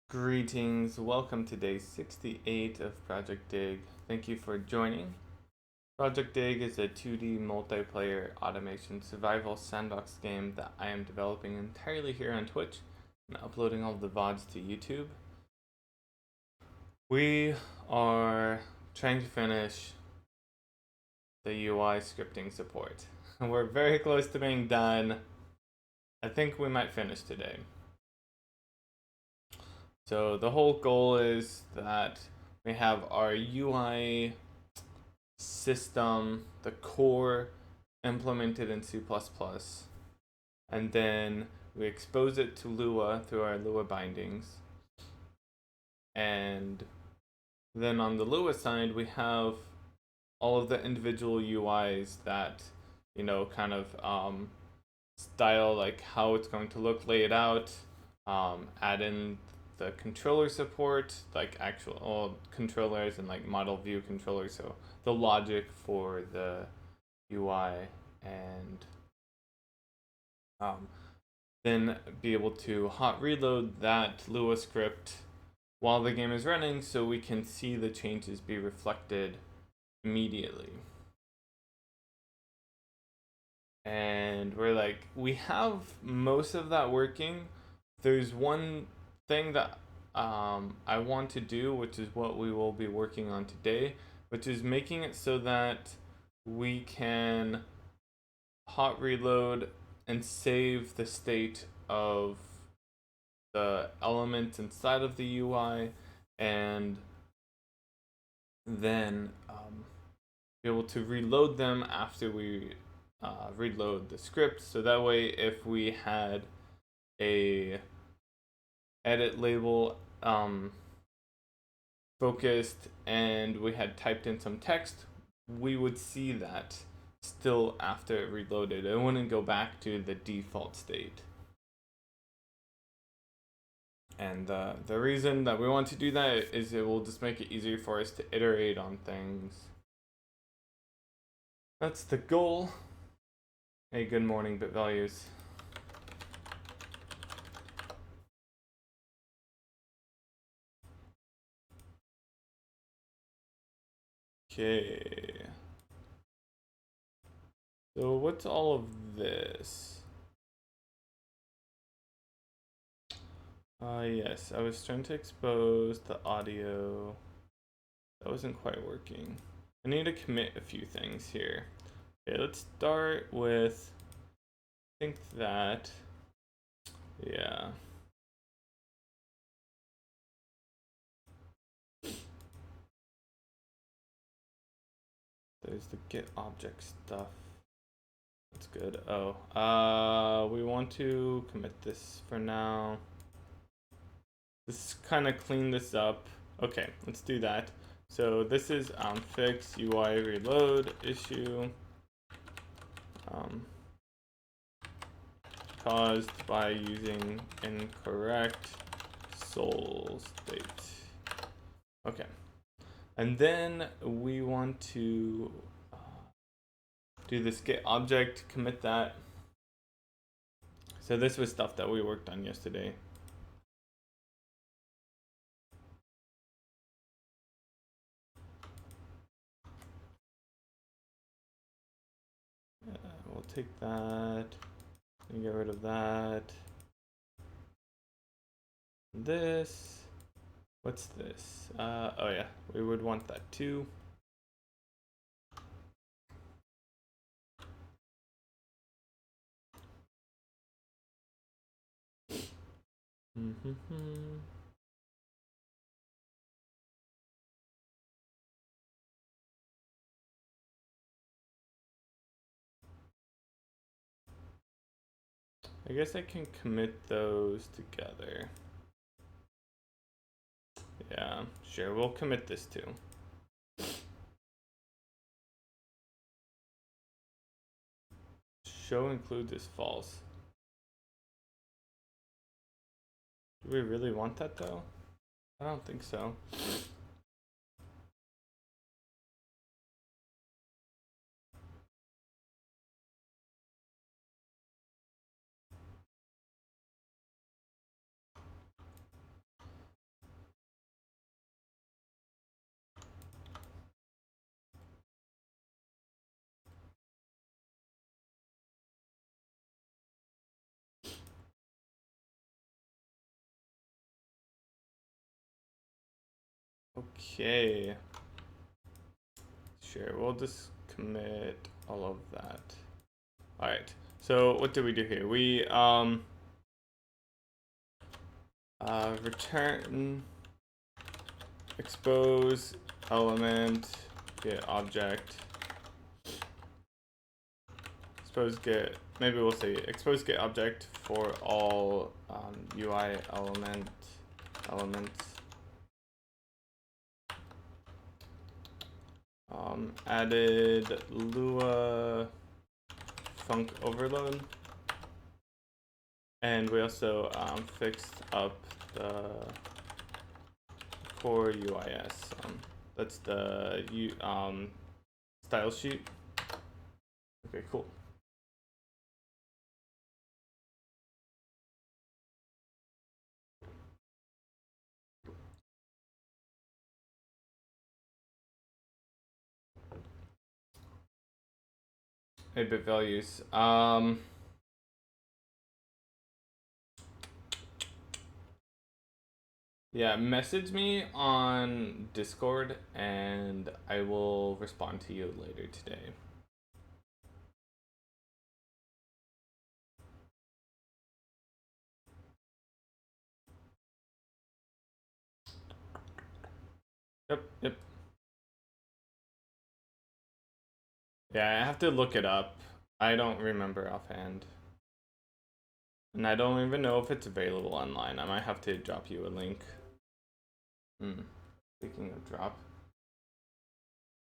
Greetings, welcome to day 68 of Project Dig. Thank you for joining. Project Dig is a 2D multiplayer automation survival sandbox game that I am developing entirely here on Twitch and uploading all the VODs to YouTube. We are trying to finish the UI scripting support. We're very close to being done. I think we might finish today. So the whole goal is that we have our UI system, the core, implemented in C++, and then we expose it to Lua through our Lua bindings. And then on the Lua side, we have all of the individual UIs that, kind of style, like how it's going to look, lay it out, add in the controller support, like actual controllers and like model view controllers, so the logic for the UI, and then be able to hot reload that Lua script while the game is running so we can see the changes be reflected immediately. And we have most of that working. There's one thing that I want to do, which is what we will be working on today, which is making it so that we can hot reload and save the state of the elements inside of the UI, and then be able to reload them after we reload the script. So that way, if we had a edit label focused and we had typed in some text, we would see that still after it reloaded. It wouldn't go back to the default state. And the reason that we want to do that is it will just make it easier for us to iterate on things. That's the goal. Hey, good morning, bit values. Okay. So what's all of this? Yes, I was trying to expose the audio. That wasn't quite working. I need to commit a few things here. Okay, let's start with, I think that, yeah. There's the get object stuff. That's good. Oh, we want to commit this for now. Let's kind of clean this up. Okay, let's do that. So this is fix UI reload issue caused by using incorrect soul state. Okay, and then we want to do this get object, commit that. So this was stuff that we worked on yesterday. We'll take that and get rid of that. This, what's this? Oh yeah, we would want that too. I guess I can commit those together. Yeah, sure, we'll commit this too. Show includes is false. Do we really want that though? I don't think so. Okay. Sure, we'll just commit all of that. All right. So what do we do here? We return expose element get object expose get, maybe we'll say expose get object for all UI elements. Added Lua func overload, and we also fixed up the core UIS. That's the style sheet. Okay, cool. Hey, bit values. Yeah, message me on Discord and I will respond to you later today. Yep. Yeah, I have to look it up. I don't remember offhand. And I don't even know if it's available online. I might have to drop you a link. Speaking of drop.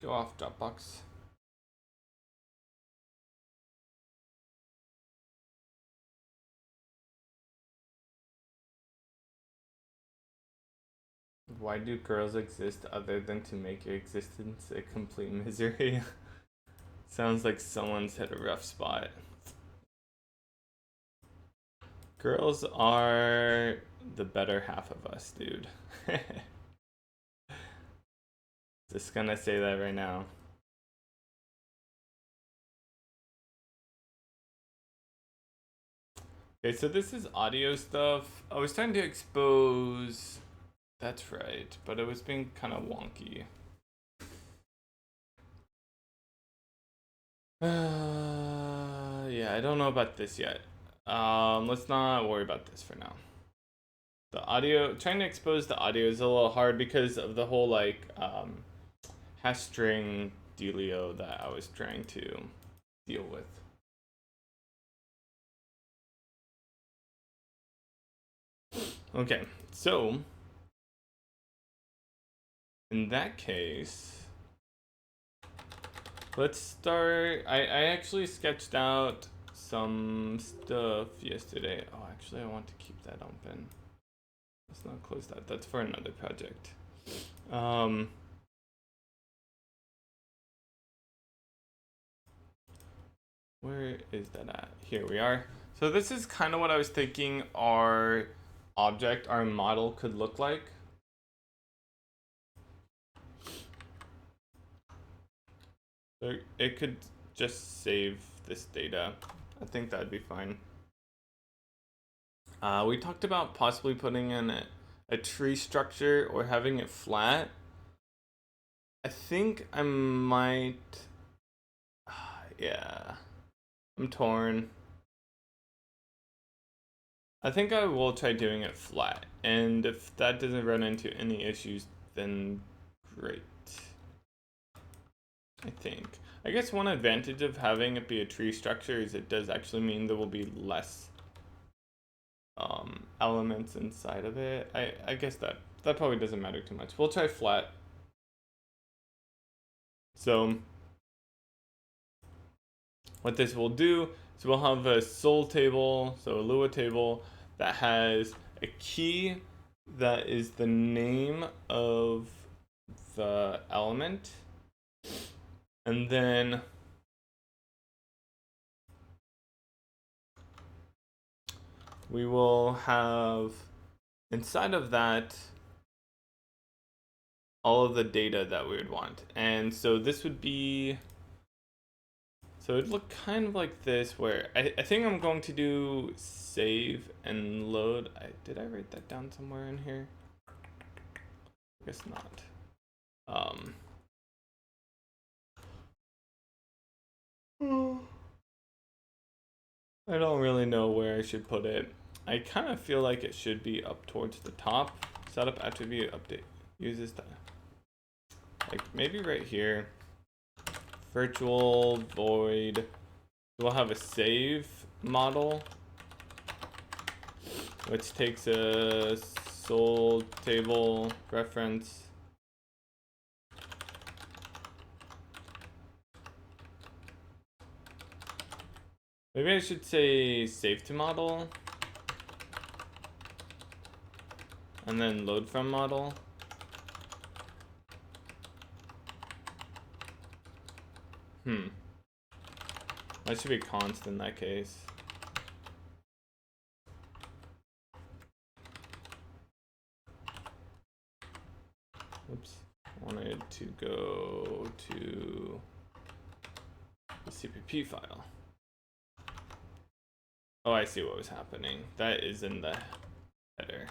Go off Dropbox. Why do girls exist other than to make your existence a complete misery? Sounds like someone's hit a rough spot. Girls are the better half of us, dude. Just gonna say that right now. Okay, so this is audio stuff. I was trying to expose... That's right, but it was being kind of wonky. Yeah, I don't know about this yet. Let's not worry about this for now. The audio, trying to expose the audio is a little hard because of the whole like hash string dealio that I was trying to deal with. Okay, so in that case, let's start. I actually sketched out some stuff yesterday. Oh, actually, I want to keep that open. Let's not close that. That's for another project. Where is that at? Here we are. So this is kind of what I was thinking our object, our model could look like. So it could just save this data. I think that'd be fine. We talked about possibly putting in a tree structure or having it flat. I think I might... yeah. I'm torn. I think I will try doing it flat, and if that doesn't run into any issues, then great. I think. I guess one advantage of having it be a tree structure is it does actually mean there will be less elements inside of it. I guess that probably doesn't matter too much. We'll try flat. So what this will do is we'll have a soul table, so a Lua table that has a key that is the name of the element, and then we will have inside of that all of the data that we would want. And so this would be, so it'd look kind of like this, where I think I'm going to do save and load. Did I write that down somewhere in here? I guess not. I don't really know where I should put it. I kind of feel like it should be up towards the top. Setup attribute update uses that. Like maybe right here. Virtual void. We'll have a save model, which takes a soul table reference. Maybe I should say save to model. And then load from model. That should be const in that case. Oops. I wanted to go to the CPP file. Oh, I see what was happening. That is in the header.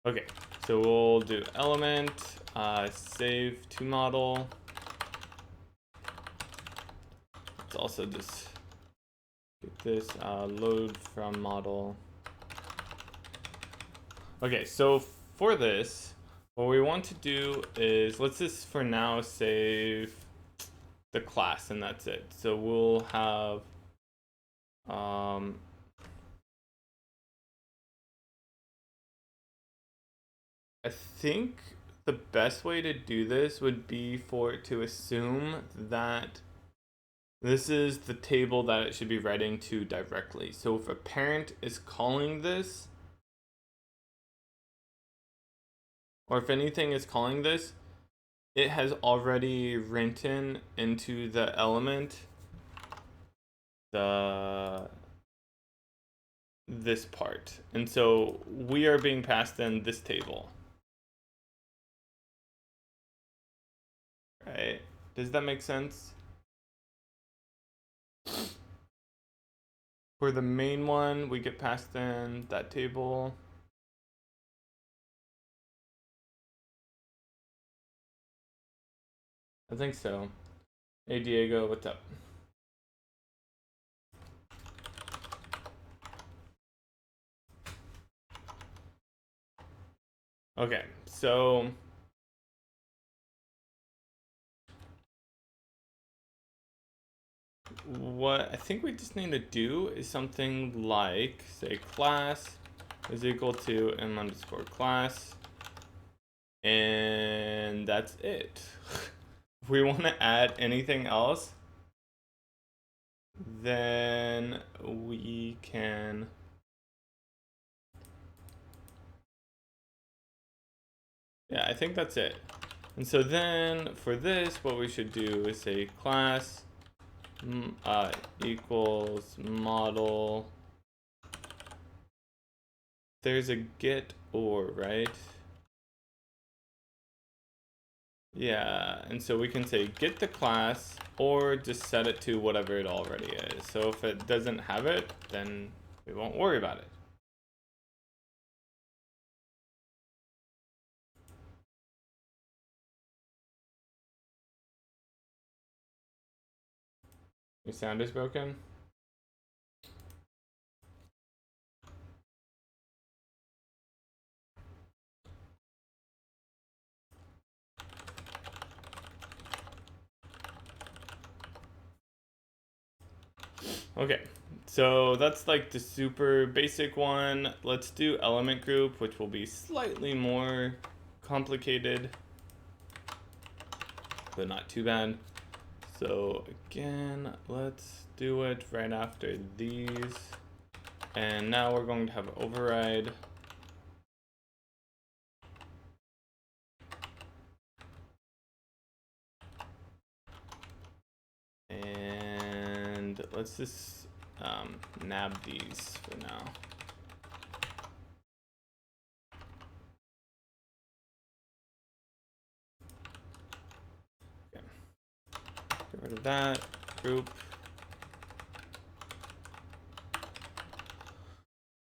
Okay, so we'll do element, save to model. Let's also just get this load from model. Okay, so for this, what we want to do is, let's just for now save the class and that's it. So we'll have I think the best way to do this would be for it to assume that this is the table that it should be writing to directly. So if a parent is calling this, or if anything is calling this, it has already written into the element this part. And so we are being passed in this table. Right? Does that make sense? For the main one, we get passed in that table. I think so. Hey Diego, what's up? Okay, so what I think we just need to do is something like, say, class is equal to m underscore class, and that's it. If we want to add anything else, then we can. Yeah, I think that's it. And so then for this, what we should do is say class equals model. There's a get or, right? Yeah, and so we can say get the class or just set it to whatever it already is. So if it doesn't have it, then we won't worry about it. Your sound is broken. Okay, so that's like the super basic one. Let's do element group, which will be slightly more complicated, but not too bad. So again, let's do it right after these. And now we're going to have override. And let's just nab these for now. Okay. Get rid of that group.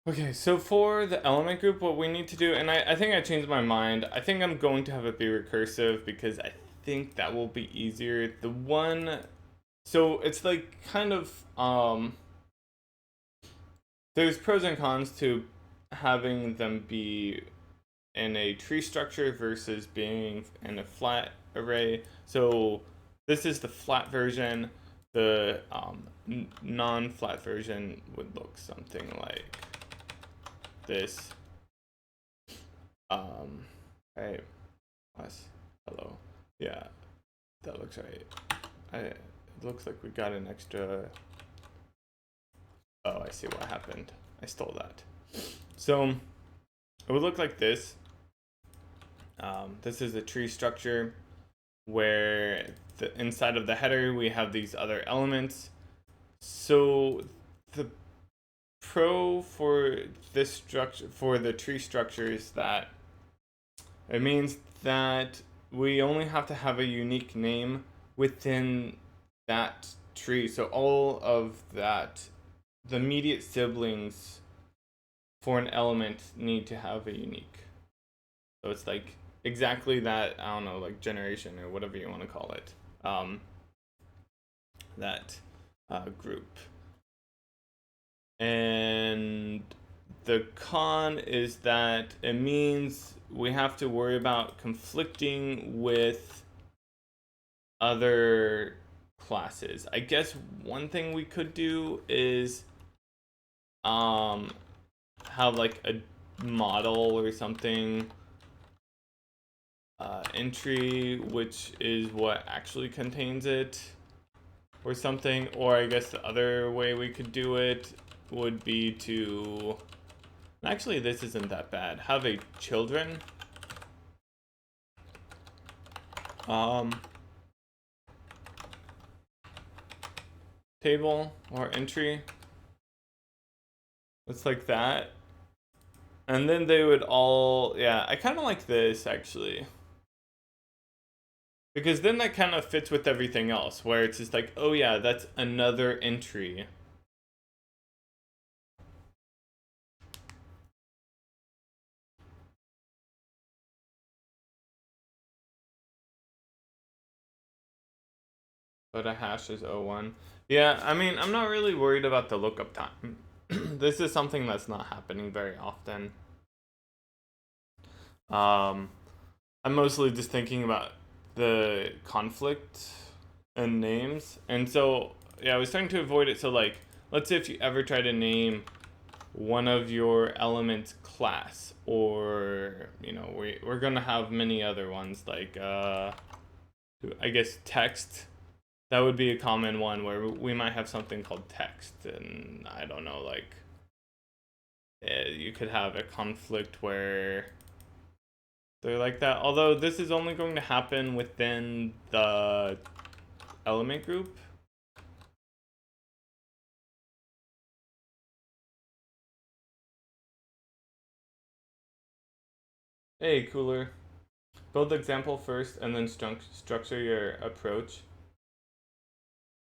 Okay, so for the element group, what we need to do, and I think I changed my mind. I think I'm going to have it be recursive because I think that will be easier. The one, so it's like kind of, there's pros and cons to having them be in a tree structure versus being in a flat array. So this is the flat version. The non-flat version would look something like this. Right. Hello. Yeah, that looks right. It looks like we got an extra. Oh, I see what happened. I stole that. So it would look like this. This is a tree structure where inside of the header we have these other elements. So the pro for this structure, for the tree structure, is that it means that we only have to have a unique name within that tree. So all of that, the immediate siblings for an element need to have a unique. So it's like exactly that, I don't know, like generation or whatever you want to call it. That group. And the con is that it means we have to worry about conflicting with other classes. I guess one thing we could do is have like a model or something entry which is what actually contains it or something. Or I guess the other way we could do it would be to, actually this isn't that bad, have a children table or entry. It's like that. And then they would all, yeah, I kind of like this actually. Because then that kind of fits with everything else, where it's just like, oh yeah, that's another entry. But a hash is 01. Yeah, I mean, I'm not really worried about the lookup time. This is something that's not happening very often. I'm mostly just thinking about the conflict and names. And so, yeah, I was trying to avoid it. So, like, let's say if you ever try to name one of your elements class, or, you know, we're going to have many other ones, like, I guess text. That would be a common one where we might have something called text. And I don't know, like, you could have a conflict where they're like that. Although this is only going to happen within the element group. Hey, Cooler. Build the example first and then structure your approach.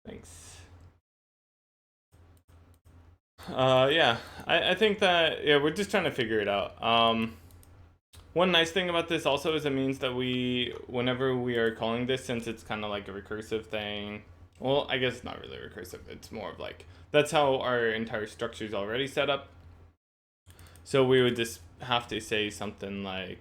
Thanks. Yeah, I think that, yeah, we're just trying to figure it out. One nice thing about this also is it means that whenever we are calling this, since it's kind of like a recursive thing, well, I guess not really recursive, it's more of like, that's how our entire structure is already set up. So we would just have to say something like,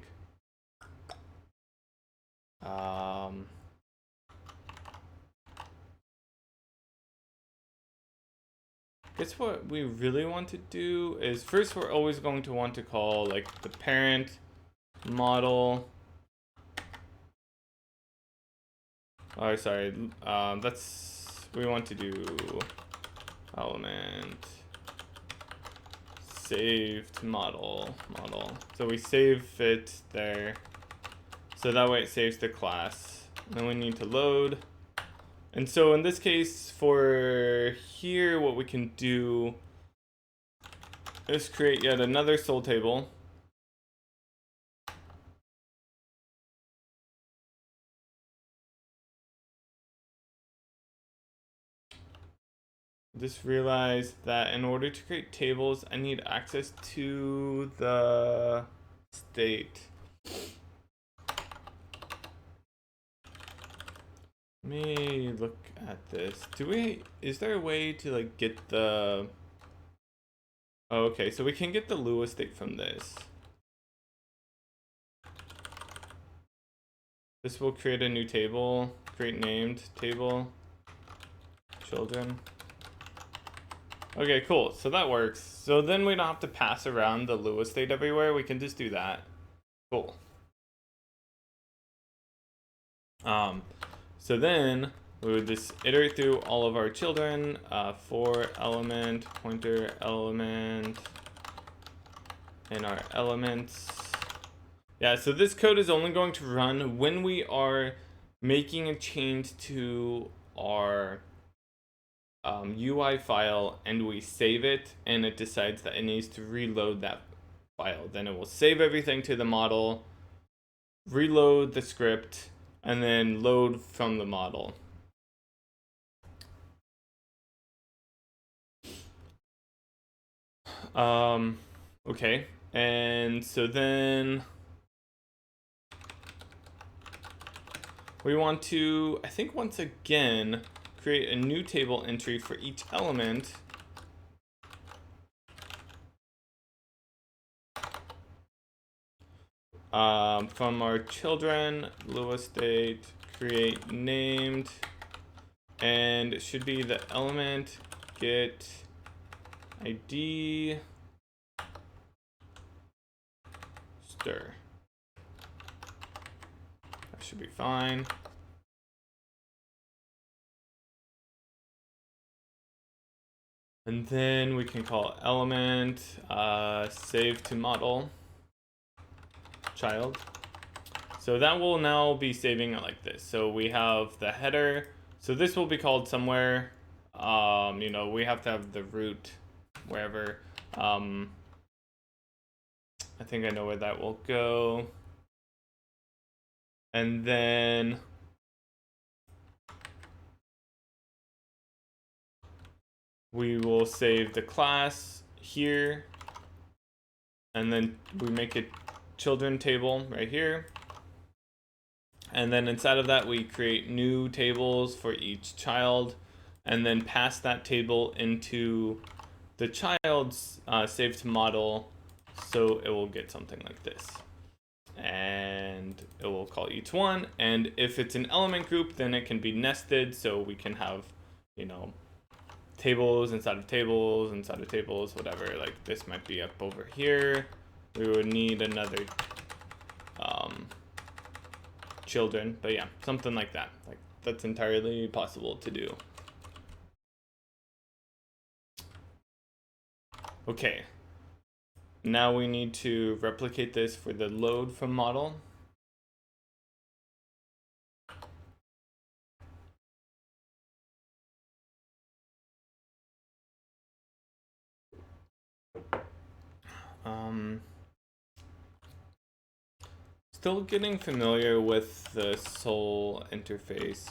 guess what we really want to do is, first we're always going to want to call like the parent model. Oh, sorry. We want to do element saved model. So we save it there. So that way it saves the class. Then we need to load. And so in this case, for here, what we can do is create yet another soul table. Just realized that in order to create tables, I need access to the state. Let me look at this. Is there a way to like get the, oh, okay, so we can get the Lua state from this. This will create a new table, create named table, children. Okay, cool. So that works. So then we don't have to pass around the Lua state everywhere. We can just do that. Cool. So then we would just iterate through all of our children, for element, pointer element, and our elements. Yeah, so this code is only going to run when we are making a change to our UI file and we save it and it decides that it needs to reload that file. Then it will save everything to the model, reload the script, and then load from the model. Okay, and so then we want to, I think once again, create a new table entry for each element. From our children, Lua state, create named, and it should be the element get ID stir. That should be fine. And then we can call element save to model child. So that will now be saving it like this. So we have the header. So this will be called somewhere. You know, we have to have the root wherever. I think I know where that will go. And then we will save the class here. And then we make a children table right here. And then inside of that, we create new tables for each child and then pass that table into the child's saved model. So it will get something like this. And it will call each one. And if it's an element group, then it can be nested. So we can have, you know, tables inside of tables, inside of tables, whatever. Like this might be up over here. We would need another children, but yeah, something like that. Like that's entirely possible to do. Okay. Now we need to replicate this for the load from model. Still getting familiar with the Sol interface.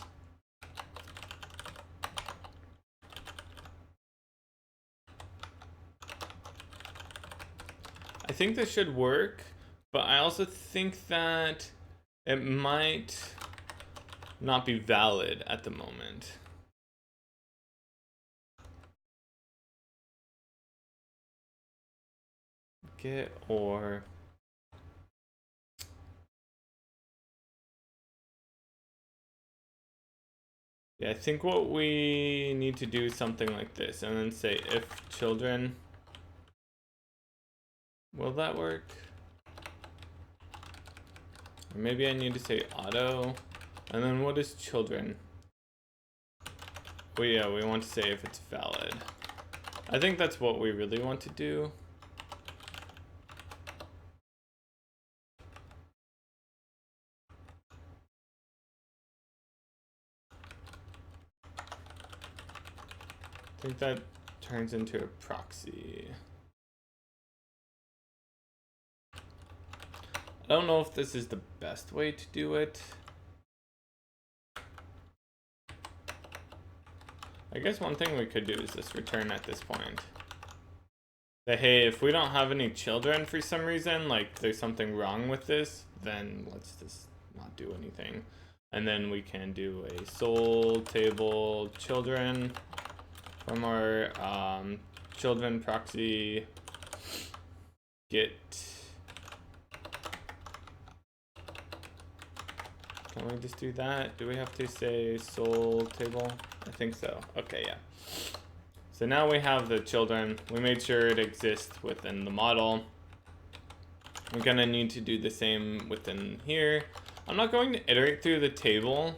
I think this should work, but I also think that it might not be valid at the moment. Get or yeah, I think what we need to do is something like this and then say if children. Will that work? Or maybe I need to say auto. And then what is children? Well, yeah, we want to say if it's valid. I think that's what we really want to do. I think that turns into a proxy. I don't know if this is the best way to do it. I guess one thing we could do is just return at this point. That, hey, if we don't have any children for some reason, like there's something wrong with this, then let's just not do anything. And then we can do a soul table children from our children proxy get. Can we just do that? Do we have to say soul table? I think so. Okay, yeah. So now we have the children. We made sure it exists within the model. We're gonna need to do the same within here. I'm not going to iterate through the table.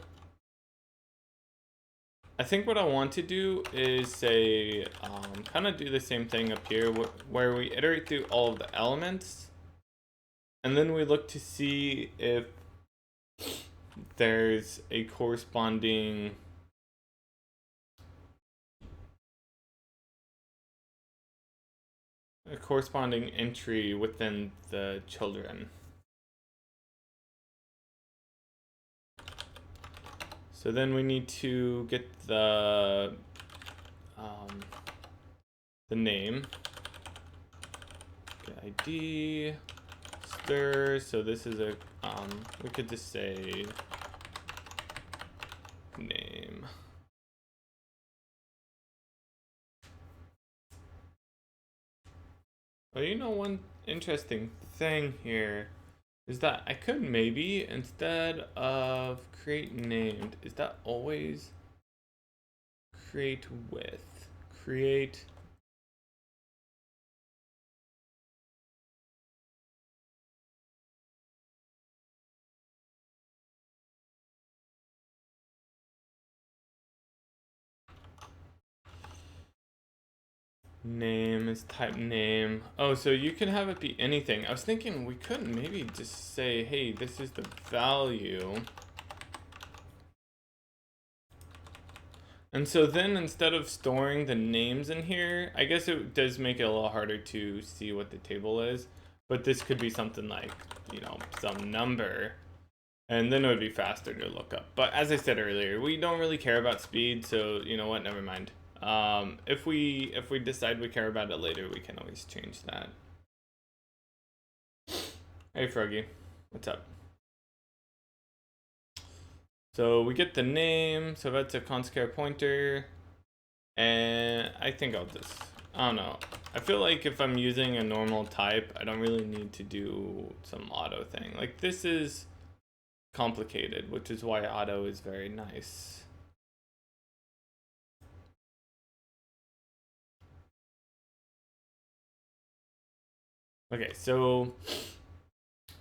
I think what I want to do is say, kind of do the same thing up here where we iterate through all of the elements. And then we look to see if there's a corresponding entry within the children. So then we need to get the name, get ID, stir. So this is a we could just say name. Well, you know, one interesting thing here is that I could maybe, instead of create named, is that always create with? Create name is type name. Oh, so you can have it be anything. I was thinking we could maybe just say, hey, this is the value. And so then instead of storing the names in here, I guess it does make it a little harder to see what the table is. But this could be something like, you know, some number. And then it would be faster to look up. But as I said earlier, we don't really care about speed, so you know what, never mind. If we decide we care about it later, we can always change that. Hey Froggy, what's up? So we get the name, so that's a const-char pointer, and I think I don't know. I feel like if I'm using a normal type, I don't really need to do some auto thing. Like this is complicated, which is why auto is very nice. Okay, so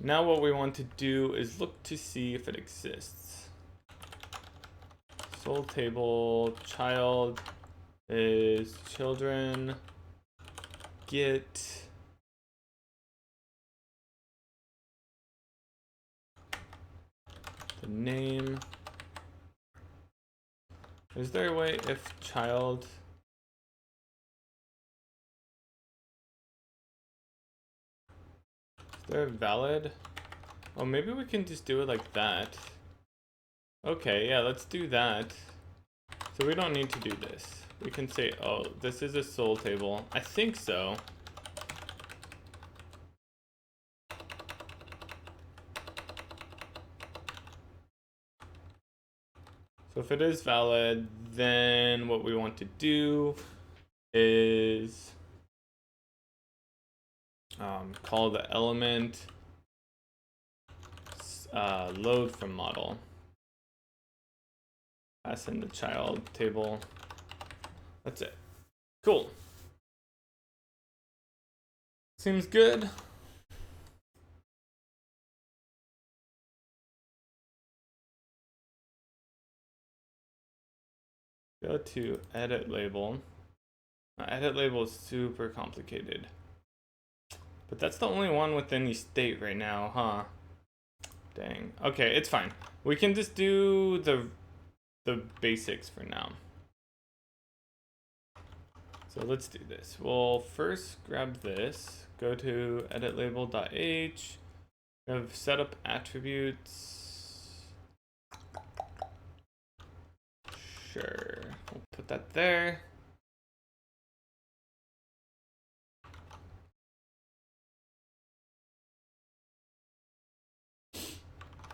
now what we want to do is look to see if it exists. Soul table child is children get the name. Is there a way if child they're valid? Oh, maybe we can just do it like that. Okay, yeah, let's do that. So we don't need to do this. We can say, oh, this is a soul table. I think so. So if it is valid, then what we want to do is call the element load from model. Pass in the child table. That's it. Cool. Seems good. Go to edit label. Edit label is super complicated. But that's the only one with any state right now, huh? Dang. Okay, it's fine. We can just do the basics for now. So let's do this. We'll first grab this, go to edit label.h, we have setup attributes. Sure, we'll put put that there.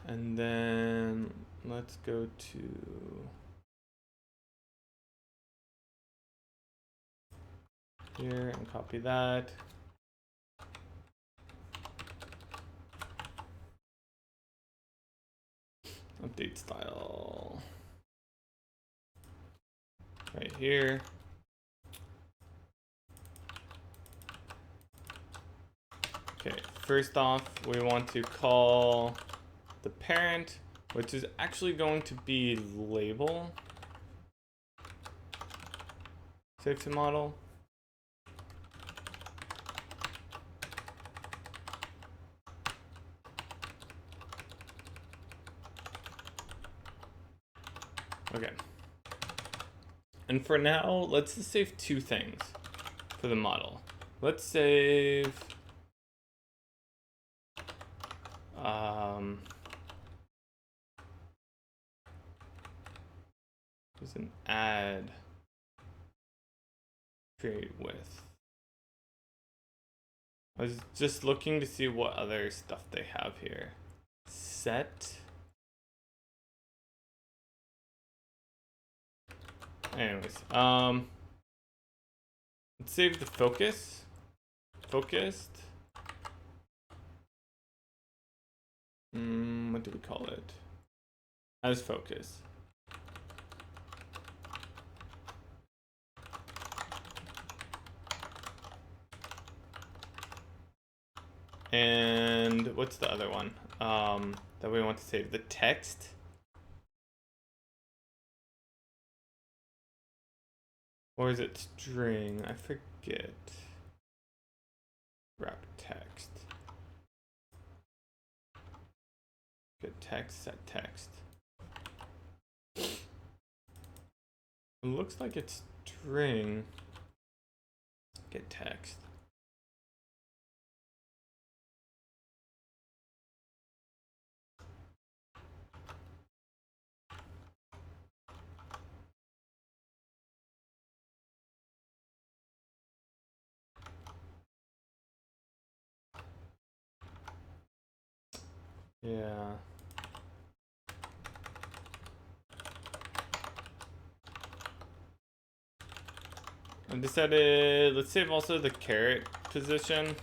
And then let's go to here and copy that. Update style right here. Okay, first off, we want to call the parent, which is actually going to be label safety model. Okay. And for now, let's just save two things for the model. Let's save there's an add create with. I was just looking to see what other stuff they have here. Set. Anyways, let's save the focus. Focused. What do we call it? As focus. And what's the other one that we want to save? The text. Or is it string? I forget. Wrap text. Get text, set text. It looks like it's string. Get text. Yeah. I decided, let's save also the caret position.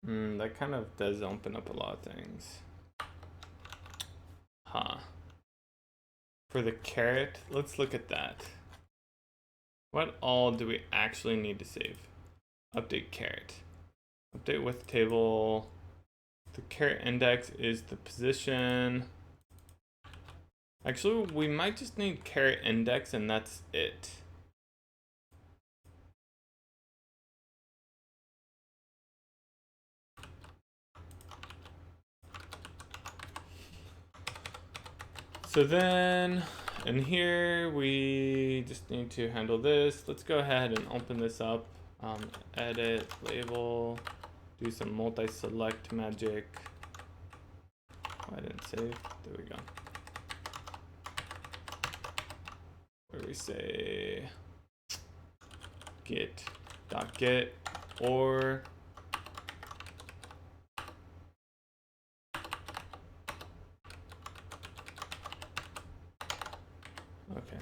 That kind of does open up a lot of things. Huh. For the caret, let's look at that. What all do we actually need to save? Update caret. Update with table. The caret index is the position. Actually, we might just need caret index and that's it. So then in here, we just need to handle this. Let's go ahead and open this up. Edit, label, do some multi-select magic. Oh, I didn't save. There we go. Where we say get or okay.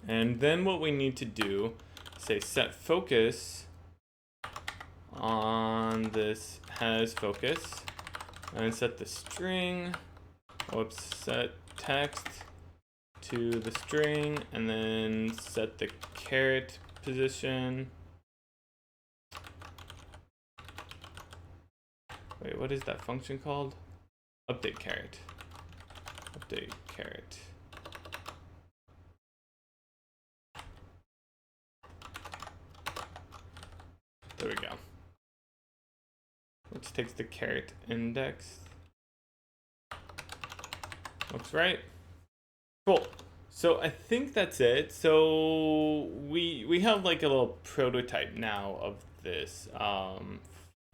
And then what we need to do, say set focus on this has focus, and set the string, set text to the string, and then set the caret position. Wait, what is that function called? Update caret. Update caret. There we go. Which takes the caret index. Looks right. Cool. So I think that's it. So we have like a little prototype now of this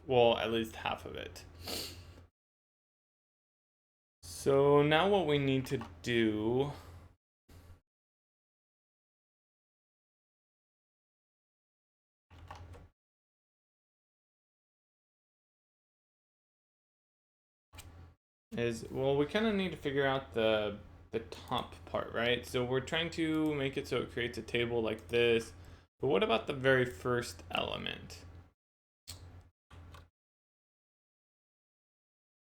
Well, at least half of it. So now what we need to do is, well, we kind of need to figure out the top part, right? So we're trying to make it so it creates a table like this, but what about the very first element?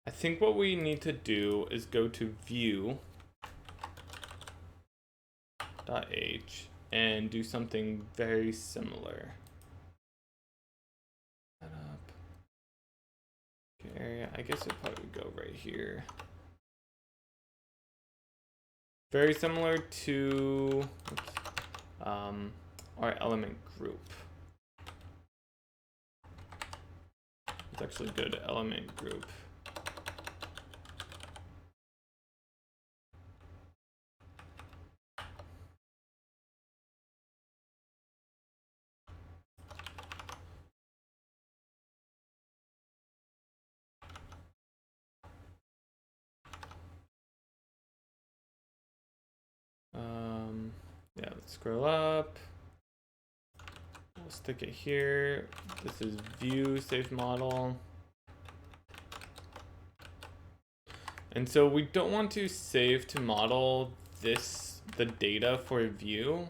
I think what we need to do is go to view.h and do something very similar. Set up. Okay, I guess it probably would go right here. Very similar to our element group. Let's actually go to element group. Yeah, let's scroll up. We'll stick it here. This is view save model. And so we don't want to save to model the data for view,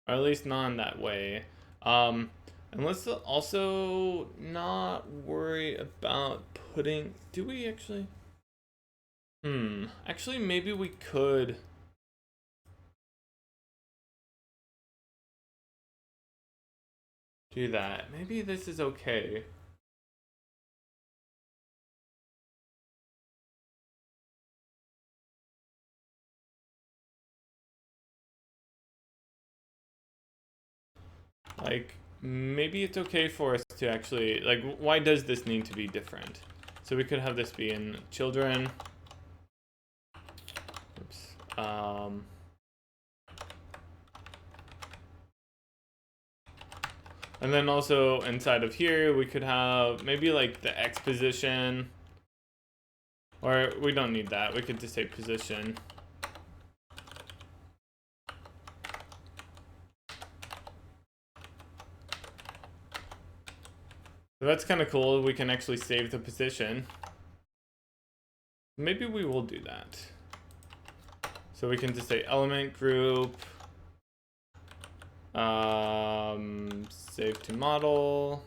or at least not in that way. And let's also not worry about putting, do we actually? Actually maybe we could. Do that. Maybe this is okay. Like, maybe it's okay for us to actually, like, why does this need to be different? So we could have this be in children. Oops. And then also inside of here, we could have maybe like the X position, or we don't need that. We could just say position. So that's kind of cool. We can actually save the position. Maybe we will do that. So we can just say element group, save to model,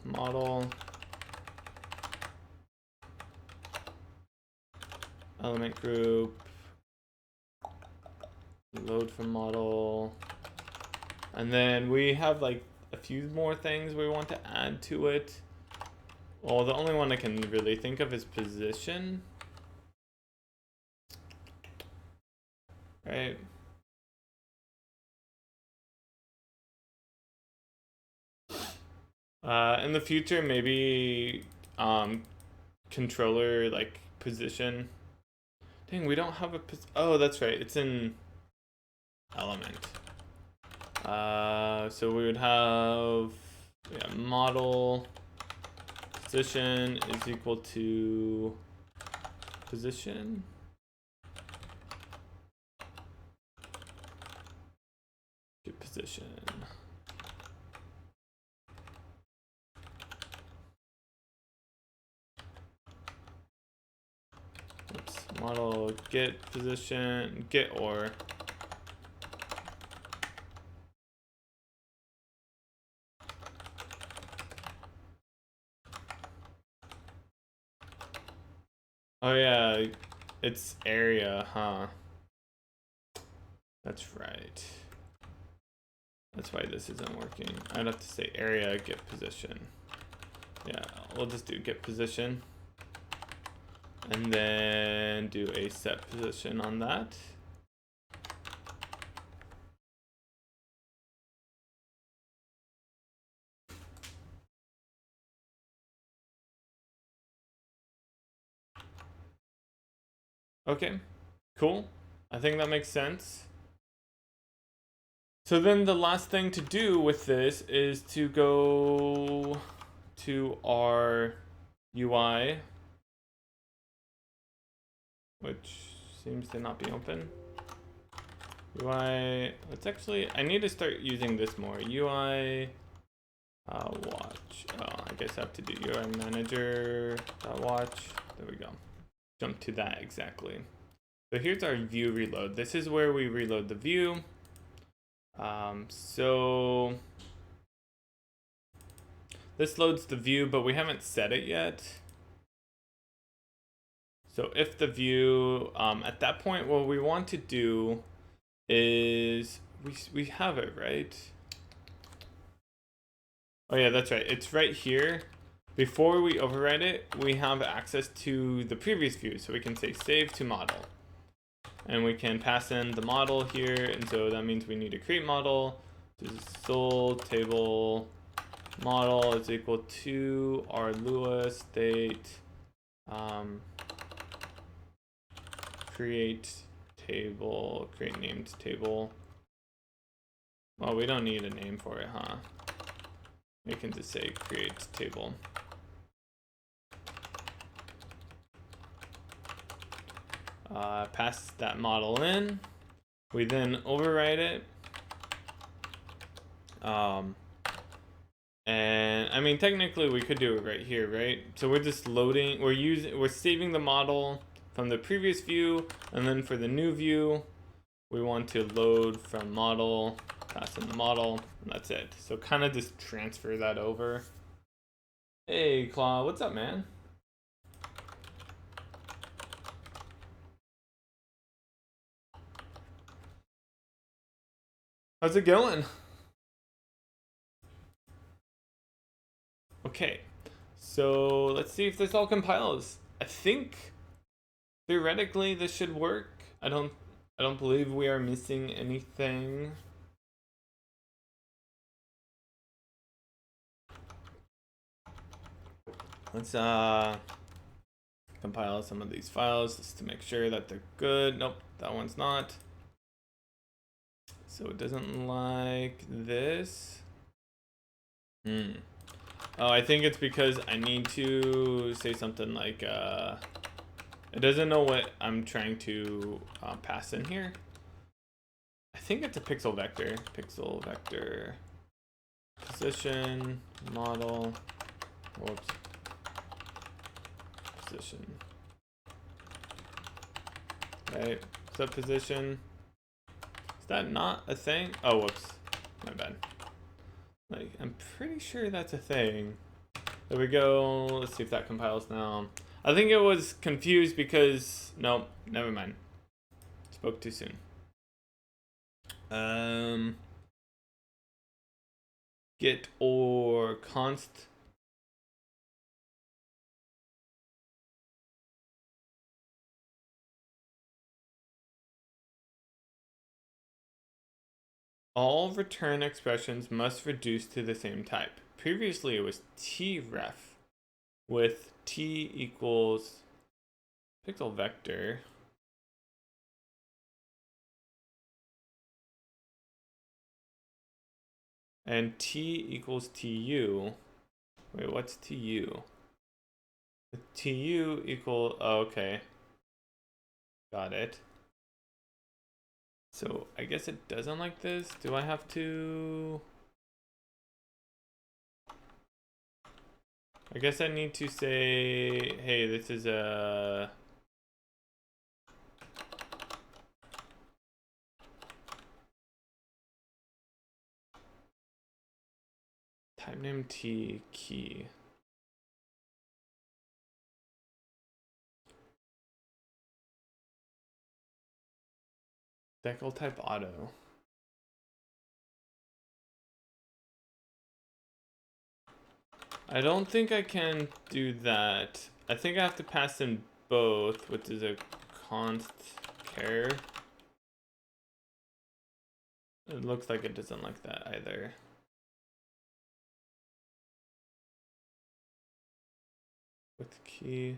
element group, load from model. And then we have like a few more things we want to add to it. Well, the only one I can really think of is position. Right? In the future, maybe controller like position. Dang, we don't have a oh, that's right. It's in element. So we would have model position is equal to position. Get position. Oops. Model get position get or. Oh yeah, it's area, huh? That's right. That's why this isn't working. I'd have to say area get position. Yeah, we'll just do get position. And then do a set position on that. Okay, cool. I think that makes sense. So then the last thing to do with this is to go to our UI, which seems to not be open. UI, let's actually, I need to start using this more. UI watch. Oh, I guess I have to do UI manager watch. There we go. Jump to that exactly. So here's our view reload. This is where we reload the view. So this loads the view, but we haven't set it yet. So if the view, at that point, what we want to do is, we have it, right? Oh yeah, that's right. It's right here. Before we override it, we have access to the previous view. So we can say save to model. And we can pass in the model here. And so that means we need to create model. This is sold table model is equal to our Lua state create table, create named table. Well, we don't need a name for it, huh? We can just say create table. Pass that model in. We then override it. And I mean, technically we could do it right here, right? So we're just loading, we're saving the model from the previous view, and then for the new view, we want to load from model, pass in the model, and that's it. So kind of just transfer that over. Hey, Claw, what's up, man? How's it going? Okay, so let's see if this all compiles. I think theoretically this should work. I don't believe we are missing anything. Let's compile some of these files just to make sure that they're good. Nope, that one's not. So it doesn't like this. Oh, I think it's because I need to say something like it doesn't know what I'm trying to pass in here. I think it's a pixel vector. Pixel vector position model. Whoops. Position. Right. Set position. Is that not a thing? Oh, whoops. My bad. Like, I'm pretty sure that's a thing. There we go. Let's see if that compiles now. I think it was confused because, nope, never mind. Spoke too soon. Get or const. All return expressions must reduce to the same type. Previously it was tref with t equals pixel vector. And t equals tu. Wait, what's tu? Tu equal, oh, okay. Got it. So I guess it doesn't like this. Do I have to? I guess I need to say, hey, this is a type name t key. Decal type auto. I don't think I can do that. I think I have to pass in both, which is a const char. It looks like it doesn't like that either. With key.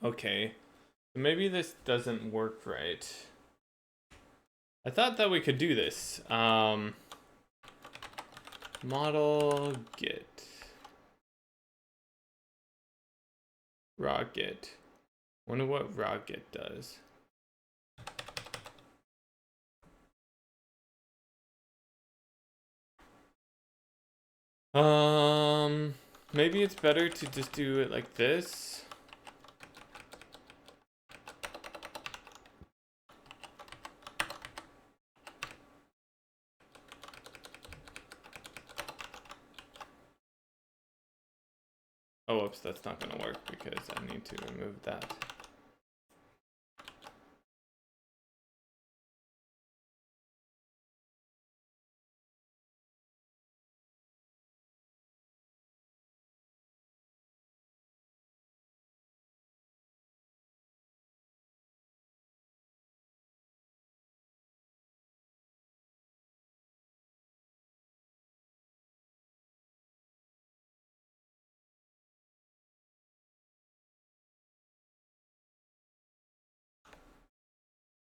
Okay, maybe this doesn't work right. I thought that we could do this. model git raw git. Wonder what raw git does. Maybe it's better to just do it like this. Oh, whoops, that's not gonna work because I need to remove that.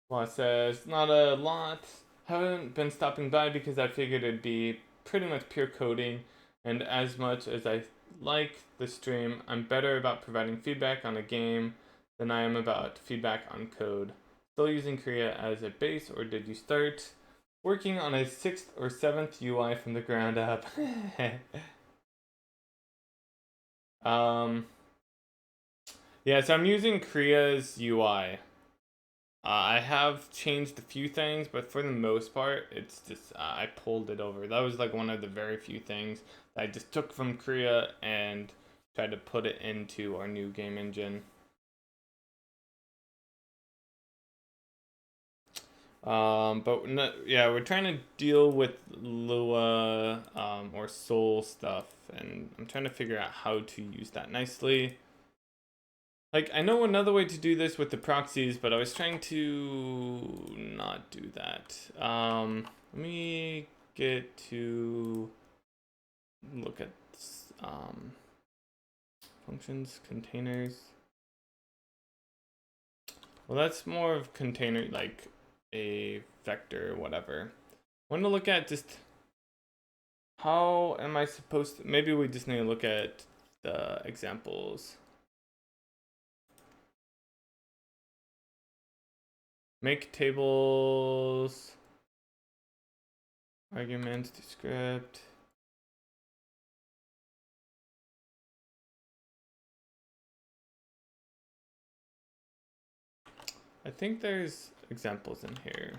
Well, it says, not a lot. Haven't been stopping by because I figured it'd be pretty much pure coding, and as much as I like the stream, I'm better about providing feedback on a game than I am about feedback on code. Still using Korea as a base, or did you start working on a 6th or 7th UI from the ground up? um, yeah, so I'm using Korea's UI. I have changed a few things, but for the most part, it's just I pulled it over. That was like one of the very few things that I just took from Korea and tried to put it into our new game engine. But no, yeah, we're trying to deal with Lua or Soul stuff, and I'm trying to figure out how to use that nicely. Like, I know another way to do this with the proxies, but I was trying to not do that. Let me get to look at functions, containers. Well, that's more of container, like a vector, whatever. I want to look at just how am I supposed to, maybe we just need to look at the examples. Make tables, arguments to script. I think there's examples in here.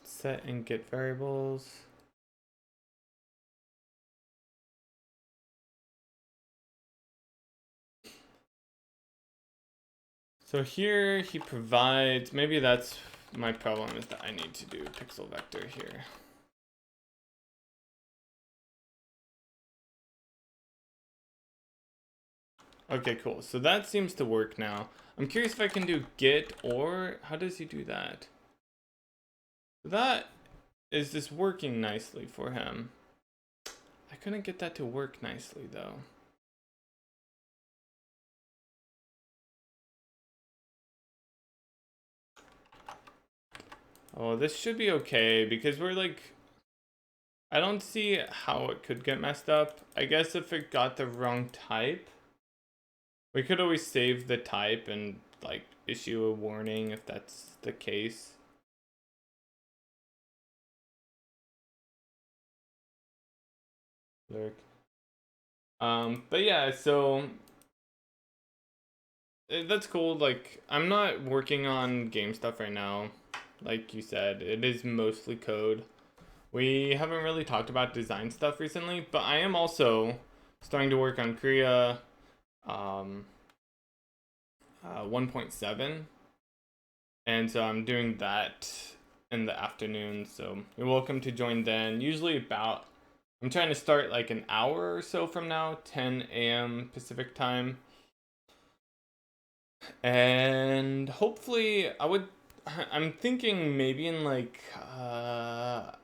Set and get variables. So here he provides, maybe that's my problem, is that I need to do pixel vector here. Okay, cool. So that seems to work now. I'm curious if I can do git, or how does he do that? That is just working nicely for him. I couldn't get that to work nicely though. Oh, this should be okay because we're like, I don't see how it could get messed up. I guess if it got the wrong type, we could always save the type and like issue a warning if that's the case. But yeah, so that's cool. Like, I'm not working on game stuff right now. Like you said, it is mostly code. We haven't really talked about design stuff recently, but I am also starting to work on Korea 1.7. And so I'm doing that in the afternoon. So you're welcome to join then. Usually about, I'm trying to start like an hour or so from now, 10 a.m. Pacific time. And hopefully I'm thinking maybe in like a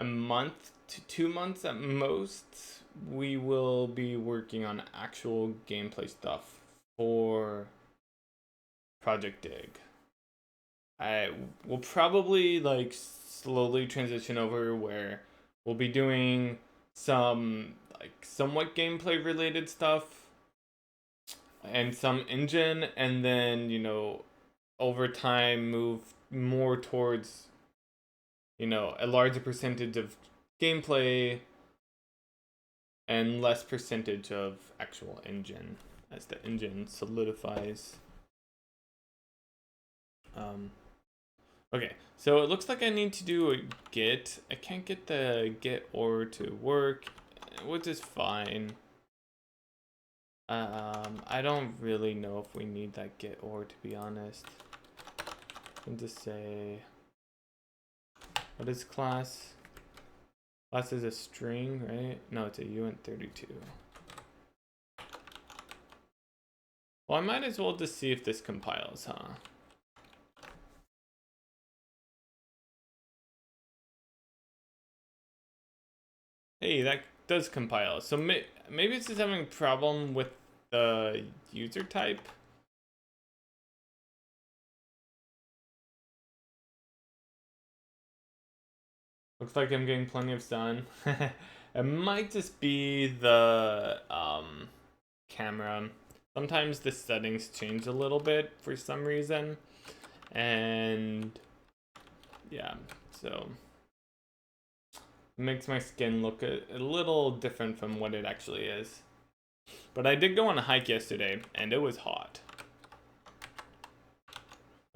month to 2 months at most, we will be working on actual gameplay stuff for projectDIG. I will probably like slowly transition over where we'll be doing some like somewhat gameplay related stuff and some engine, and then over time move more towards a larger percentage of gameplay and less percentage of actual engine as the engine solidifies. Okay, so it looks like I need to do a git. I can't get the git or to work, which is fine. I don't really know if we need that git or, to be honest. I can just say, what is class? Class is a string, right? No, it's a uint32. Well, I might as well just see if this compiles, huh? Hey, that does compile. So maybe it's just having a problem with the user type. Looks like I'm getting plenty of sun. It might just be the camera. Sometimes the settings change a little bit for some reason. And yeah, so it makes my skin look a little different from what it actually is. But I did go on a hike yesterday and it was hot.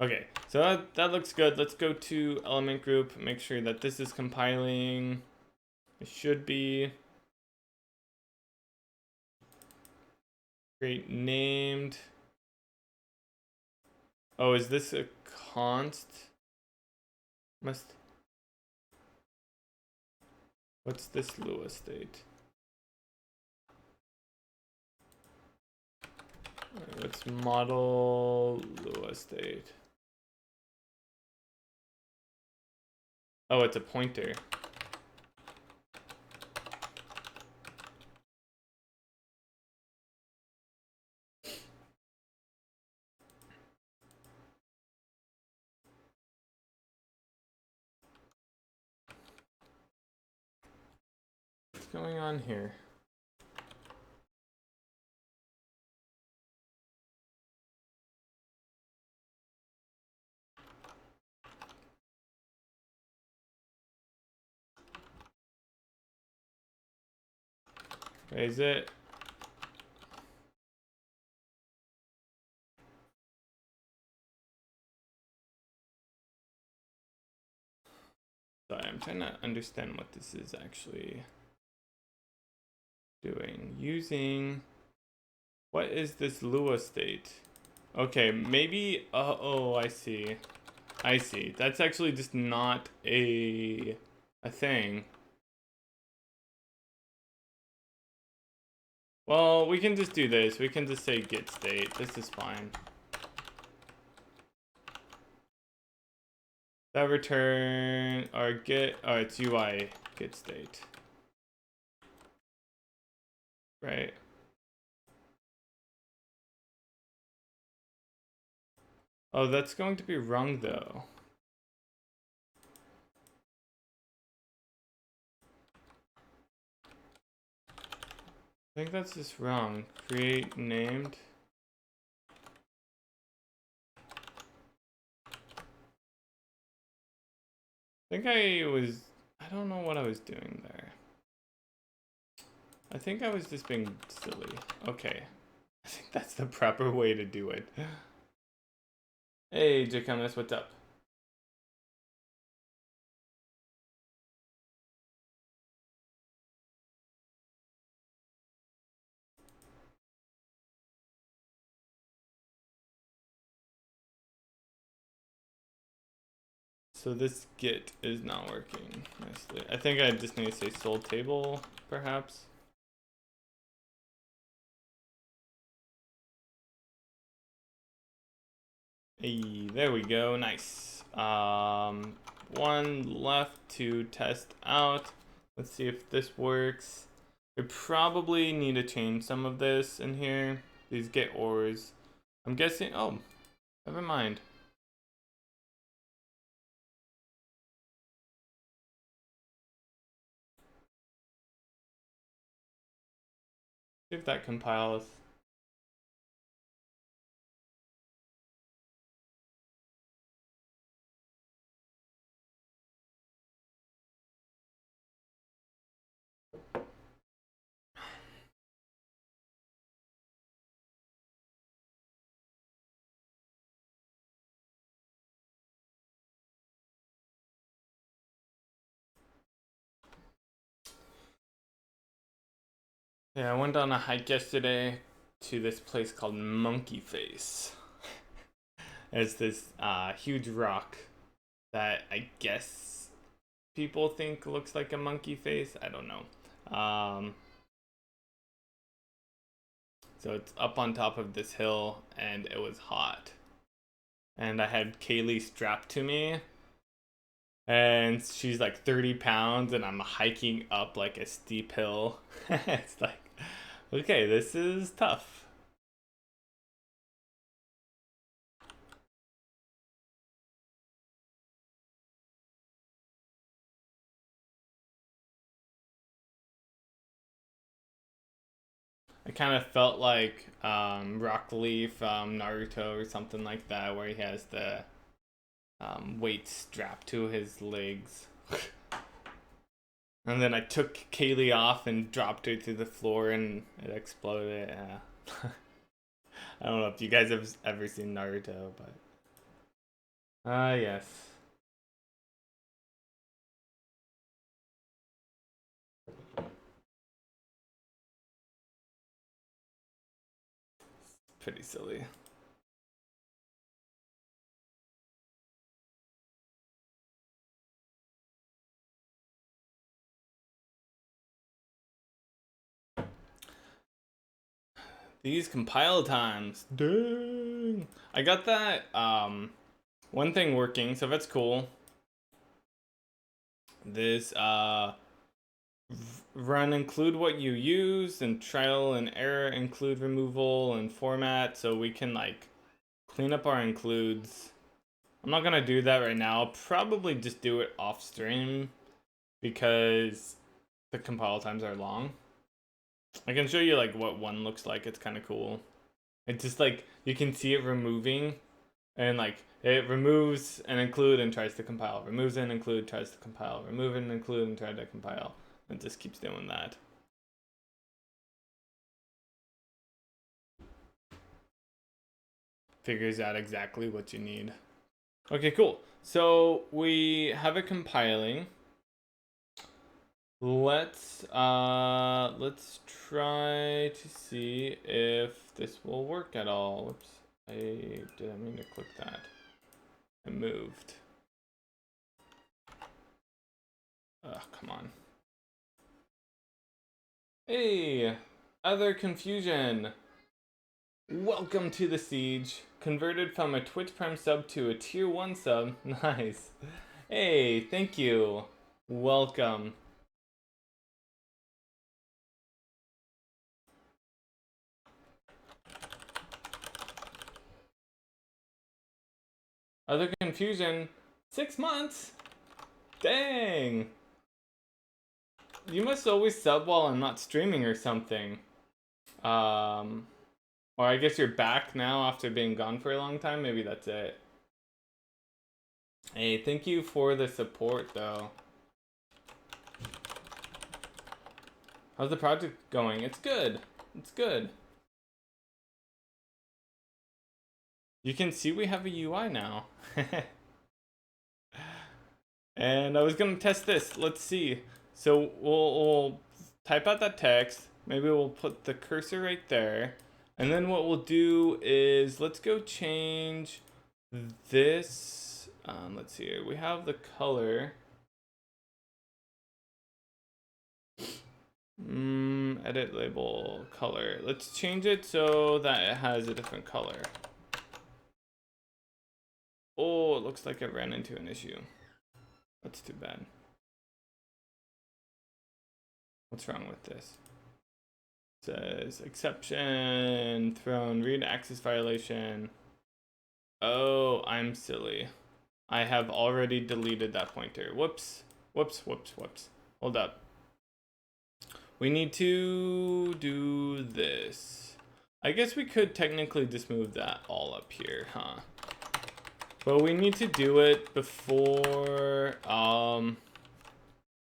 Okay, so that looks good. Let's go to element group, make sure that this is compiling. It should be. Create named. Oh, is this a const? What's this Lua state? Let's model Lua state. Oh, it's a pointer. What's going on here? Is it? Sorry, I'm trying to understand what this is actually doing. Using, what is this Lua state? Okay, maybe, oh, I see. I see. That's actually just not a thing. Well, we can just do this. We can just say get state. This is fine. That return or get, oh, it's UI get state. Right. Oh, that's going to be wrong though. I think that's just wrong. Create named. I don't know what I was doing there. I think I was just being silly. Okay. I think that's the proper way to do it. Hey, Jackonis, what's up? So this get is not working nicely. I think I just need to say sold table, perhaps. Hey, there we go, nice. One left to test out. Let's see if this works. We probably need to change some of this in here. These get ors. I'm guessing, oh, Never mind. See if that compiles. Yeah, I went on a hike yesterday to this place called Monkey Face. It's this huge rock that I guess people think looks like a monkey face. I don't know. So it's up on top of this hill, and it was hot. And I had Kaylee strapped to me, and she's like 30 pounds, and I'm hiking up like a steep hill. It's like, okay, this is tough. I kind of felt like Rock Lee from Naruto or something like that, where he has the weight strapped to his legs. And then I took Kaylee off and dropped her to the floor, and it exploded. Yeah. I don't know if you guys have ever seen Naruto, but yes. Pretty silly. These compile times. Dang. I got that one thing working, so that's cool. This run include what you use, and trial and error include removal and format, so we can like clean up our includes. I'm not gonna do that right now. I'll probably just do it off stream because the compile times are long. I can show you like what one looks like. It's kind of cool. It's just like you can see it removing, and like it removes an include and tries to compile, removes an include, tries to compile, remove an include and try to compile. It just keeps doing that. Figures out exactly what you need. Okay, cool. So we have it compiling. Let's try to see if this will work at all. Whoops. I didn't mean to click that. I moved. Ugh, come on. Hey, other confusion. Welcome to the siege. Converted from a Twitch Prime sub to a tier 1 sub. Nice. Hey, thank you. Welcome. Other confusion. 6 months? Dang. You must always sub while I'm not streaming or something. Or I guess you're back now after being gone for a long time. Maybe that's it. Hey, thank you for the support, though. How's the project going? It's good. It's good. You can see we have a UI now. And I was gonna test this. Let's see. So we'll type out that text. Maybe we'll put the cursor right there. And then what we'll do is let's go change this. Let's see here. We have the color. Edit label color. Let's change it so that it has a different color. Oh, it looks like it ran into an issue. That's too bad. What's wrong with this? It says exception thrown, read access violation. Oh, I'm silly. I have already deleted that pointer. Whoops. Whoops, whoops, whoops. Hold up. We need to do this. I guess we could technically just move that all up here, huh? But we need to do it before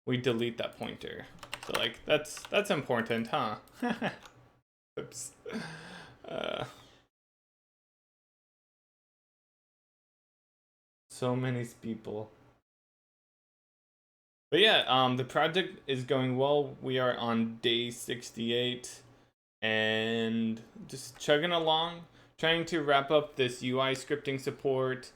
we delete that pointer. So like that's important, huh? Oops. So many people. But yeah, the project is going well. We are on day 68 and just chugging along, trying to wrap up this UI scripting support.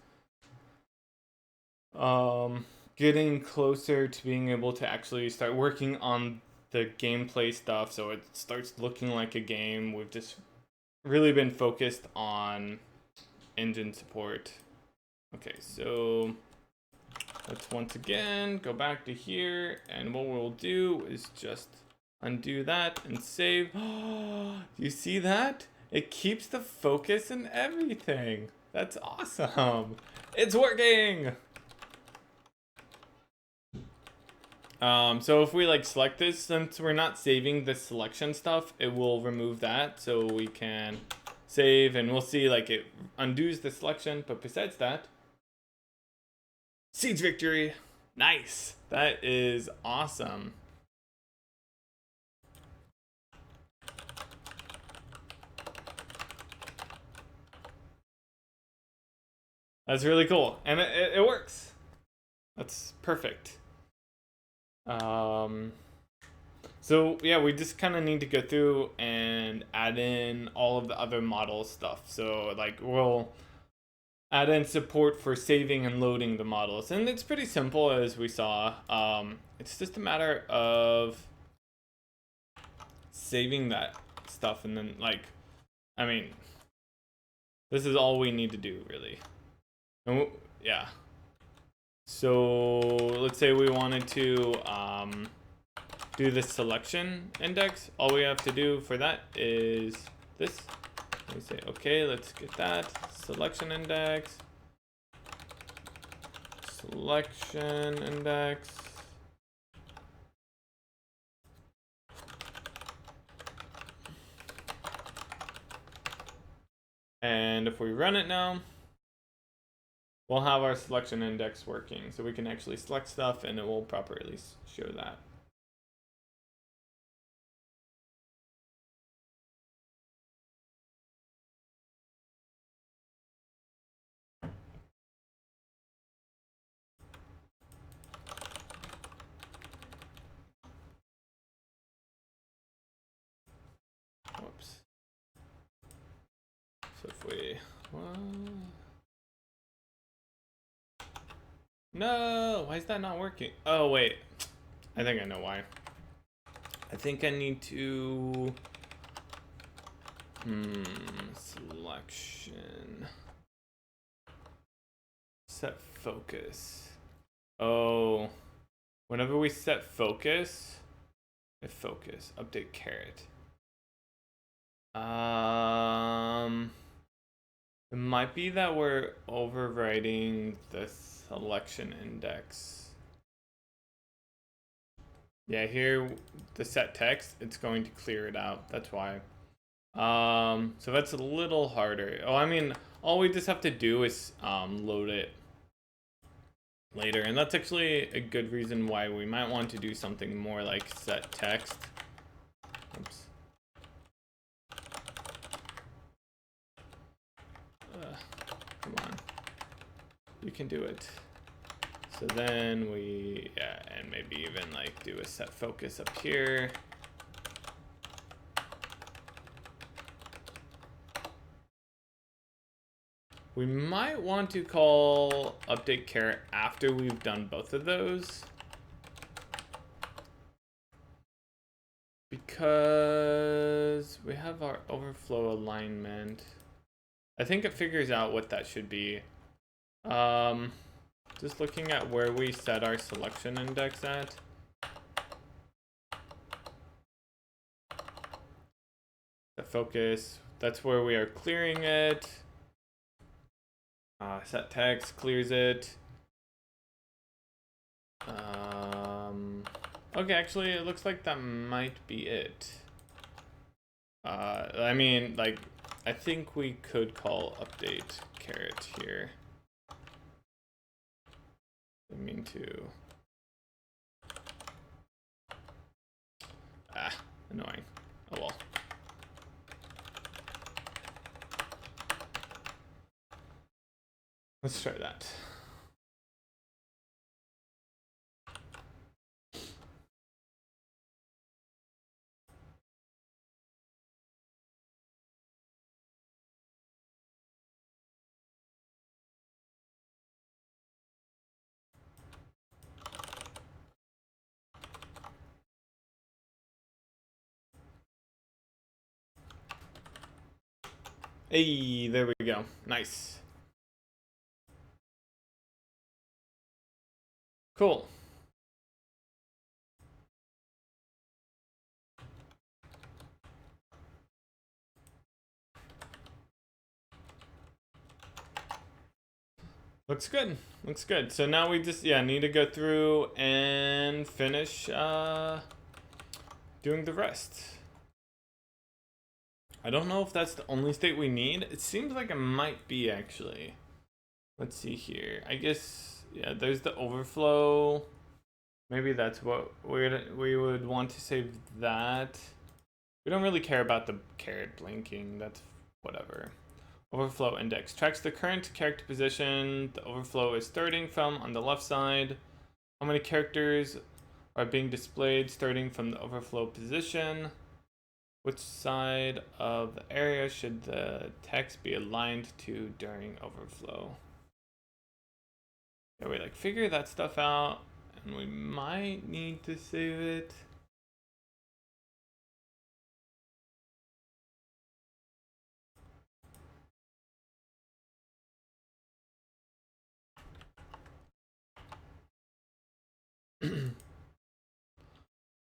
Getting closer to being able to actually start working on the gameplay stuff so it starts looking like a game. We've just really been focused on engine support. Okay, so let's once again go back to here, and what we'll do is just undo that and save. You see that? It keeps the focus and everything. That's awesome. It's working. So if we like select this, since we're not saving the selection stuff, it will remove that. So we can save and we'll see like it undoes the selection. But besides that, Siege victory. Nice. That is awesome. That's really cool. And it works. That's perfect. So yeah, we just kind of need to go through and add in all of the other model stuff. So like we'll add in support for saving and loading the models, and it's pretty simple as we saw. It's just a matter of saving that stuff, and then like, I mean, this is all we need to do really. And yeah. So let's say we wanted to do the selection index. All we have to do for that is this. We say, okay, let's get that selection index. Selection index. And if we run it now, we'll have our selection index working. So we can actually select stuff and it will properly show that. Whoops. So if we, no, why is that not working? Oh, wait. I think I know why. I think I need to, selection. Set focus. Oh, whenever we set focus, update caret. It might be that we're overwriting the selection index. Yeah, here the set text, it's going to clear it out. That's why. So that's a little harder. Oh, I mean, all we just have to do is load it later, and that's actually a good reason why we might want to do something more like set text. Oops. Come on, you can do it. So then we, yeah, and maybe even like do a set focus up here. We might want to call update caret after we've done both of those, because we have our overflow alignment. I think it figures out what that should be. Just looking at where we set our selection index at. The focus, that's where we are clearing it. Set text clears it. Okay, actually, it looks like that might be it. I mean, like, I think we could call update caret here. I mean to. Annoying. Oh well. Let's try that. Hey, there we go. Nice. Cool. Looks good. Looks good. So now we just need to go through and finish doing the rest. I don't know if that's the only state we need. It seems like it might be actually. Let's see here. I guess there's the overflow. Maybe that's what we would want to save that. We don't really care about the caret blinking. That's whatever. Overflow index tracks the current character position the overflow is starting from on the left side. How many characters are being displayed starting from the overflow position? Which side of the area should the text be aligned to during overflow? Yeah, we like figure that stuff out, and we might need to save it.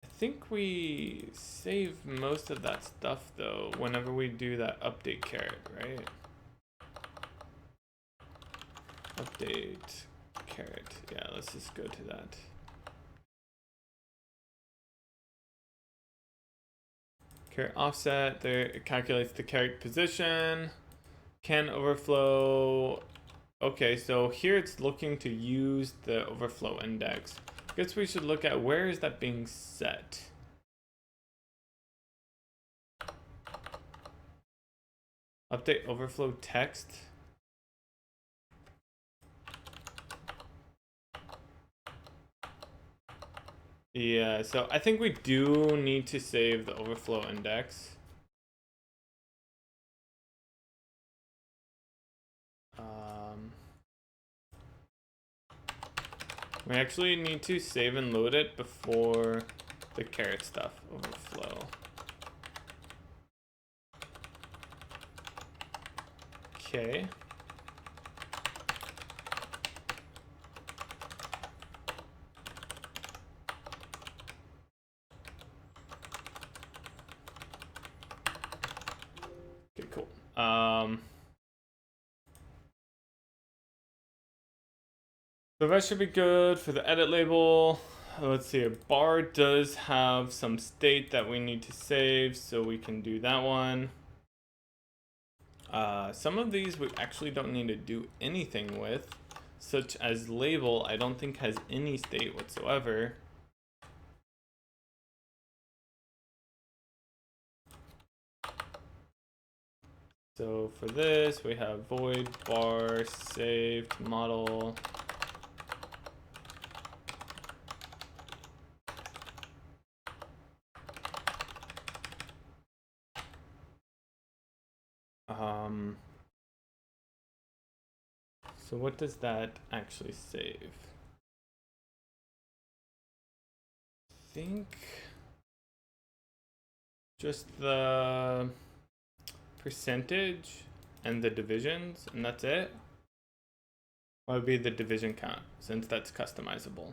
I think we save most of that stuff though whenever we do that update caret, right? Update caret. Yeah, let's just go to that. Caret offset, there it calculates the caret position. Can overflow. Okay, so here it's looking to use the overflow index. I guess we should look at where is that being set. Update overflow text. Yeah, so I think we do need to save the overflow index. We actually need to save and load it before the caret stuff overflow. Okay. Okay, cool. So that should be good for the edit label. Let's see, a bar does have some state that we need to save, so we can do that one. Some of these we actually don't need to do anything with, such as label, I don't think has any state whatsoever. So for this, we have void bar saved model. So what does that actually save? I think just the percentage and the divisions, and that's it. What would be the division count, since that's customizable?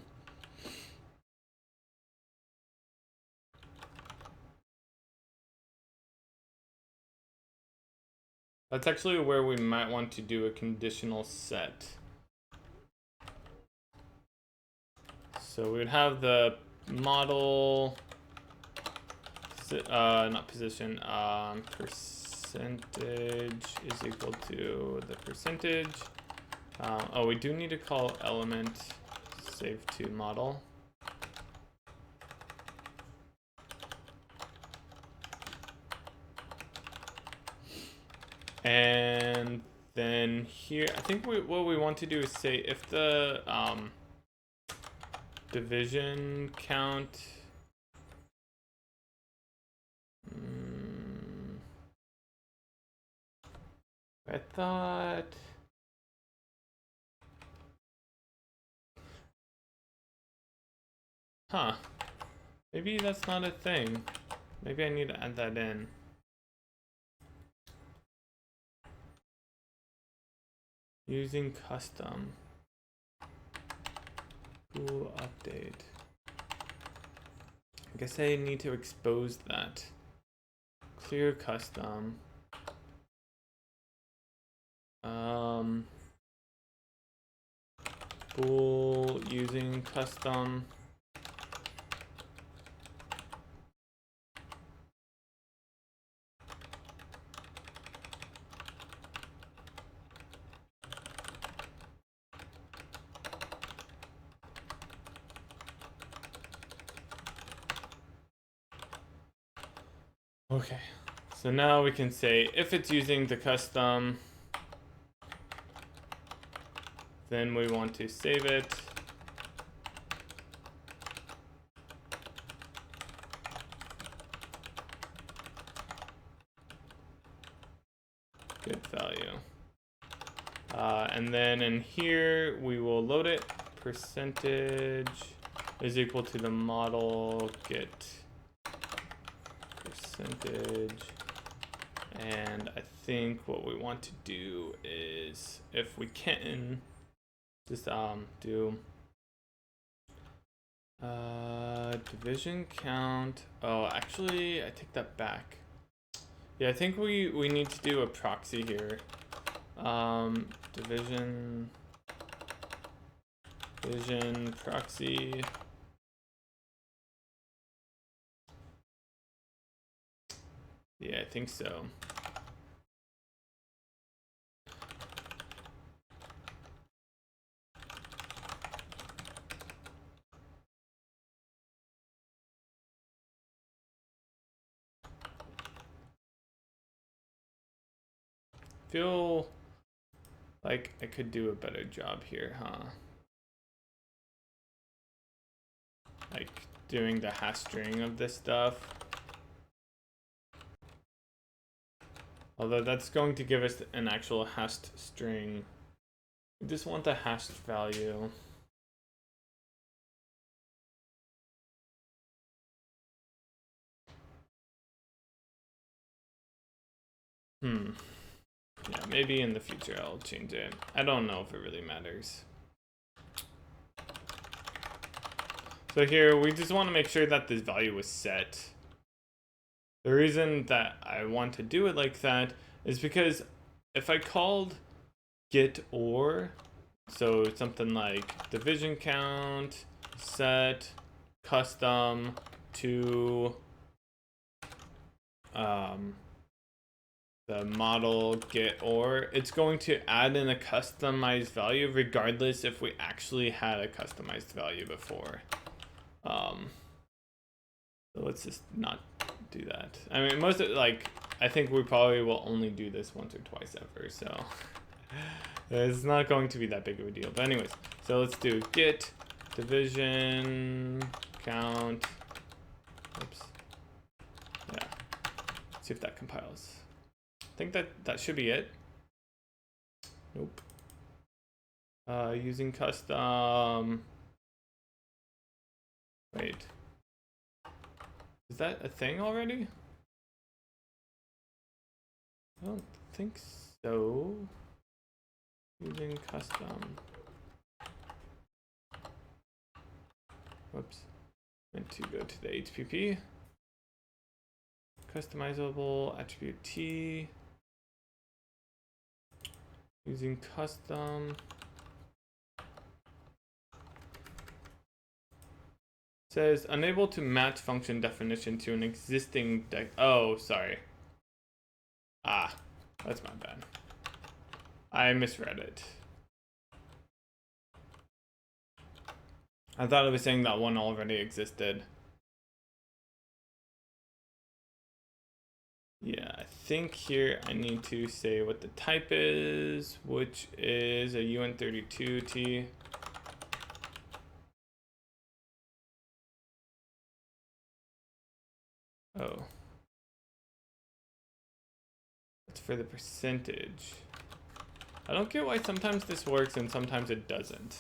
That's actually where we might want to do a conditional set. So we would have the model, not position, percentage is equal to the percentage. Oh, we do need to call element save to model. And then here, I think what we want to do is say if the division count I thought maybe that's not a thing. Maybe I need to add that in. Using custom bool update. I guess I need to expose that. Clear custom. Bool using custom. Okay, so now we can say if it's using the custom, then we want to save it. Good value. And then in here, we will load it. Percentage is equal to the model get percentage. And I think what we want to do is, if we can, just do division count. Oh, actually, I take that back. Yeah, I think we need to do a proxy here. Division proxy. Yeah, I think so. Feel like I could do a better job here, huh? Like doing the hash string of this stuff. Although that's going to give us an actual hashed string. We just want the hashed value. Yeah, maybe in the future I'll change it. I don't know if it really matters. So here, we just want to make sure that this value was set. The reason that I want to do it like that is because if I called get or, so something like division count, set, custom to the model get or, it's going to add in a customized value regardless if we actually had a customized value before. So let's just not do that. I mean, most of, like, I think we probably will only do this once or twice ever, so it's not going to be that big of a deal. But anyways, so let's do get division count. Oops. Yeah. Let's see if that compiles. I think that should be it. Nope. Using custom. Wait. Is that a thing already? I don't think so. Using custom. Whoops. Meant to go to the HPP. Customizable attribute T. Using custom. Says unable to match function definition to an existing DIG. Oh, sorry. Ah, that's my bad. I misread it. I thought it was saying that one already existed. Yeah, I think here I need to say what the type is, which is a UN32T. Oh. That's for the percentage. I don't get why sometimes this works and sometimes it doesn't.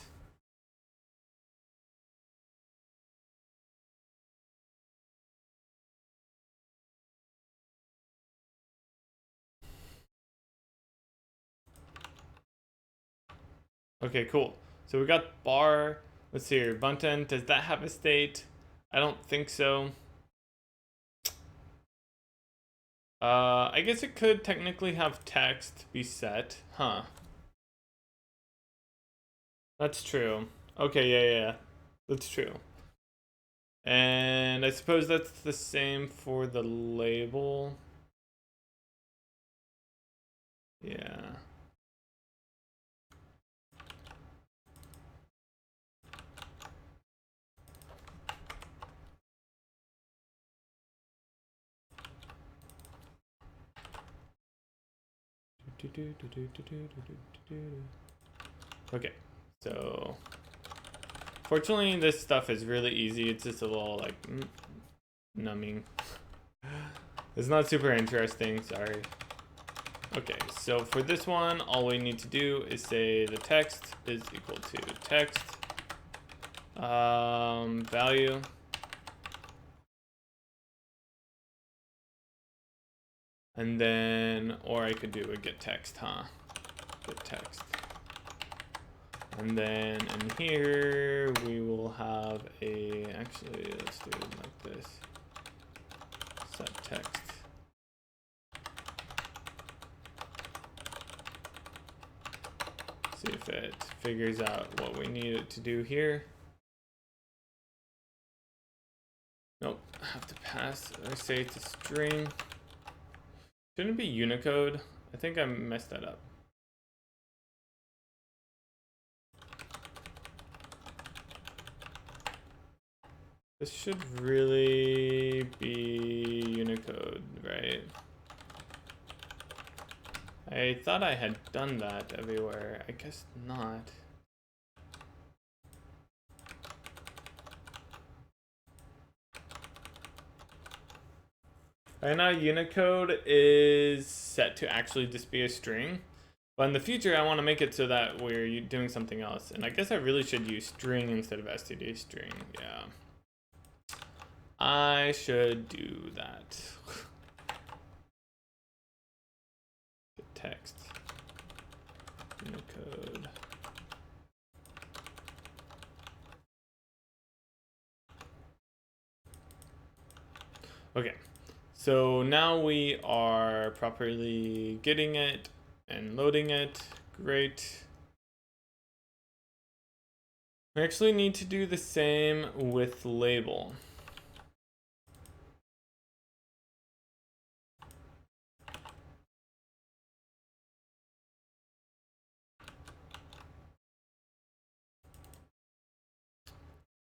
Okay, cool. So we got bar. Let's see here. Button, does that have a state? I don't think so. I guess it could technically have text be set. Huh. That's true. Okay, yeah. That's true. And I suppose that's the same for the label. Yeah. Okay, so fortunately this stuff is really easy. It's just a little like numbing. It's not super interesting, sorry. Okay, so for this one, all we need to do is say the text is equal to text value. And then, or I could do a get text, huh? Get text. And then in here, we will have a, actually, let's do it like this. Set text. See if it figures out what we need it to do here. Nope, I have to pass, or say it's a string. Shouldn't it be Unicode? I think I messed that up. This should really be Unicode, right? I thought I had done that everywhere. I guess not. Right now, Unicode is set to actually just be a string. But in the future, I want to make it so that we're doing something else. And I guess I really should use string instead of std string. Yeah. I should do that. Text. Unicode. Okay. So now we are properly getting it and loading it. Great. We actually need to do the same with label.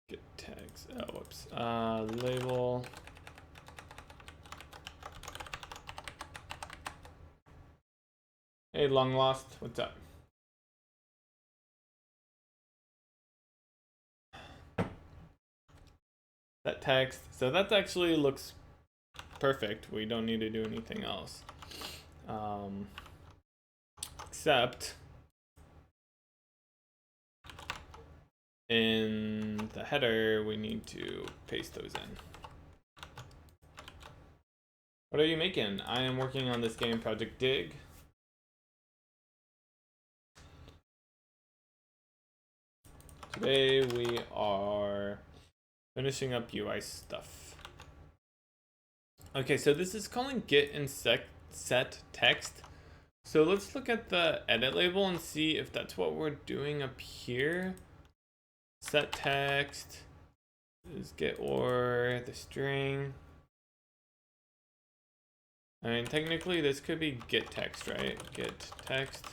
Get tags. Oh, whoops. Label. Hey, long lost. What's up? That text. So that actually looks perfect. We don't need to do anything else. Except in the header, we need to paste those in. What are you making? I am working on this game, projectDIG. Today we are finishing up UI stuff. Okay, so this is calling get and set text. So let's look at the edit label and see if that's what we're doing up here. Set text is get or the string. I mean, technically this could be get text, right? Get text.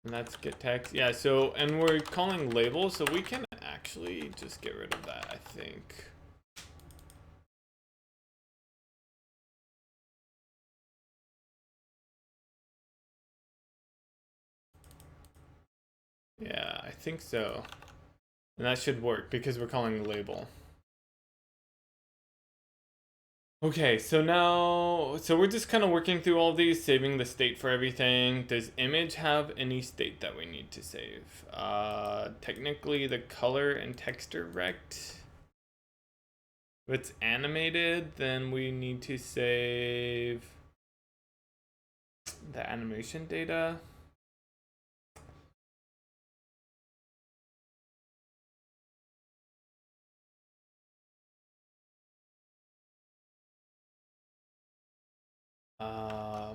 And that's get text. Yeah, so, and we're calling label, so we can actually just get rid of that, I think. Yeah, I think so. And that should work because we're calling the label. Okay, so now, so we're just kind of working through all these, saving the state for everything. Does image have any state that we need to save? Technically the color and texture rect. If it's animated, then we need to save the animation data.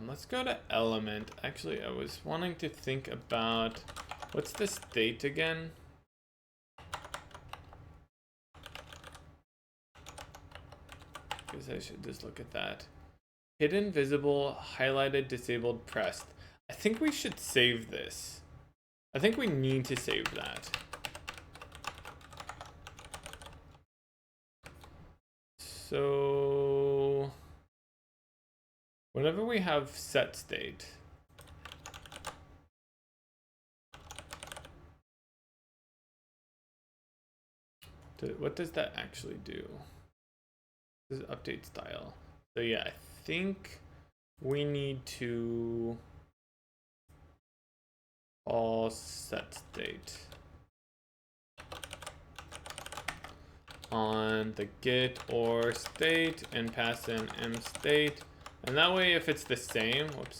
Let's go to element. Actually, I was wanting to think about what's the state again? Because I should just look at that. Hidden, visible, highlighted, disabled, pressed. I think we should save this. I think we need to save that. So whenever we have set state, what does that actually do? This is update style. So yeah, I think we need to call set state on the get or state and pass in m state, and that way if it's the same, whoops,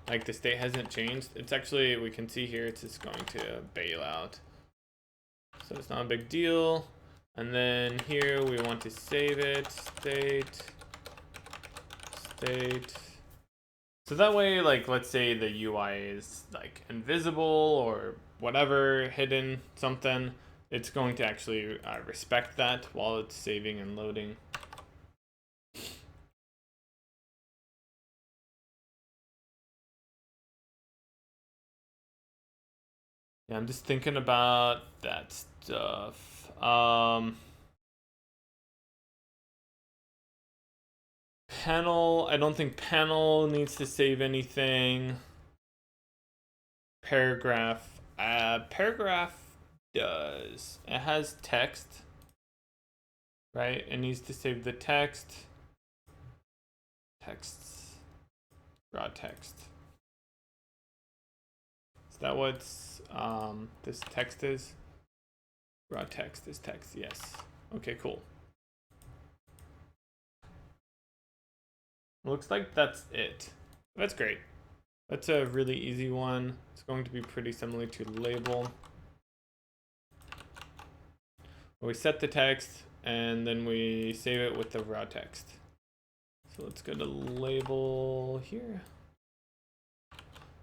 like the state hasn't changed, it's actually, we can see here it's just going to bail out, so it's not a big deal. And then here we want to save it, state. So that way, like, let's say the UI is like invisible or whatever, hidden, something, it's going to actually respect that while it's saving and loading. Yeah, I'm just thinking about that stuff. Panel, I don't think panel needs to save anything. Paragraph, paragraph does. It has text, right? It needs to save the text. Texts, raw text. Is that what this text is? Raw text is text, yes. Okay, cool. Looks like that's it. That's great. That's a really easy one. It's going to be pretty similar to label. We set the text and then we save it with the raw text. So let's go to label here.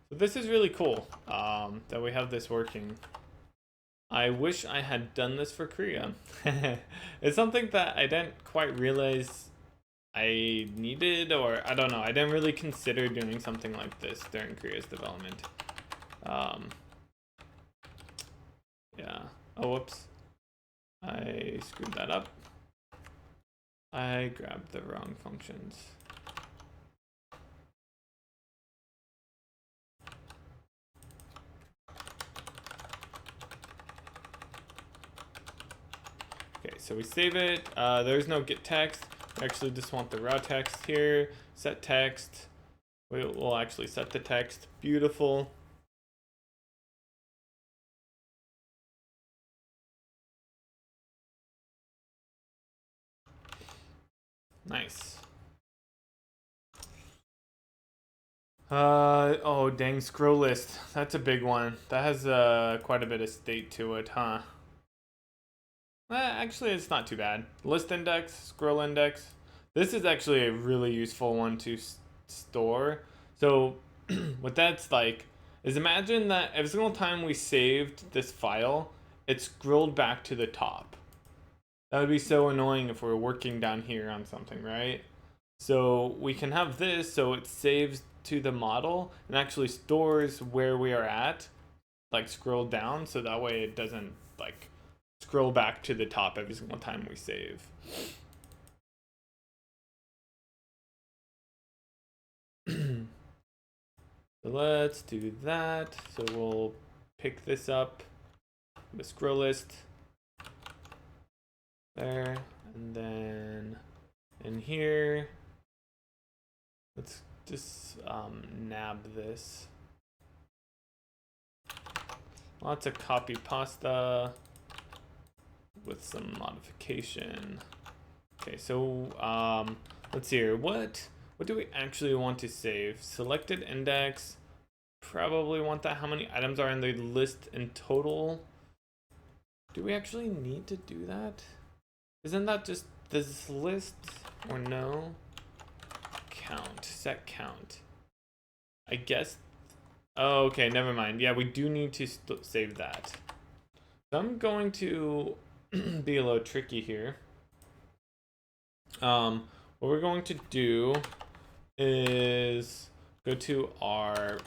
So this is really cool that we have this working. I wish I had done this for Korea. It's something that I didn't quite realize I needed, or I don't know. I didn't really consider doing something like this during Korea's development. Yeah. Oh, whoops. I screwed that up. I grabbed the wrong functions. Okay, so we save it. There's no get text. We actually just want the raw text here. Set text. We'll actually set the text. Beautiful. Nice. Oh dang, scroll list. That's a big one. That has quite a bit of state to it, huh? Actually, it's not too bad. List index, scroll index. this is actually a really useful one to store. So what that's like is imagine that every single time we saved this file, it scrolled back to the top. That would be so annoying if we're working down here on something, right? So we can have this so it saves to the model and actually stores where we are at, like scroll down, so that way it doesn't like scroll back to the top every single time we save. So let's do that. So we'll pick this up, the scroll list there, and then in here, let's just nab this. Lots of copy pasta with some modification. Okay, so let's see here. What do we actually want to save? Selected index. Probably want that. How many items are in the list in total? Do we actually need to do that? Isn't that just this list or no? Count, set count. I guess. Oh, okay, never mind. Yeah, we do need to save that. So I'm going to be a little tricky here. What we're going to do is go to our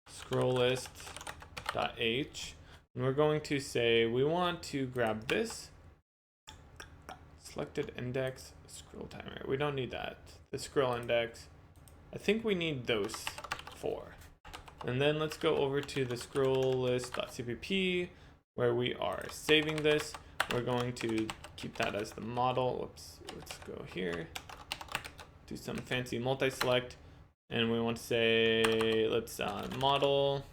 scroll list.h, and we're going to say we want to grab this selected index scroll timer. We don't need that. The scroll index. I think we need those 4. And then let's go over to the scroll list.cpp where we are saving this. We're going to keep that as the model. Whoops, let's go here. Do some fancy multi-select. And we want to say, let's model.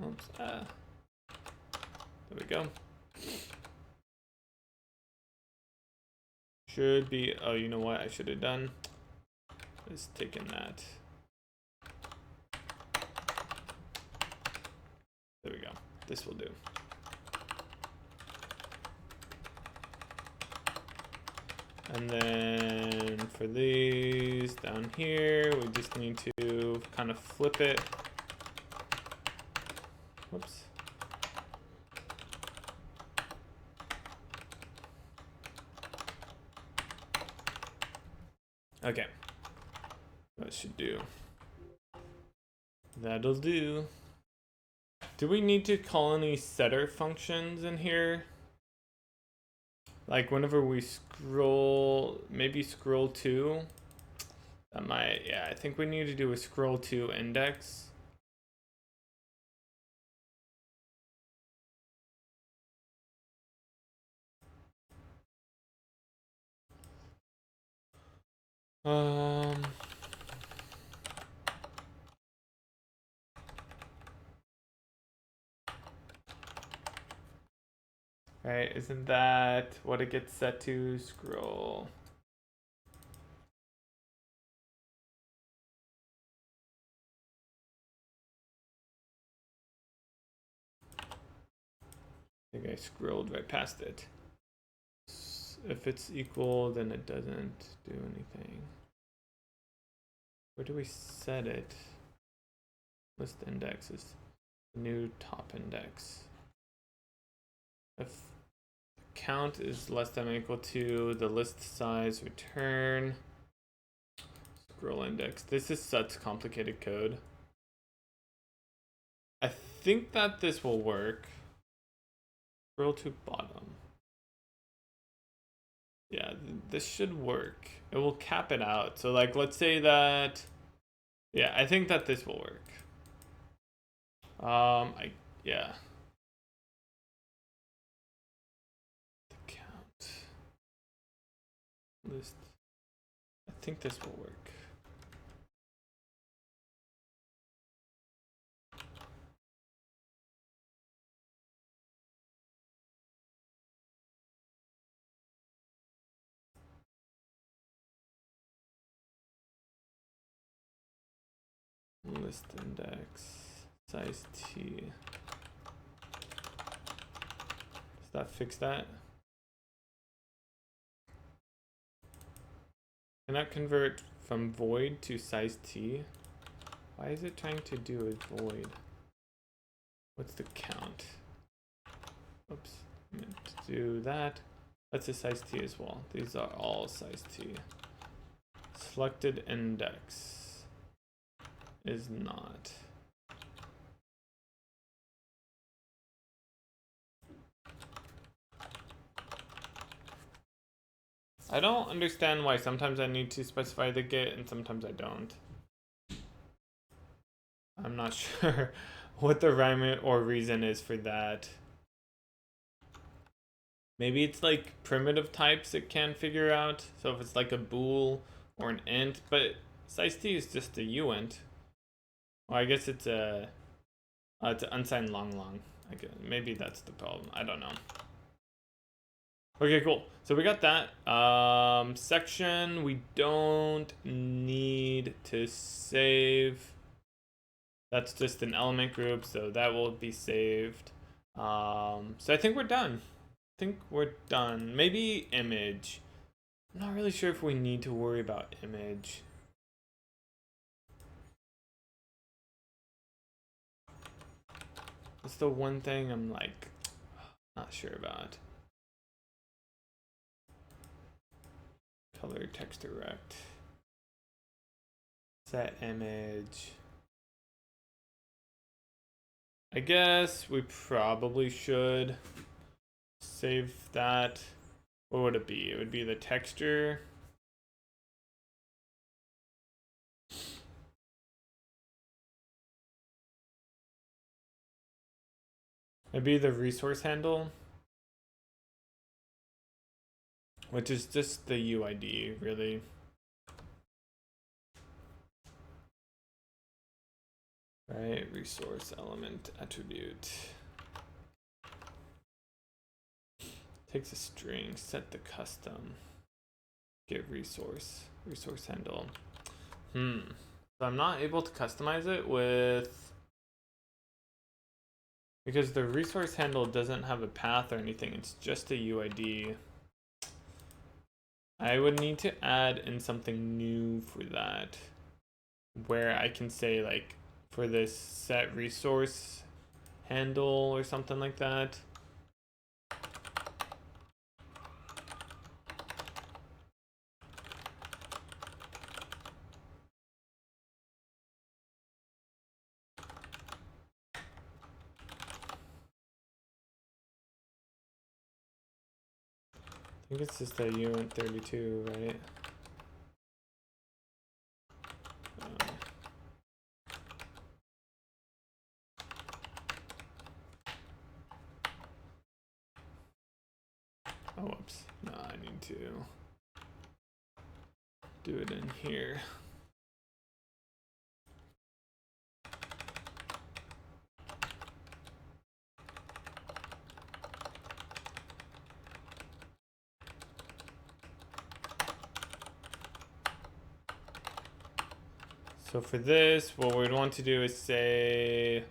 Oops, there we go. Should be, oh, you know what I should have done? Is taken that. There we go. This will do. And then for these down here, we just need to kind of flip it. Whoops. Okay. That should do. That'll do. Do we need to call any setter functions in here? Like whenever we scroll, maybe scroll to, that might, yeah, I think we need to do a scroll to index. Right, isn't that what it gets set to? Scroll. I think I scrolled right past it. If it's equal, then it doesn't do anything. Where do we set it? List index is new top index. If count is less than or equal to the list size, return scroll index. This is such complicated code. I think that this will work. Scroll to bottom. Yeah, this should work. It will cap it out. So like, let's say that, yeah, I think that this will work. Yeah. The count list. I think this will work. List index size T. Does that fix that? Cannot convert from void to size t. Why is it trying to do a void? What's the count? Oops, I meant to do that. That's a size t as well. These are all size t. Selected index is not. I don't understand why sometimes I need to specify the get and sometimes I don't. I'm not sure what the rhyme or reason is for that. Maybe it's like primitive types it can't figure out. So if it's like a bool or an int, but size t is just a uint. Well, I guess it's an unsigned long. I guess maybe that's the problem. I don't know. Okay, cool. So we got that. Section we don't need to save. That's just an element group, so that will be saved. So I think we're done. Maybe image. I'm not really sure if we need to worry about image. That's the one thing I'm like not sure about. Color text direct. Set image. I guess we probably should save that. What would it be? It would be the texture. It'd be the resource handle, which is just the UID, really. Right, resource element attribute. Takes a string, set the custom, get resource handle. So I'm not able to customize it with, because the resource handle doesn't have a path or anything, it's just a UID. I would need to add in something new for that, where I can say like for this set resource handle or something like that. I think it's just a uint 32, right? Oh, whoops. No, I need to do it in here. So for this, what we'd want to do is say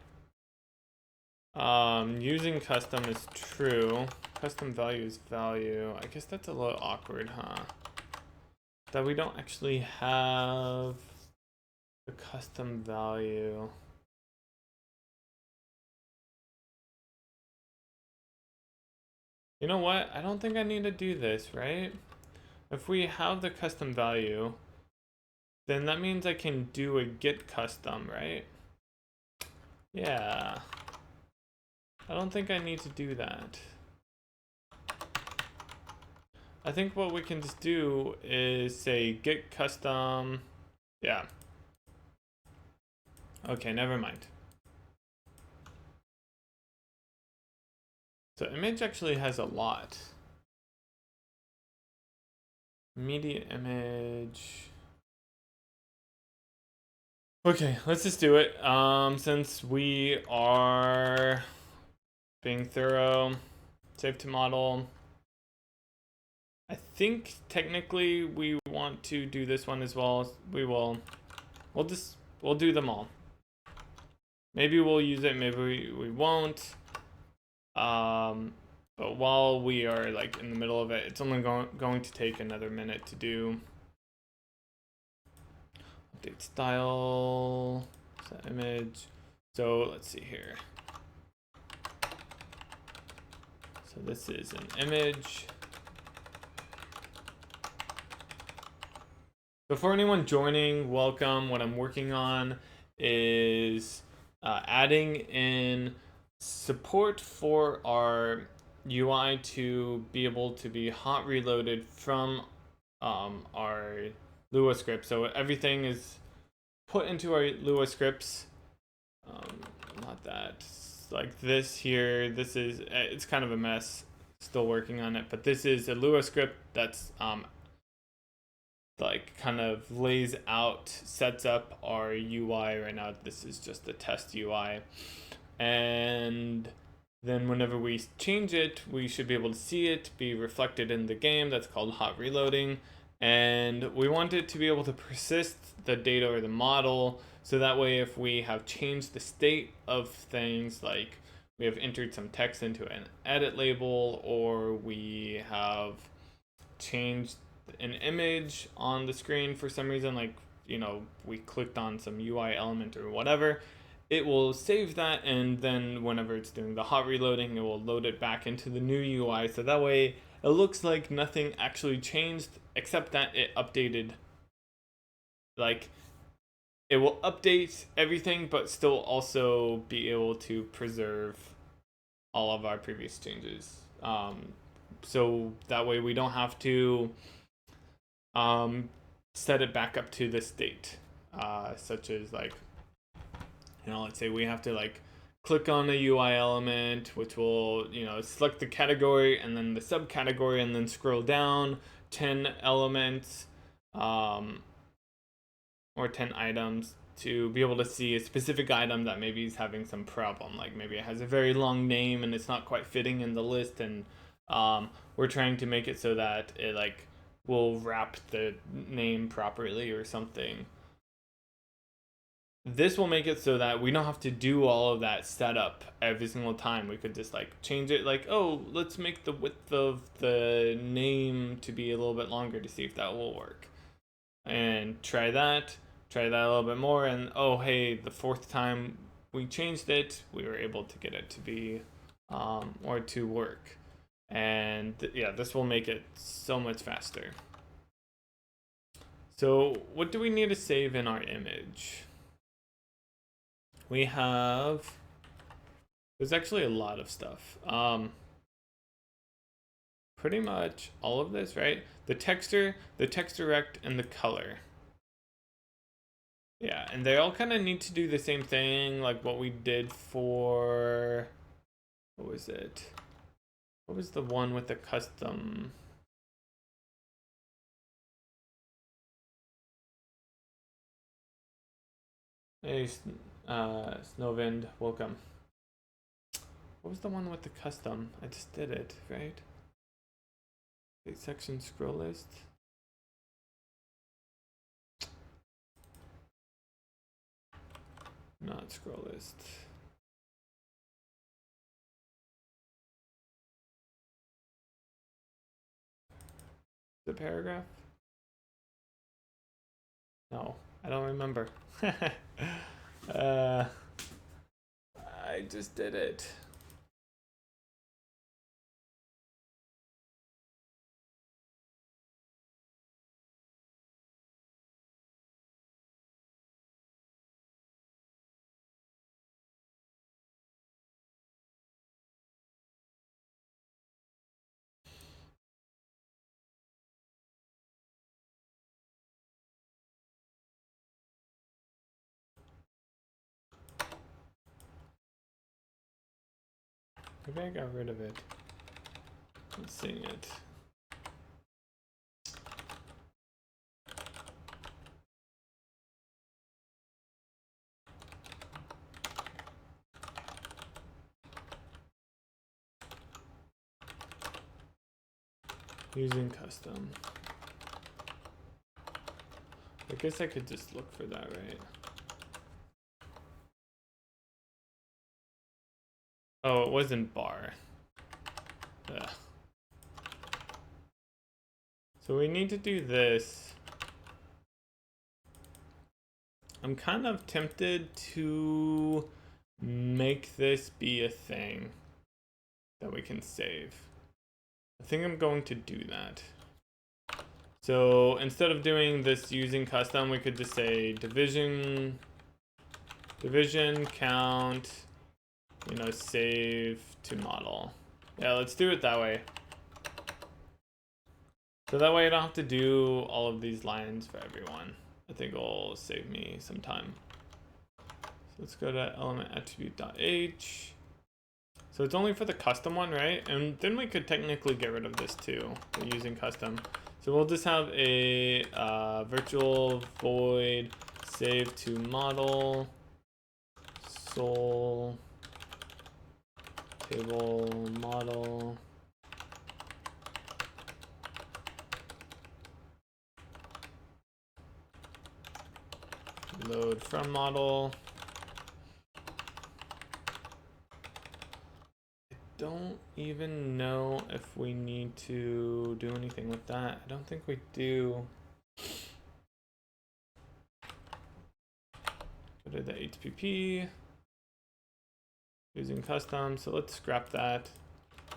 using custom is true. Custom value is value. I guess that's a little awkward, huh? That we don't actually have the custom value. You know what? I don't think I need to do this, right? If we have the custom value, then that means I can do a get custom, right? Yeah. I don't think I need to do that. I think what we can just do is say get custom. Yeah. Okay, never mind. So image actually has a lot. Media image. Okay, let's just do it. Since we are being thorough, save to model. I think technically we want to do this one as well. We'll do them all. Maybe we'll use it, maybe we won't. But while we are like in the middle of it, it's only going to take another minute to do. update style, set image. So let's see here. So this is an image. So for anyone joining, welcome. What I'm working on is adding in support for our UI to be able to be hot reloaded from our Lua script. So everything is put into our Lua scripts. Not that. Like this here, this is, it's kind of a mess. Still working on it, but this is a Lua script that's like kind of lays out, sets up our UI. Right now this is just the test UI, and then whenever we change it, we should be able to see it be reflected in the game. That's called hot reloading, and we want it to be able to persist the data or the model, so that way if we have changed the state of things, like we have entered some text into an edit label, or we have changed an image on the screen for some reason, like, you know, we clicked on some UI element or whatever, it will save that, and then whenever it's doing the hot reloading, it will load it back into the new UI, so that way it looks like nothing actually changed except that it updated. Like, it will update everything but still also be able to preserve all of our previous changes. So that way we don't have to set it back up to the state, such as, like, you know, let's say we have to like click on a UI element, which will, you know, select the category and then the subcategory, and then scroll down 10 elements or 10 items to be able to see a specific item that maybe is having some problem. Like maybe it has a very long name and it's not quite fitting in the list, and we're trying to make it so that it like will wrap the name properly or something. This will make it so that we don't have to do all of that setup every single time. We could just like change it, like, oh, let's make the width of the name to be a little bit longer to see if that will work, and try that a little bit more, and oh hey, the fourth time we changed it, we were able to get it to be or to work. And yeah, this will make it so much faster. So what do we need to save in our image? We have, there's actually a lot of stuff. Pretty much all of this, right? The texture, the text direct, and the color. Yeah, and they all kind of need to do the same thing, like what we did for, what was it? What was the one with the custom? Hey, Snowvind, welcome. What was the one with the custom? I just did it, right? Section scroll list. Not scroll list. The paragraph? No, I don't remember. I just did it. Maybe I got rid of it. Let's see it. Using custom. I guess I could just look for that, right? Oh, it wasn't bar. Ugh. So we need to do this. I'm kind of tempted to make this be a thing that we can save. I think I'm going to do that. So instead of doing this using custom, we could just say division count, you know, save to model. Yeah, let's do it that way. So that way I don't have to do all of these lines for everyone. I think it'll save me some time. So let's go to element attribute.h. So it's only for the custom one, right? And then we could technically get rid of this too, using custom. So we'll just have a virtual void save to model sol table model load from model. Don't even know if we need to do anything with that. I don't think we do. Go to the HPP using custom. So let's scrap that.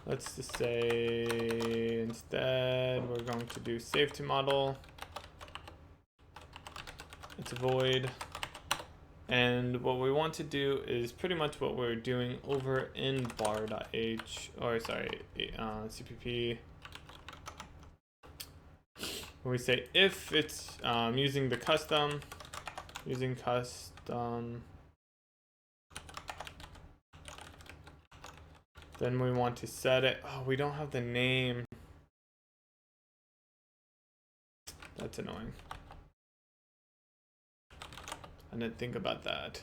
Let's just say instead we're going to do save to model. It's a void. And what we want to do is pretty much what we're doing over in bar.h, or sorry, CPP. When we say if it's using custom, then we want to set it. Oh, we don't have the name. That's annoying. I didn't think about that.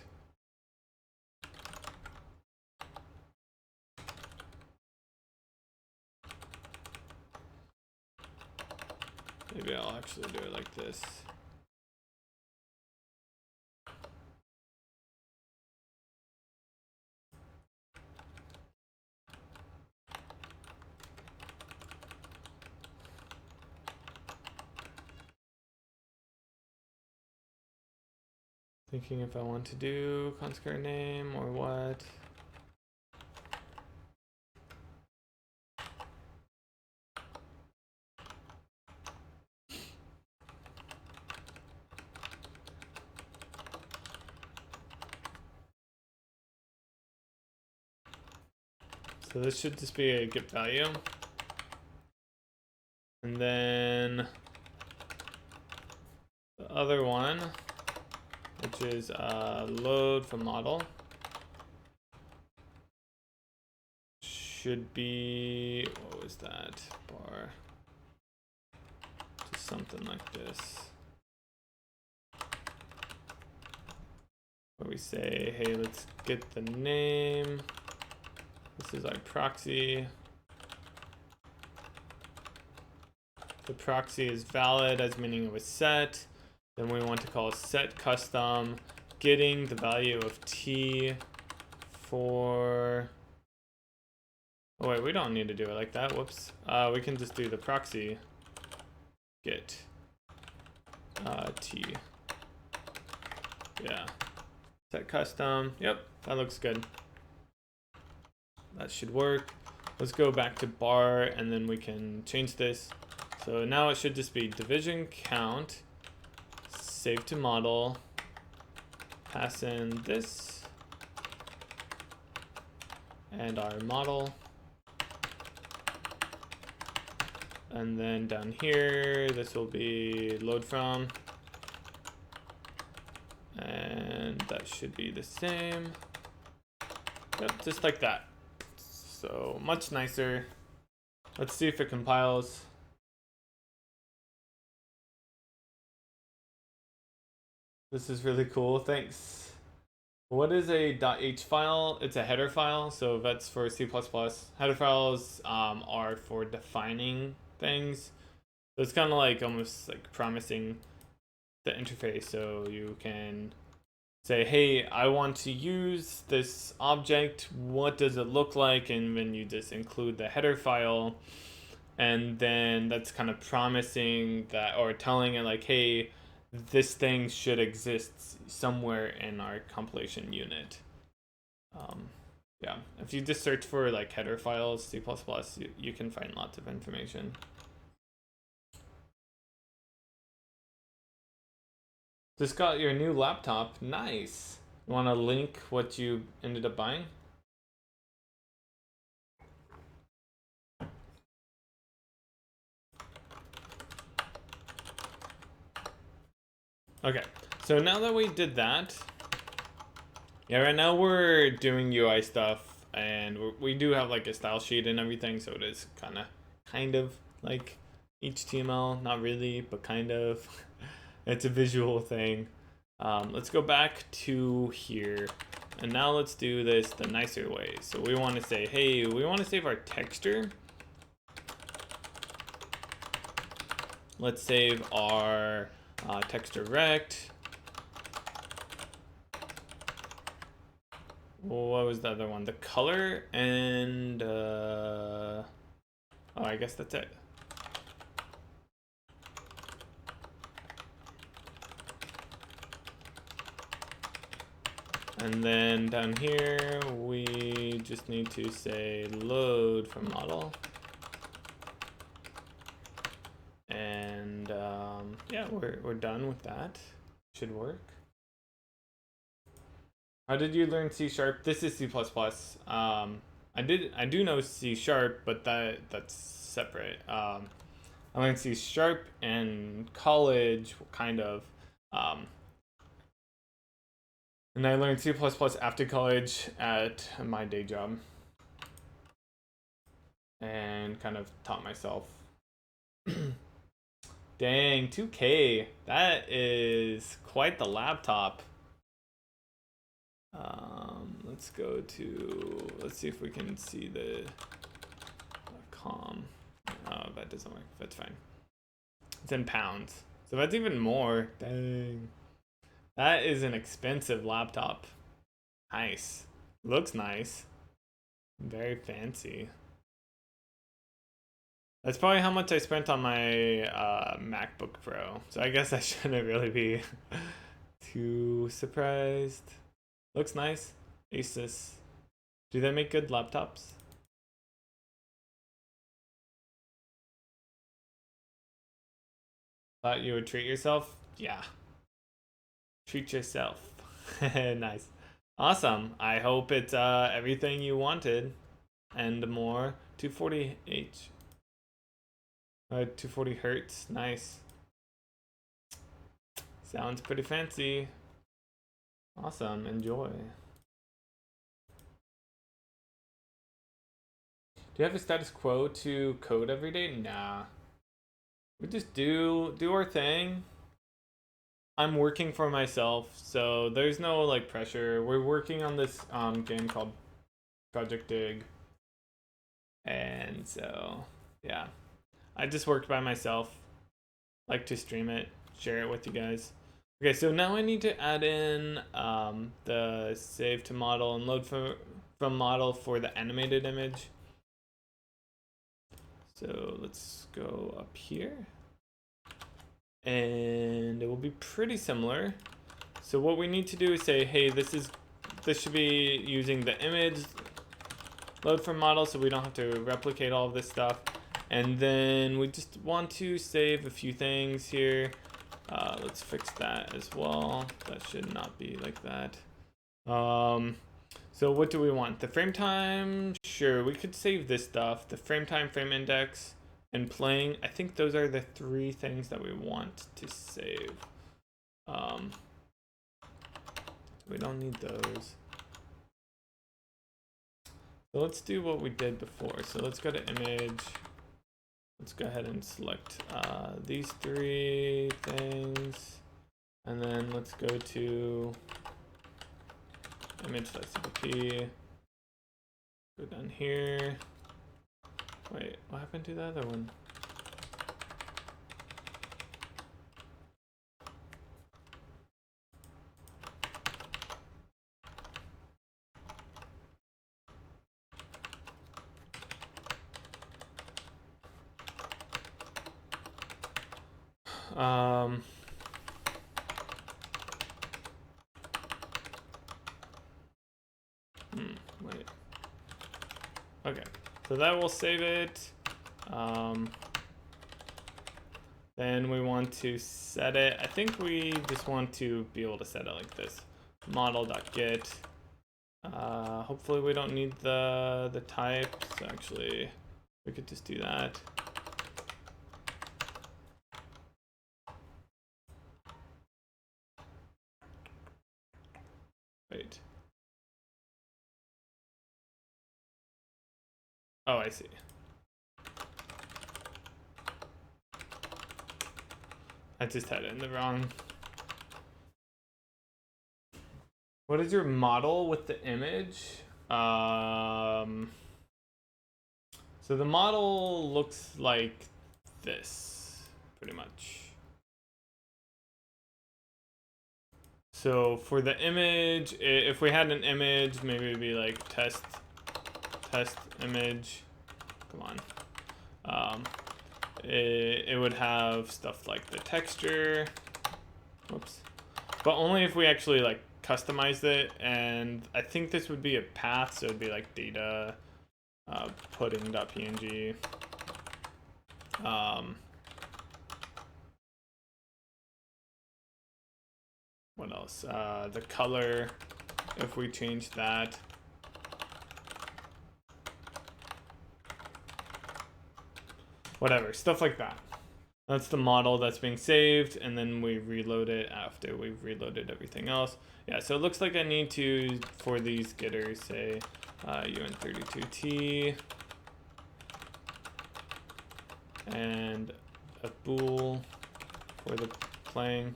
Maybe I'll actually do it like this. Thinking if I want to do conscript name or what. So this should just be a get value. And then the other one, which is load from model, should be, what was that bar? Just something like this. Where we say, hey, let's get the name. This is our proxy. The proxy is valid as meaning it was set. Then we want to call set custom getting the value of t for, oh wait, we don't need to do it like that. Whoops. We can just do the proxy get t. Yeah. Set custom. Yep, that looks good. That should work. Let's go back to bar and then we can change this. So now it should just be division count, save to model, pass in this, and our model. And then down here, this will be load from. And that should be the same. Yep, just like that. So much nicer. Let's see if it compiles. This is really cool, thanks. What is a .h file? It's a header file, so that's for C++. Header files are for defining things. So it's kind of like almost like promising the interface, so you can say, hey, I want to use this object, what does it look like? And then you just include the header file, and then that's kind of promising that, or telling it like, hey, this thing should exist somewhere in our compilation unit. Yeah, if you just search for like header files, C++, you can find lots of information. Just got your new laptop. Nice. You want to link what you ended up buying? Okay, so now that we did that, yeah, right now we're doing UI stuff, and we do have like a style sheet and everything, so it is kind of like HTML, not really, but kind of. It's a visual thing. Let's go back to here, and now let's do this the nicer way. So we want to say, hey, we want to save our texture. Let's save our texture rect. What was the other one? The color and oh, I guess that's it. And then down here, we just need to say load from model. And yeah, we're done with that. Should work. How did you learn C#? This is C++. I do know C#, but that's separate. I learned C# in college, kind of. And I learned C++ after college at my day job. And kind of taught myself. Dang, 2K. That is quite the laptop. Let's go to, let's see if we can see the com. Oh, that doesn't work. That's fine. It's in pounds. So that's even more. Dang. That is an expensive laptop. Nice. Looks nice. Very fancy. That's probably how much I spent on my MacBook Pro. So I guess I shouldn't really be too surprised. Looks nice. Asus. Do they make good laptops? Thought you would treat yourself? Yeah. Treat yourself. Nice. Awesome. I hope it's everything you wanted and more. 240H. 240 hertz. Nice. Sounds pretty fancy. Awesome. Enjoy. Do you have a status quo to code every day? Nah. We just do our thing. I'm working for myself, so there's no like pressure. We're working on this game called projectDIG. And so, yeah. I just worked by myself. Like to stream it, share it with you guys. Okay, so now I need to add in the save to model and load from model for the animated image. So let's go up here. And it will be pretty similar. So what we need to do is say, hey, this should be using the image load from model, so we don't have to replicate all of this stuff. And then we just want to save a few things here. Let's fix that as well. That should not be like that. So what do we want? The frame time? Sure, we could save this stuff. The frame time, frame index, and playing. I think those are the 3 things that we want to save. We don't need those. So let's do what we did before. So let's go to image. Let's go ahead and select these 3 things. And then let's go to image.cpp. Go down here. Wait, what happened to the other one? Okay, so that will save it. Then we want to set it. I think we just want to be able to set it like this. Model.get. Hopefully we don't need the type. So actually, we could just do that. Wait. Oh, I see. I just had it in the wrong. What is your model with the image? So the model looks like this, pretty much. So for the image, if we had an image, maybe it'd be like test image. Come on. It would have stuff like the texture. Whoops. But only if we actually like customized it, and I think this would be a path, so it'd be like data pudding.png. What else? The color, if we change that. Whatever, stuff like that. That's the model that's being saved, and then we reload it after we've reloaded everything else. Yeah, so it looks like I need to, for these getters, say un32t and a bool for the playing.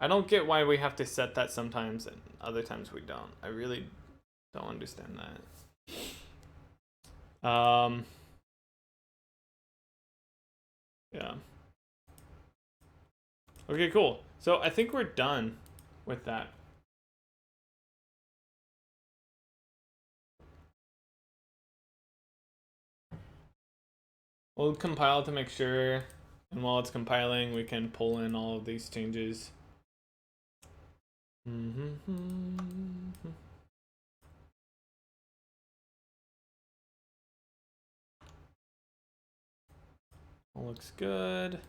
I don't get why we have to set that sometimes and other times we don't. I really don't understand that. Yeah. Okay, cool. So I think we're done with that. We'll compile to make sure, and while it's compiling, we can pull in all of these changes. All looks good.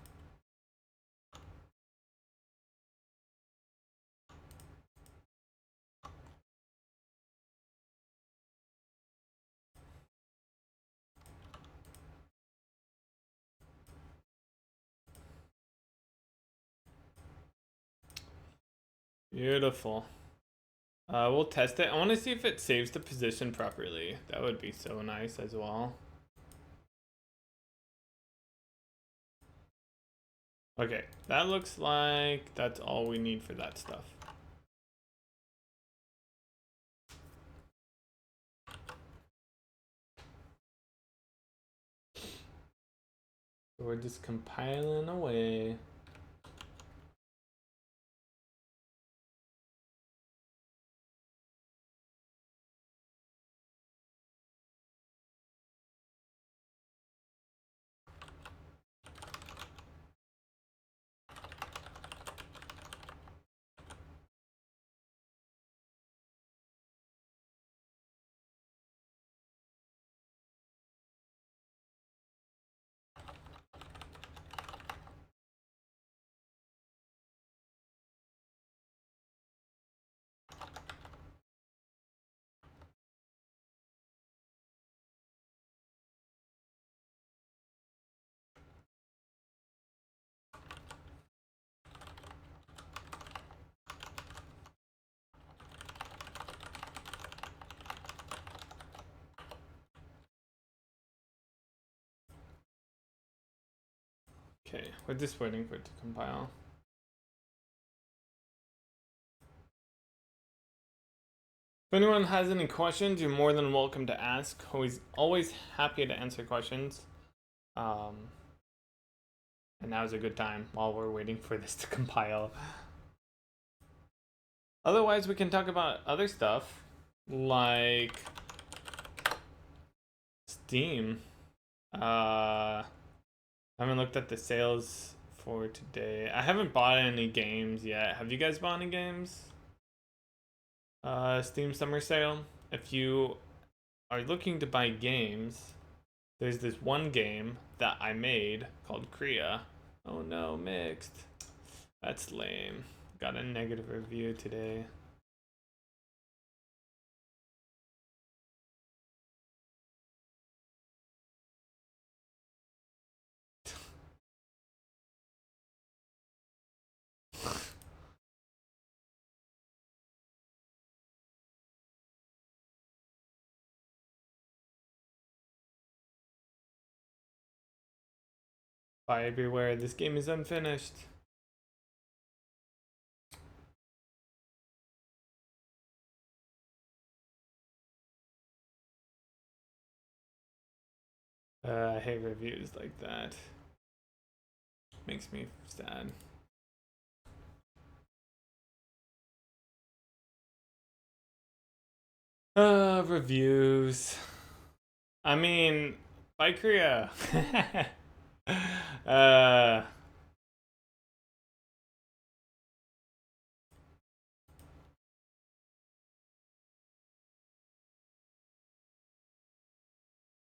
Beautiful. We'll test it. I want to see if it saves the position properly. That would be so nice as well. Okay, that looks like that's all we need for that stuff. So we're just compiling away. Okay, we're just waiting for it to compile. If anyone has any questions, you're more than welcome to ask. Always happy to answer questions. And now's a good time while we're waiting for this to compile. Otherwise, we can talk about other stuff like Steam. I haven't looked at the sales for today. I haven't bought any games yet. Have you guys bought any games? Steam summer sale. If you are looking to buy games, there's this one game that I made called Korea. Oh no, mixed. That's lame. Got a negative review today. Buy everywhere. This game is unfinished. I hate reviews like that. Makes me sad. Reviews. I mean, buy Korea. uh.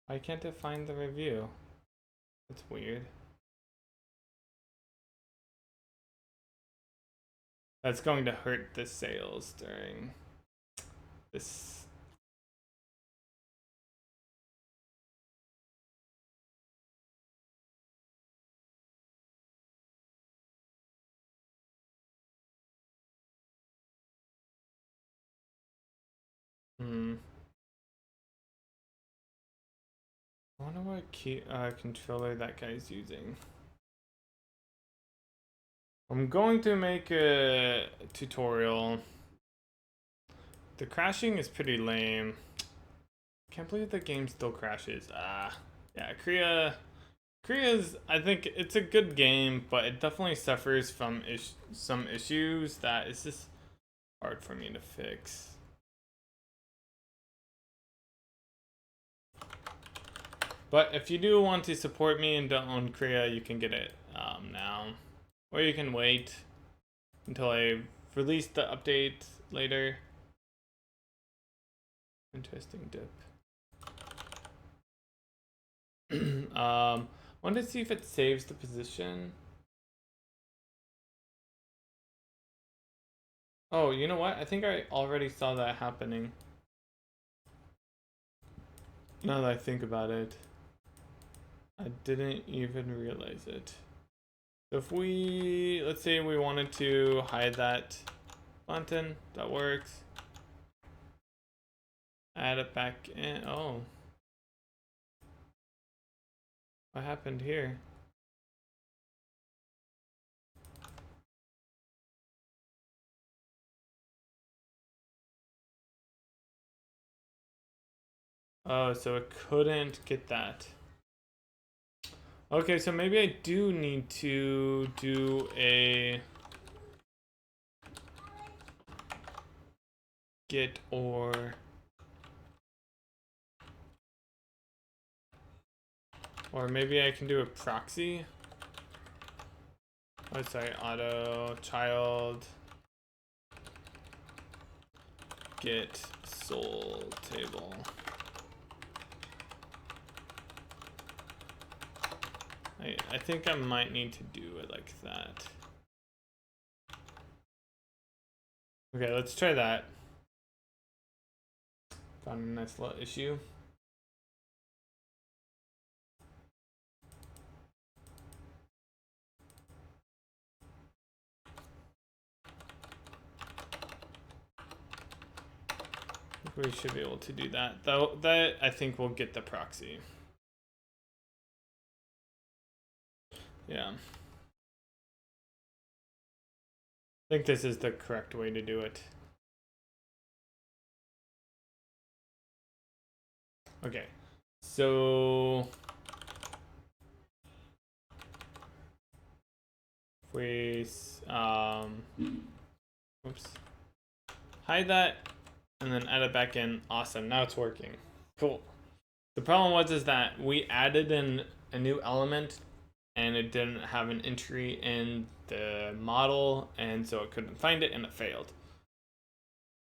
Why can't it find the review? That's weird. That's going to hurt the sales during this. I wonder what key controller that guy's using. I'm going to make a tutorial. The crashing is pretty lame. Can't believe the game still crashes. Yeah, Korea's, I think it's a good game, but it definitely suffers from some issues that is just hard for me to fix. But if you do want to support me and don't own Korea, you can get it now. Or you can wait until I release the update later. Interesting dip. Want to see if it saves the position. Oh, you know what? I think I already saw that happening. Now that I think about it, I didn't even realize it. So if we, let's say we wanted to hide that button, that works. Add it back in. Oh. What happened here? Oh, so it couldn't get that. Okay, so maybe I do need to do a get or maybe I can do a proxy. Oh, sorry, auto child get soul table. I think I might need to do it like that. Okay, let's try that. Found a nice little issue. We should be able to do that. Though that I think will get the proxy. Yeah. I think this is the correct way to do it. Okay. So if we oops. Hide that and then add it back in. Awesome. Now it's working. Cool. The problem was that we added in a new element and it didn't have an entry in the model, and so it couldn't find it and it failed.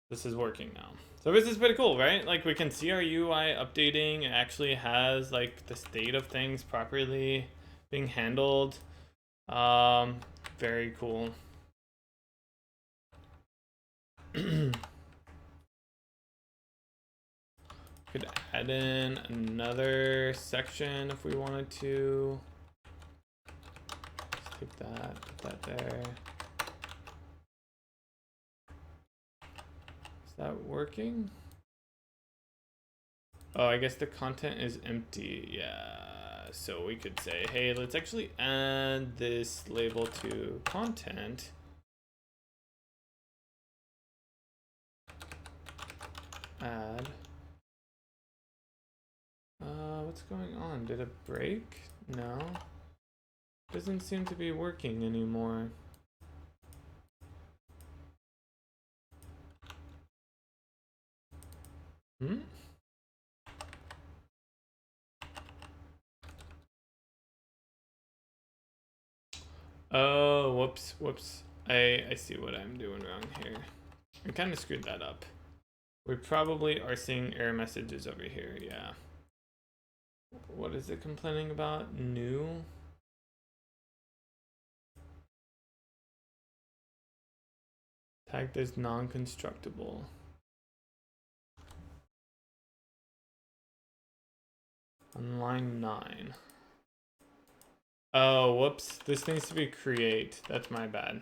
this is working now. So this is pretty cool, right? Like we can see our UI updating. It actually has like the state of things properly being handled. Very cool. Could add in another section if we wanted to. Let's take that, put that there. Is that working? Oh, I guess the content is empty. Yeah, so we could say, hey, let's actually add this label to content. Add. What's going on? Did it break? No. Doesn't seem to be working anymore. Hmm? Oh, whoops. I see what I'm doing wrong here. I kind of screwed that up. We probably are seeing error messages over here, yeah. What is it complaining about? New? Tagged as non-constructible. On line 9. Oh, whoops. This needs to be create. That's my bad.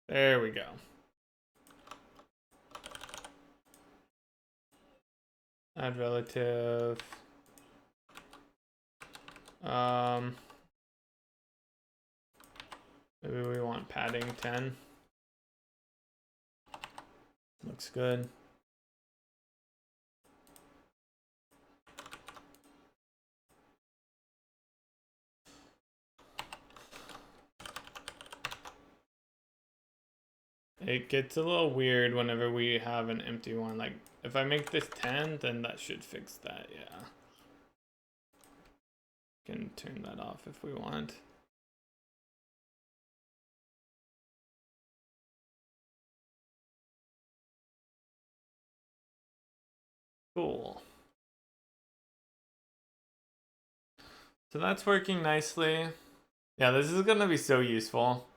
There we go. Add relative. Maybe we want padding 10. Looks good. It gets a little weird whenever we have an empty one. Like, if I make this 10, then that should fix that, yeah. Can turn that off if we want. Cool. So that's working nicely. Yeah, this is gonna be so useful.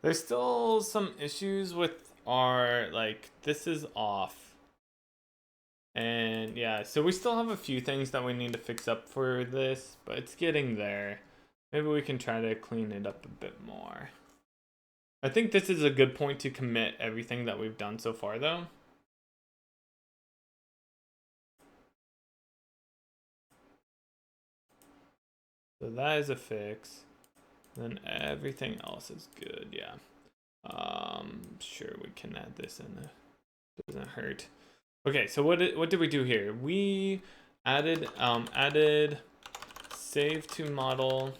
There's still some issues with our, like, this is off. And yeah, so we still have a few things that we need to fix up for this, but it's getting there. Maybe we can try to clean it up a bit more. I think this is a good point to commit everything that we've done so far, though. So that is a fix. Then everything else is good, yeah. Sure, we can add this in there. Doesn't hurt. Okay, so what did we do here? We added save to model.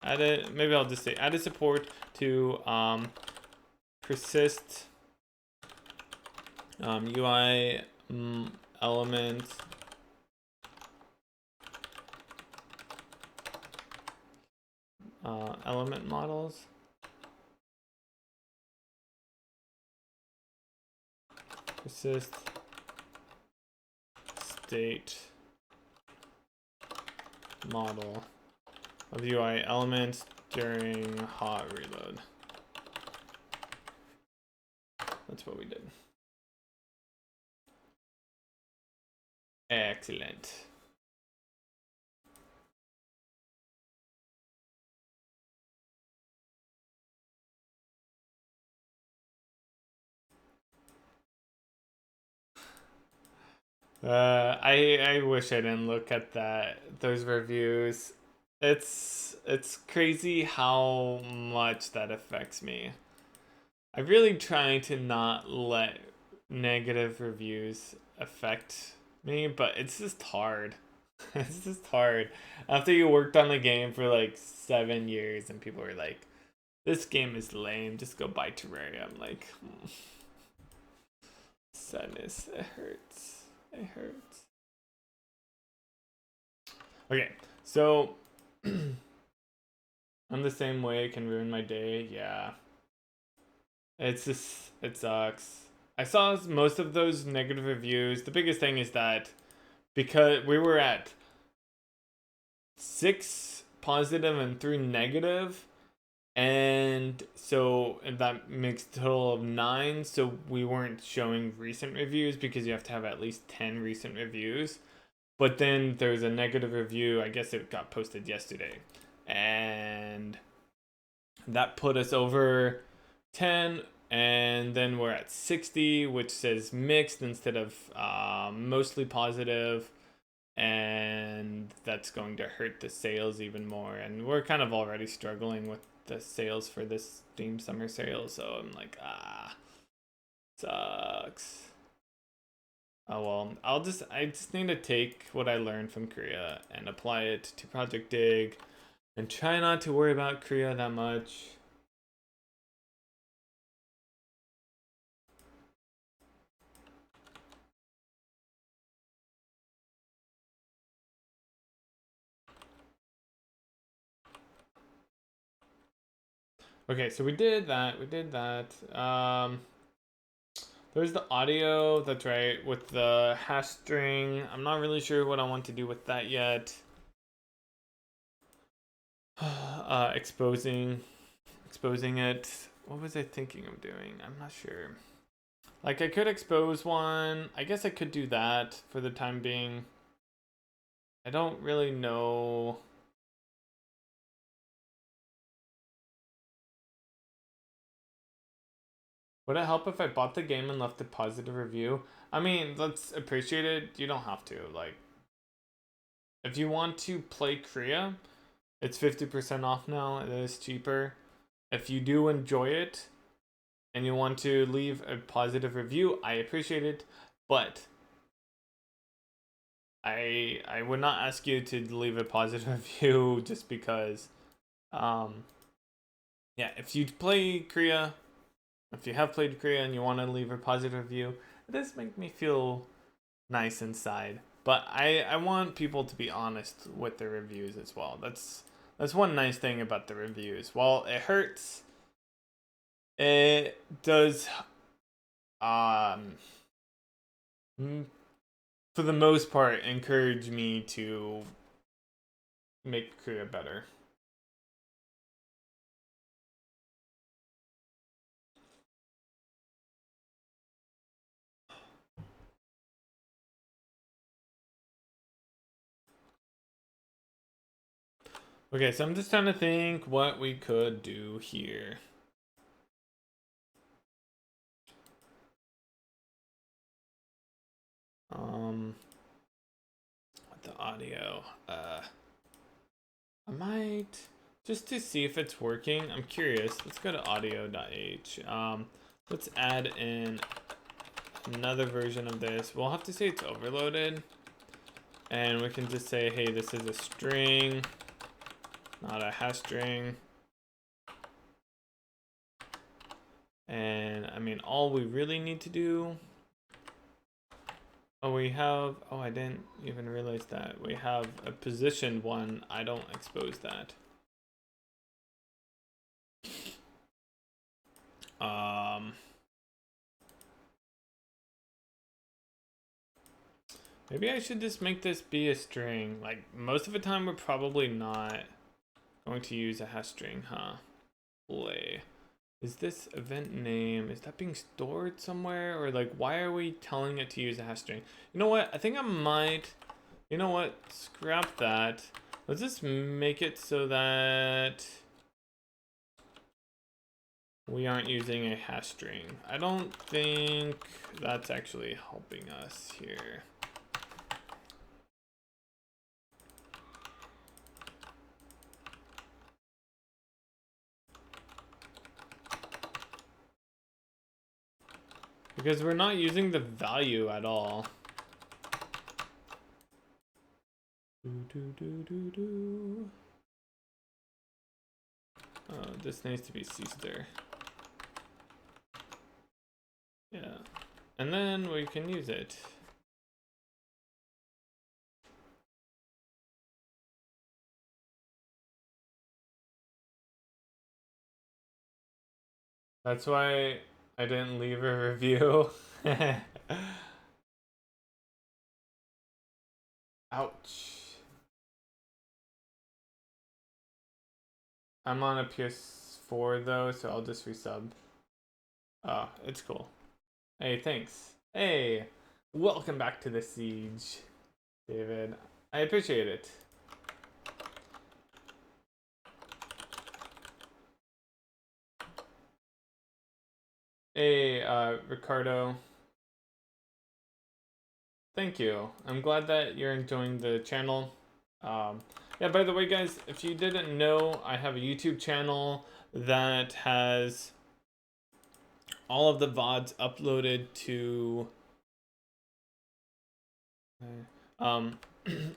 Maybe I'll just say added support to persist UI element element models. Persist state model of UI elements during hot reload. That's what we did. Excellent. I wish I didn't look at those reviews. It's crazy how much that affects me. I'm really trying to not let negative reviews affect me, but it's just hard. It's just hard. After you worked on the game for like 7 years and people are like, this game is lame, just go buy Terraria. I'm like, sadness, it hurts. It hurts. Okay, So I'm the same way. It can ruin my day. Yeah. It's just, it sucks. I saw most of those negative reviews. The biggest thing is that because we were at 6 positive and 3 negative, and so that makes a total of 9. So we weren't showing recent reviews because you have to have at least 10 recent reviews. But then there's a negative review. I guess it got posted yesterday, and that put us over 10. And then we're at 60, which says mixed instead of mostly positive, and that's going to hurt the sales even more. And we're kind of already struggling with the sales for this Steam Summer Sale, so I'm like, sucks. Oh well, I just need to take what I learned from Korea and apply it to projectDIG, and try not to worry about Korea that much. Okay, so we did that. There's the audio, that's right, with the hash string. I'm not really sure what I want to do with that yet. Exposing it. What was I thinking of doing? I'm not sure. Like, I could expose one. I guess I could do that for the time being. I don't really know. Would it help if I bought the game and left a positive review? I mean, let's appreciate it. You don't have to. Like, if you want to play Korea, it's 50% off now. It is cheaper. If you do enjoy it and you want to leave a positive review, I appreciate it. But I would not ask you to leave a positive review just because. Yeah, if you play Korea, if you have played Korea and you want to leave a positive review, it does make me feel nice inside. But I want people to be honest with their reviews as well. That's one nice thing about the reviews. While it hurts, it does for the most part encourage me to make Korea better. Okay, so I'm just trying to think what we could do here. With the audio, I might just to see if it's working. I'm curious. Let's go to audio.h. Let's add in another version of this. We'll have to say it's overloaded, and we can just say, hey, this is a string, not a hash string. And I mean, all we really need to do. Oh, we have. Oh, I didn't even realize that we have a positioned one. I don't expose that. Maybe I should just make this be a string. Like, most of the time, we're probably not going to use a hash string, huh? Play. Is this event name, is that being stored somewhere? Or like, why are we telling it to use a hash string? You know what? I think I might, you know what? Scrap that. Let's just make it so that we aren't using a hash string. I don't think that's actually helping us here. Because we're not using the value at all. Oh, this needs to be sister. Yeah. And then we can use it. That's why I didn't leave a review. Ouch. I'm on a PS4 though, so I'll just resub. Oh, it's cool. Hey, thanks. Hey, welcome back to the siege, David. I appreciate it. Hey, Ricardo. Thank you. I'm glad that you're enjoying the channel. Yeah, by the way, guys, if you didn't know, I have a YouTube channel that has all of the VODs uploaded to all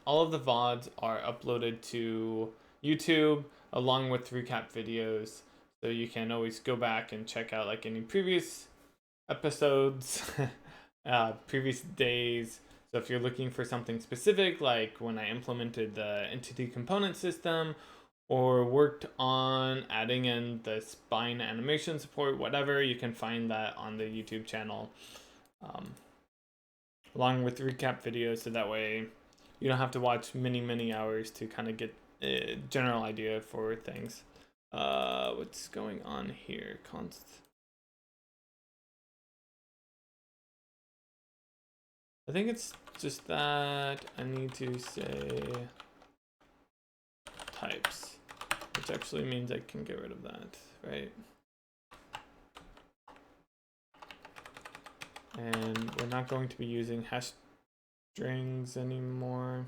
of the VODs are uploaded to YouTube along with recap videos, so you can always go back and check out like any previous episodes, previous days. So if you're looking for something specific, like when I implemented the entity component system or worked on adding in the spine animation support, whatever, you can find that on the YouTube channel, along with recap videos, so that way you don't have to watch many hours to kind of get a general idea for things. What's going on here? I think it's just that I need to say types, which actually means I can get rid of that, right? And we're not going to be using hash strings anymore.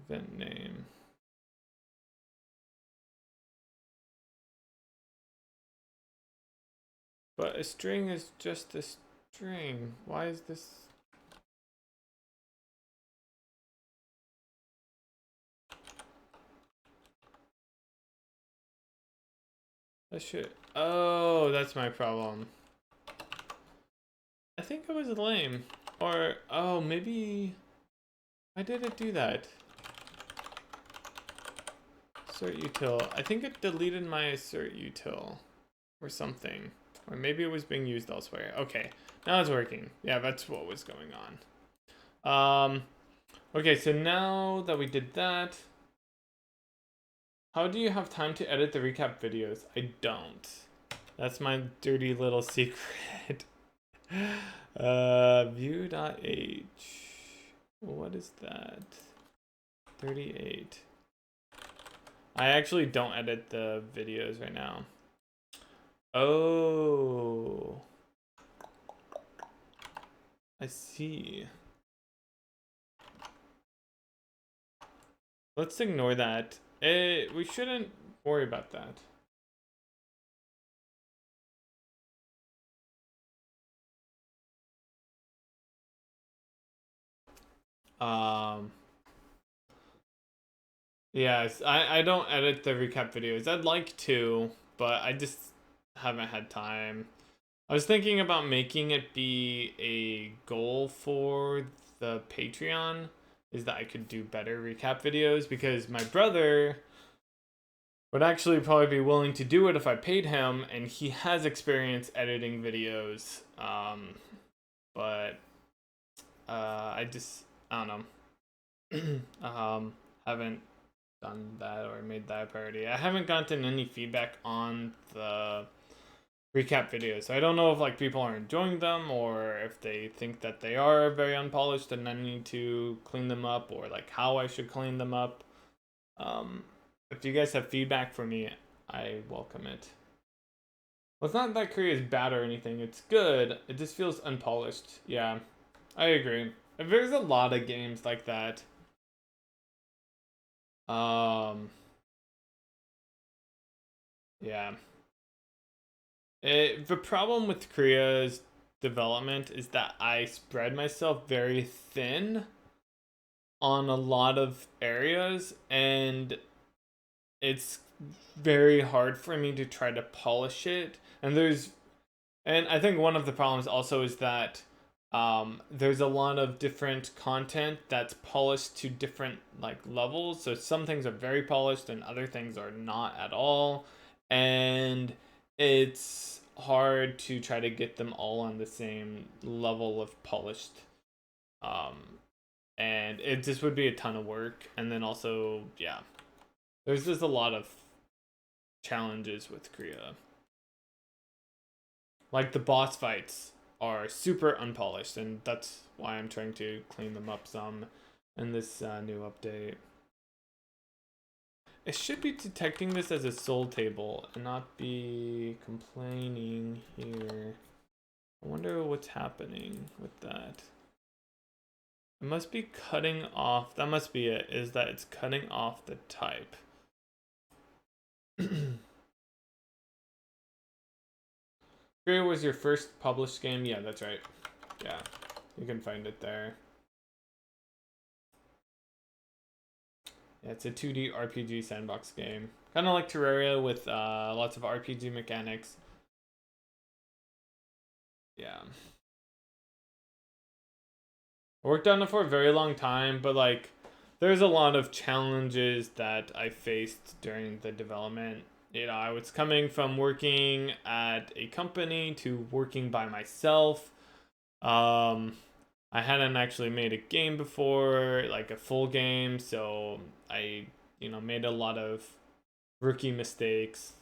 Event name. But a string is just a string. Why is this? That shit. Oh, that's my problem. I think it was lame. Or, oh, maybe. Why did it do that? Assert util. I think it deleted my assert util or something. Or maybe it was being used elsewhere. Okay, now it's working. Yeah, that's what was going on. Okay, so now that we did that, how do you have time to edit the recap videos? I don't. That's my dirty little secret. View.h. What is that? 38. I actually don't edit the videos right now. Oh. I see. Let's ignore that. We shouldn't worry about that. Yes, I don't edit the recap videos. I'd like to, but I just haven't had time. I was thinking about making it be a goal for the Patreon, is that I could do better recap videos, because my brother would actually probably be willing to do it if I paid him, and he has experience editing videos. But I don't know. Haven't done that or made that a priority. I haven't gotten any feedback on the recap videos, so I don't know if like people are enjoying them or if they think that they are very unpolished and I need to clean them up, or like how I should clean them up. If you guys have feedback for me, I welcome it. Well, it's not that Korea is bad or anything. It's good. It just feels unpolished. Yeah, I agree. There's a lot of games like that. Yeah. The problem with Korea's development is that I spread myself very thin on a lot of areas, and it's very hard for me to try to polish it. And I think one of the problems also is that There's a lot of different content that's polished to different like levels. So some things are very polished and other things are not at all. And it's hard to try to get them all on the same level of polished. Um, and it just would be a ton of work. And then also, yeah, there's just a lot of challenges with Korea. Like the boss fights are super unpolished, and that's why I'm trying to clean them up some in this new update. It should be detecting this as a soul table and not be complaining here. I wonder what's happening with that. It must be cutting off, that must be it, is that it's cutting off the type. Here was your first published game? Yeah, that's right. Yeah, you can find it there. Yeah, it's a 2D RPG sandbox game. Kind of like Terraria with lots of RPG mechanics. Yeah. I worked on it for a very long time, but like there's a lot of challenges that I faced during the development. You know, I was coming from working at a company to working by myself. Um, I hadn't actually made a game before, like a full game, so I, made a lot of rookie mistakes,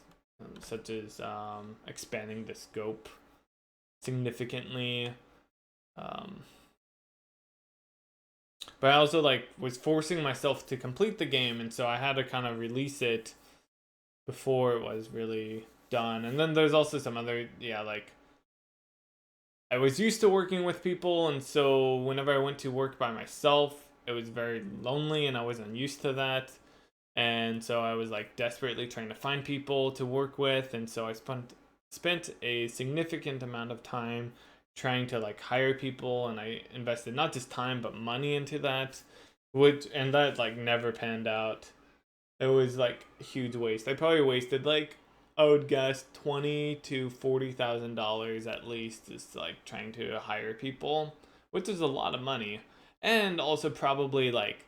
such as expanding the scope significantly. Um, but I also like was forcing myself to complete the game, and so I had to kind of release it before it was really done. And then there's also some other, yeah, like I was used to working with people, and so whenever I went to work by myself, it was very lonely, and I wasn't used to that. And so I was like desperately trying to find people to work with, and so I spent a significant amount of time trying to like hire people, and I invested not just time but money into that, which and that like never panned out. It was like a huge waste. I probably wasted like I would guess $20,000 to $40,000 at least just like trying to hire people, which is a lot of money, and also probably like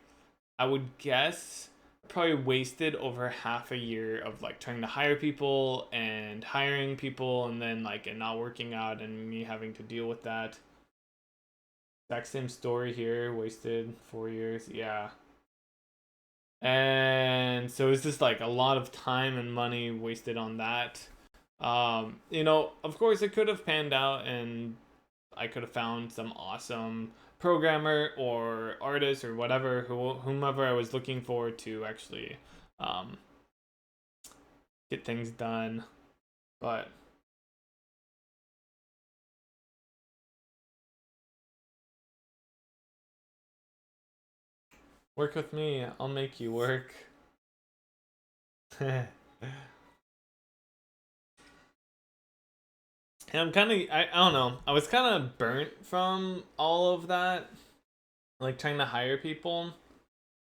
I would guess probably wasted over half a year of like trying to hire people and hiring people and then like it not working out and me having to deal with that. Exact same story here, wasted 4 years, yeah. And so it's just like a lot of time and money wasted on that. Of course it could have panned out and I could have found some awesome programmer or artist or whatever, whomever I was looking for to actually um, get things done. But work with me, I'll make you work. And I'm kind of, I don't know, I was kind of burnt from all of that, like trying to hire people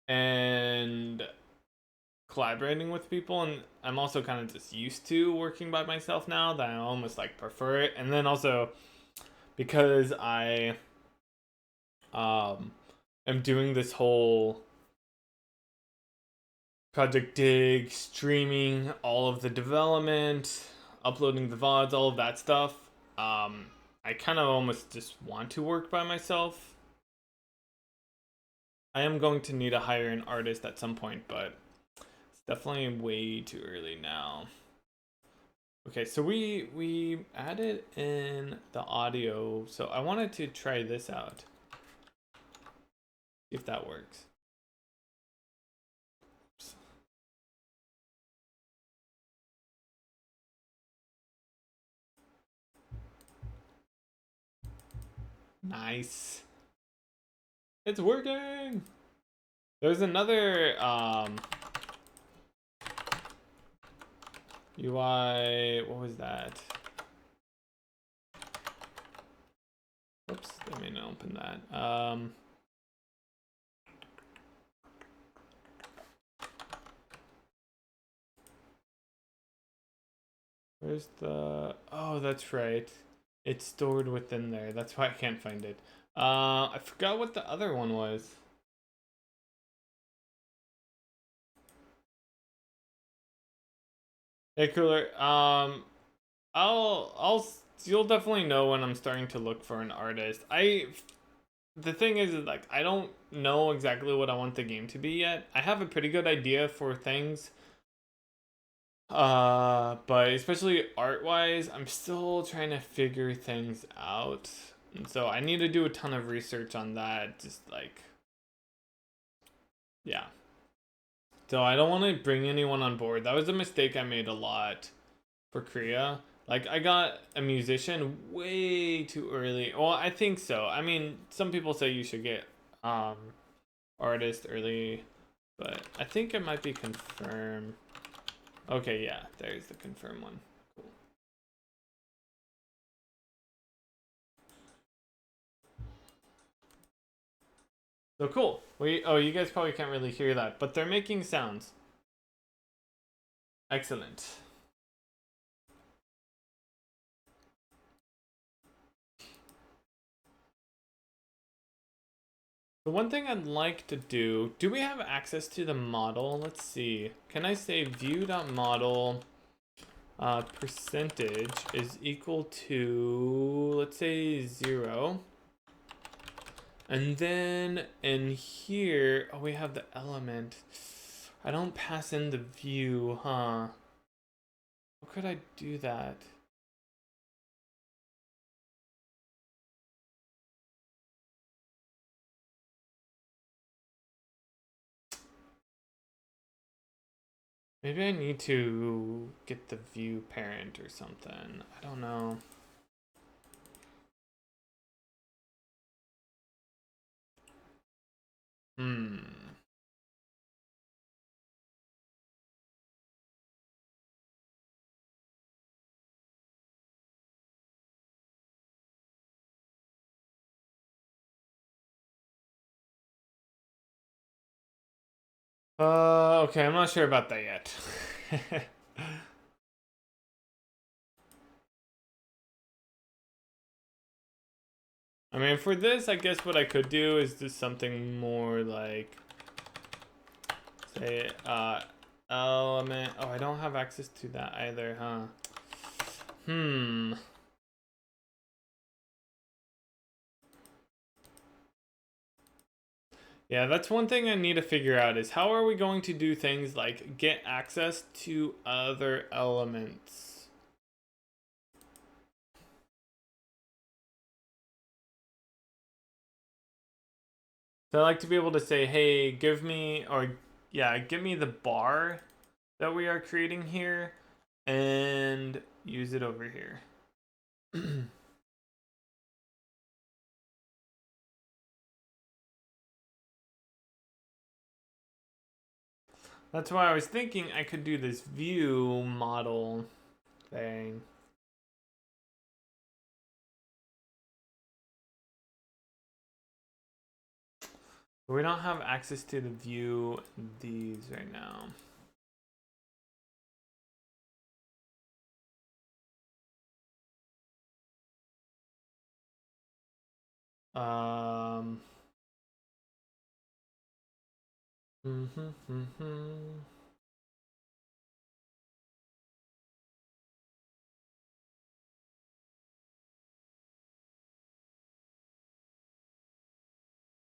and collaborating with people, and I'm also kind of just used to working by myself now that I almost like prefer it. And then also because I am doing this whole projectDIG streaming all of the development, uploading the VODs, all of that stuff. I kind of almost just want to work by myself. I am going to need to hire an artist at some point, but it's definitely way too early now. Okay, so we added in the audio, so I wanted to try this out. See if that works. Oops. Nice. It's working. There's another UI, what was that? Oops, let me open that. Where's the, oh, that's right. It's stored within there. That's why I can't find it. I forgot what the other one was. Hey, Cooler. You'll definitely know when I'm starting to look for an artist. The thing is like, I don't know exactly what I want the game to be yet. I have a pretty good idea for things. But especially art-wise, I'm still trying to figure things out. And so I need to do a ton of research on that. Just like, yeah. So I don't want to bring anyone on board. That was a mistake I made a lot for Korea. Like, I got a musician way too early. Well, I think so. I mean, some people say you should get um artist early, but I think it might be confirm. Okay, yeah, there's the confirm one. Cool. So cool. You guys probably can't really hear that, but they're making sounds. Excellent. The one thing I'd like to do we have access to the model? Let's see. Can I say view.model percentage is equal to, let's say 0. And then in here, oh, we have the element. I don't pass in the view, huh? How could I do that? Maybe I need to get the view parent or something. I don't know. Hmm. Okay, I'm not sure about that yet. I mean, for this, I guess what I could do is just something more like, say, element. Oh, I don't have access to that either, huh? Hmm. Yeah, that's one thing I need to figure out is how are we going to do things like get access to other elements? So I like to be able to say, hey, give me, or yeah, give me the bar that we are creating here and use it over here. That's why I was thinking I could do this view model thing. We don't have access to the view these right now. Um.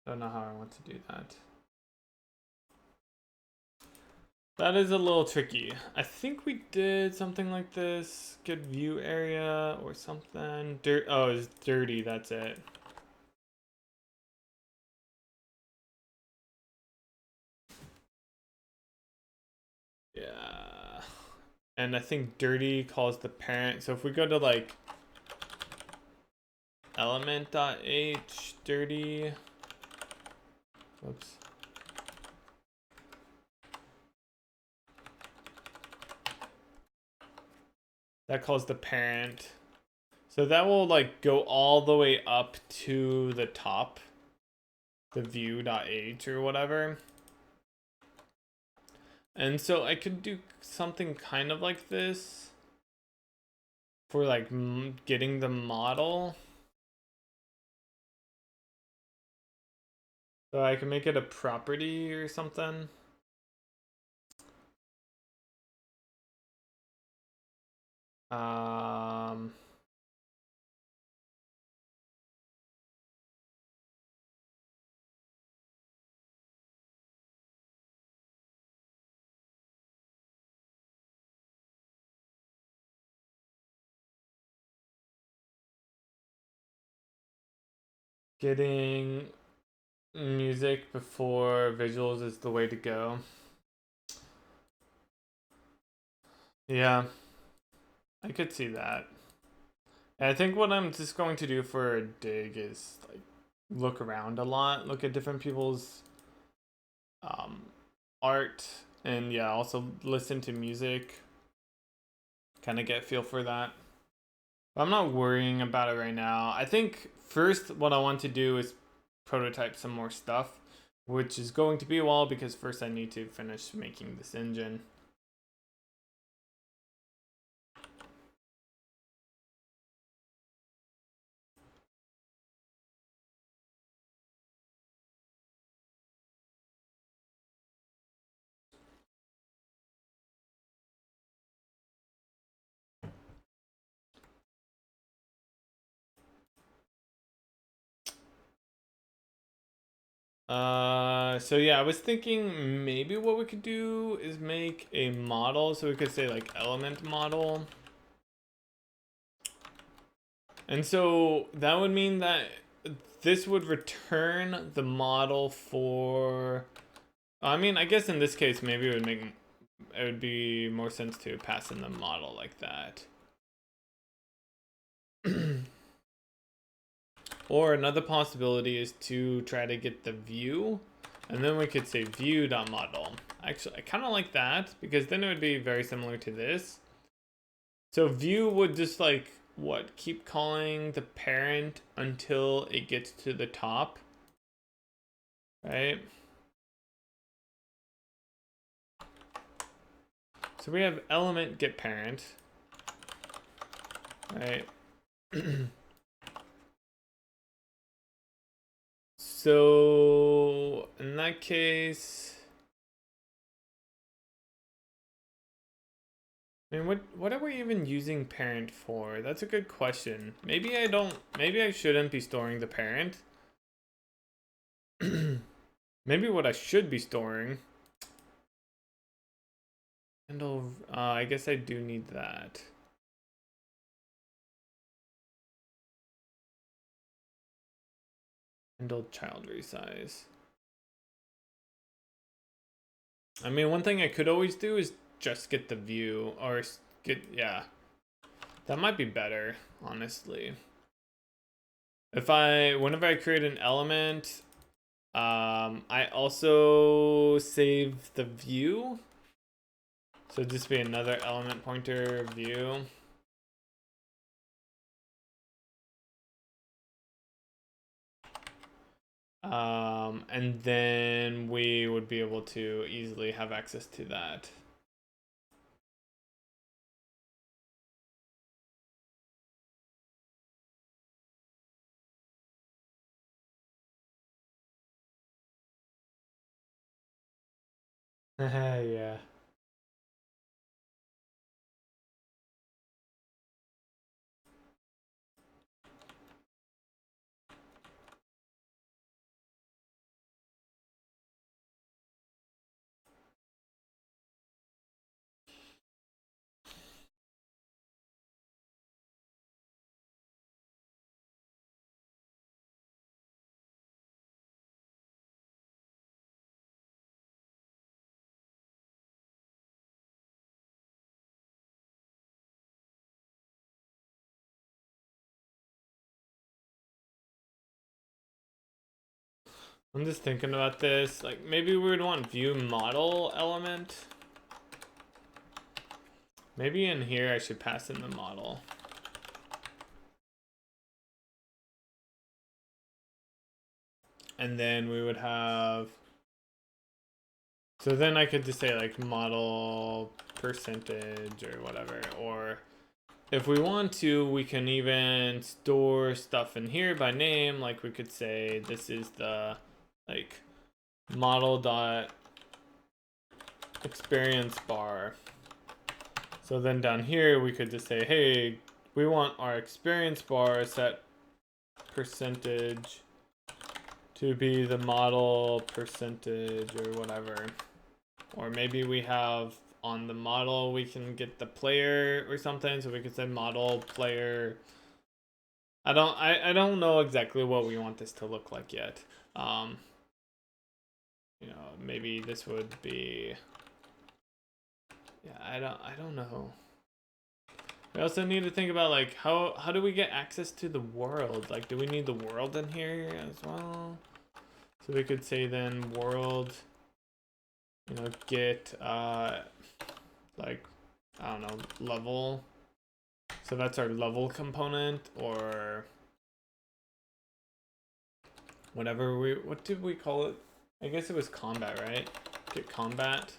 Don't know how I want to do that. That is a little tricky. I think we did something like this. Get view area or something. Oh, it's dirty. That's it. Yeah. And I think dirty calls the parent. So if we go to like element.h dirty. Whoops. That calls the parent. So that will like go all the way up to the top, the view.h or whatever. And so I could do something kind of like this. for like getting the model. So I can make it a property or something. Getting music before visuals is the way to go. Yeah, I could see that. And I think what I'm just going to do for dig is like look around a lot, look at different people's art, and yeah, also listen to music, kind of get a feel for that. But I'm not worrying about it right now. I think first what I want to do is prototype some more stuff, which is going to be a while because first I need to finish making this engine. So yeah, I was thinking maybe what we could do is make a model. So we could say like element model. And so that would mean that this would return the model for, I mean, I guess in this case, maybe it would be more sense to pass in the model like that. Or another possibility is to try to get the view, and then we could say view.model. Actually, I kind of like that because then it would be very similar to this. So view would just like, what, keep calling the parent until it gets to the top, right? So we have element get parent, right? So in that case, I mean, what are we even using parent for? That's a good question. Maybe I shouldn't be storing the parent. Maybe what I should be storing. Handle, I guess I do need that. Handle child resize. I mean, one thing I could always do is just get the view or yeah. That might be better, honestly. Whenever I create an element, I also save the view. So just be another element pointer view. And then we would be able to easily have access to that. Yeah. I'm just thinking about this. Like maybe we would want view model element. Maybe in here I should pass in the model. And then we would have, so then I could just say like model percentage or whatever, or if we want to, we can even store stuff in here by name. Like we could say this is the like model dot experience bar. So then down here we could just say, hey, we want our experience bar set percentage to be the model percentage or whatever. Or maybe we have on the model we can get the player or something, so we could say model player. I don't know exactly what we want this to look like yet. You know, maybe this would be, yeah, I don't know. We also need to think about like how do we get access to the world? Like, do we need the world in here as well? So we could say then world, you know, get like, I don't know, level. So that's our level component, or whatever what did we call it? I guess it was combat, right? Get combat.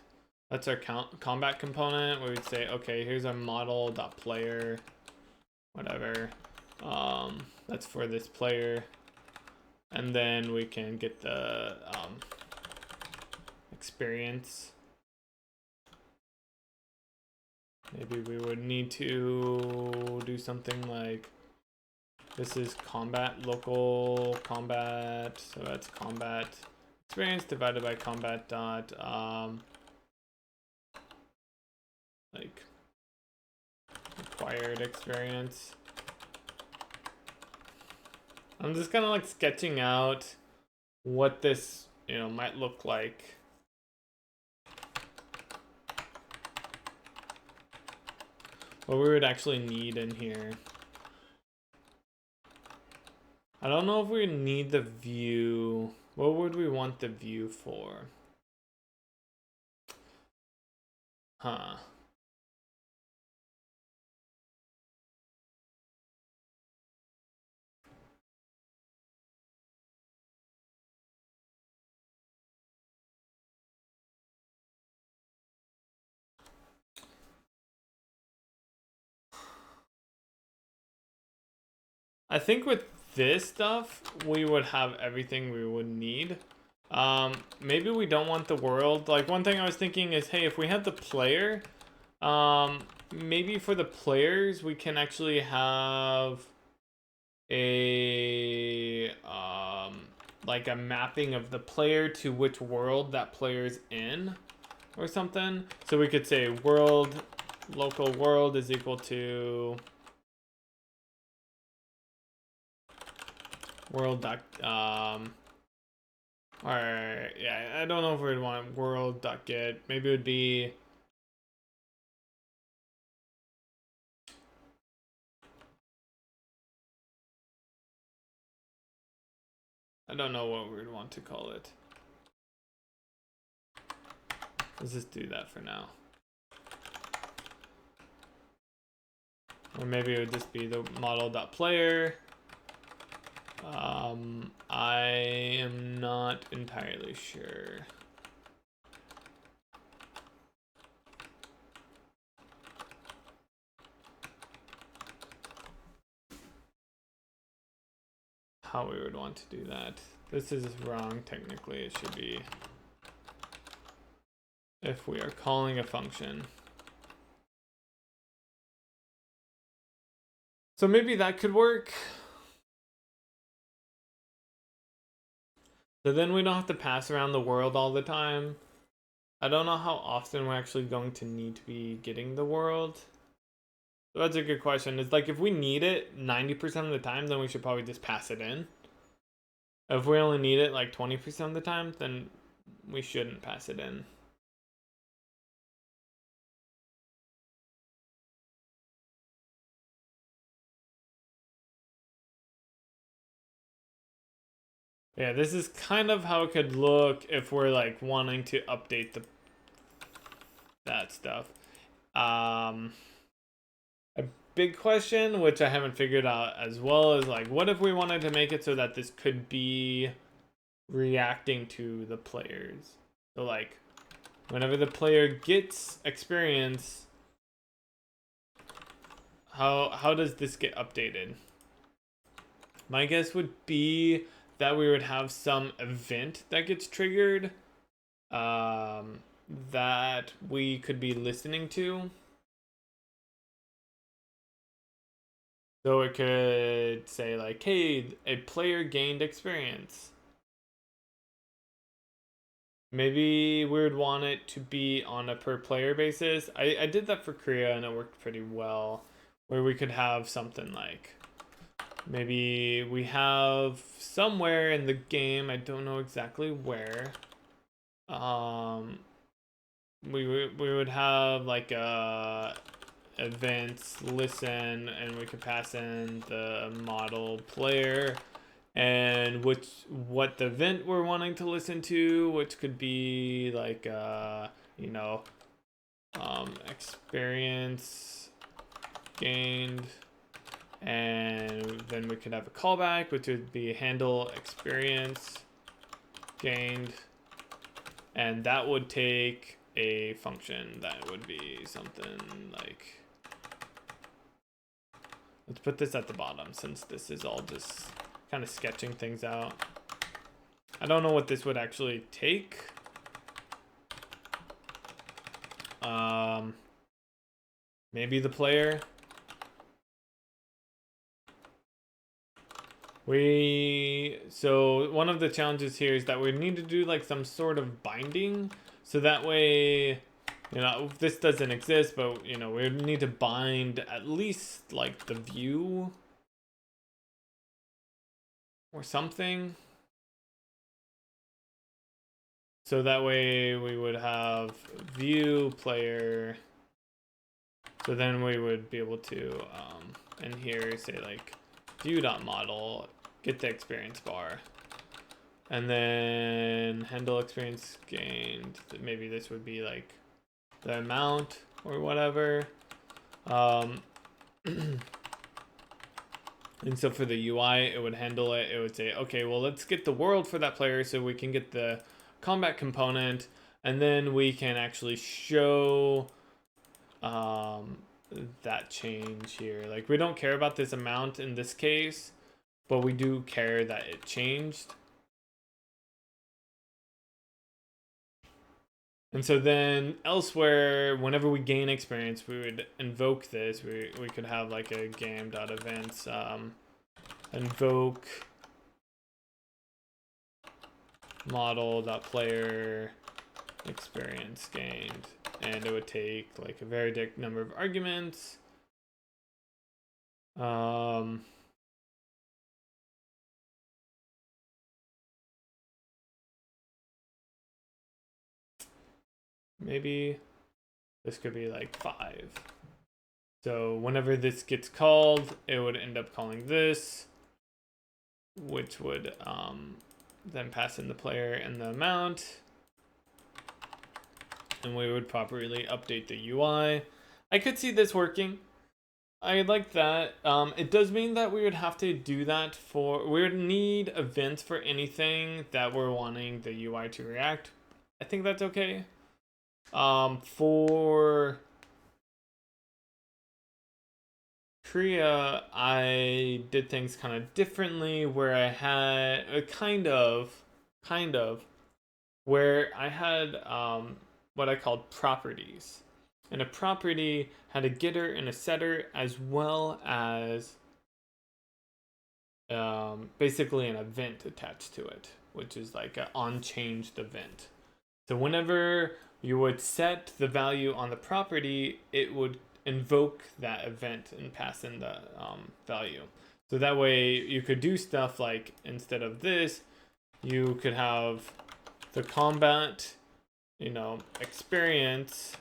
That's our combat component where we'd say, okay, here's our model.player, whatever. That's for this player. And then we can get the experience. Maybe we would need to do something like, this is combat, local combat. So that's combat experience divided by combat dot, like required experience. I'm just kind of like sketching out what this, you know, might look like. What we would actually need in here. I don't know if we need the view. What would we want the view for? Huh. I think with this stuff, we would have everything we would need. Maybe we don't want the world. Like, one thing I was thinking is, hey, if we have the player, maybe for the players, we can actually have a, like a mapping of the player to which world that player's in or something. So we could say world, local world is equal to world dot, or yeah, I don't know if we'd want world dot get. Maybe it would be, I don't know what we'd want to call it. Let's just do that for now. Or maybe it would just be the model.player. I am not entirely sure. How we would want to do that. This is wrong technically. It should be if we are calling a function. So maybe that could work. So then we don't have to pass around the world all the time. I don't know how often we're actually going to need to be getting the world. So that's a good question. It's like if we need it 90% of the time, then we should probably just pass it in. If we only need it like 20% of the time, then we shouldn't pass it in. Yeah, this is kind of how it could look if we're like wanting to update that stuff. A big question, which I haven't figured out as well, is like, what if we wanted to make it so that this could be reacting to the players? So like, whenever the player gets experience, how does this get updated? My guess would be that we would have some event that gets triggered that we could be listening to. So it could say like, hey, a player gained experience. Maybe we would want it to be on a per player basis. I did that for Korea and it worked pretty well, where we could have something like, maybe we have somewhere in the game, I don't know exactly where, we would have like a events listen, and we could pass in the model player and what the event we're wanting to listen to, which could be like you know, experience gained, and then we could have a callback, which would be handle experience gained, and that would take a function that would be something like, let's put this at the bottom since this is all just kind of sketching things out. I don't know what this would actually take. Maybe the player. So one of the challenges here is that we need to do like some sort of binding, so that way, you know, if this doesn't exist, but you know, we need to bind at least like the view or something. So that way we would have view player. So then we would be able to, in here, say like view.model, get the experience bar. And then handle experience gained. Maybe this would be like the amount or whatever. And so for the UI, it would handle it. It would say, okay, well, let's get the world for that player so we can get the combat component, and then we can actually show that change here. Like, we don't care about this amount in this case, but we do care that it changed. And so then elsewhere, whenever we gain experience, we would invoke this. We could have like a game.events invoke model.player experience gained, and it would take like a very number of arguments. Maybe this could be like 5. So whenever this gets called, it would end up calling this, which would then pass in the player and the amount, and we would properly update the UI. I could see this working. I like that. It does mean that we would have to do that we would need events for anything that we're wanting the UI to react. I think that's okay. For Korea, I did things kind of differently, where I had a kind of where I had what I called properties, and a property had a getter and a setter, as well as basically an event attached to it, which is like an on-changed event. So whenever you would set the value on the property, it would invoke that event and pass in the value. So that way you could do stuff like, instead of this, you could have the combat, you know, experience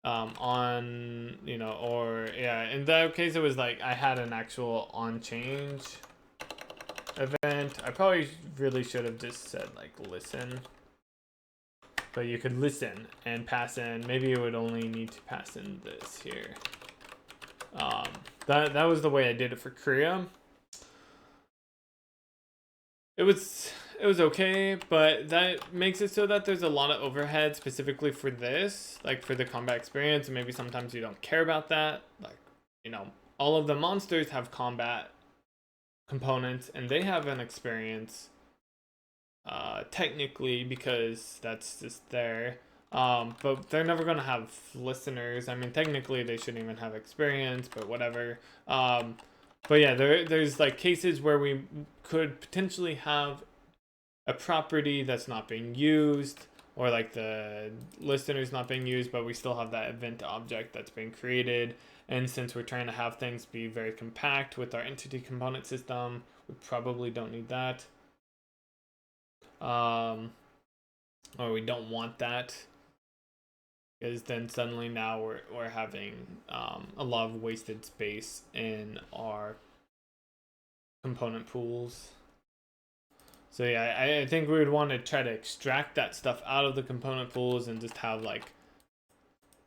on, you know, or yeah, in that case it was like I had an actual on change event. I probably really should have just said like listen, but you could listen and pass in. Maybe it would only need to pass in this here. That was the way I did it for Korea. It was okay, but that makes it so that there's a lot of overhead specifically for this, like for the combat experience, and maybe sometimes you don't care about that. Like, you know, all of the monsters have combat components and they have an experience, technically, because that's just there. But they're never gonna have listeners. I mean, technically, they shouldn't even have experience, but whatever. But yeah, there's like cases where we could potentially have a property that's not being used, or like the listener's not being used, but we still have that event object that's being created. And since we're trying to have things be very compact with our entity component system, we probably don't need that. Or we don't want that, because then suddenly now we're having a lot of wasted space in our component pools. So yeah, I think we would want to try to extract that stuff out of the component pools and just have like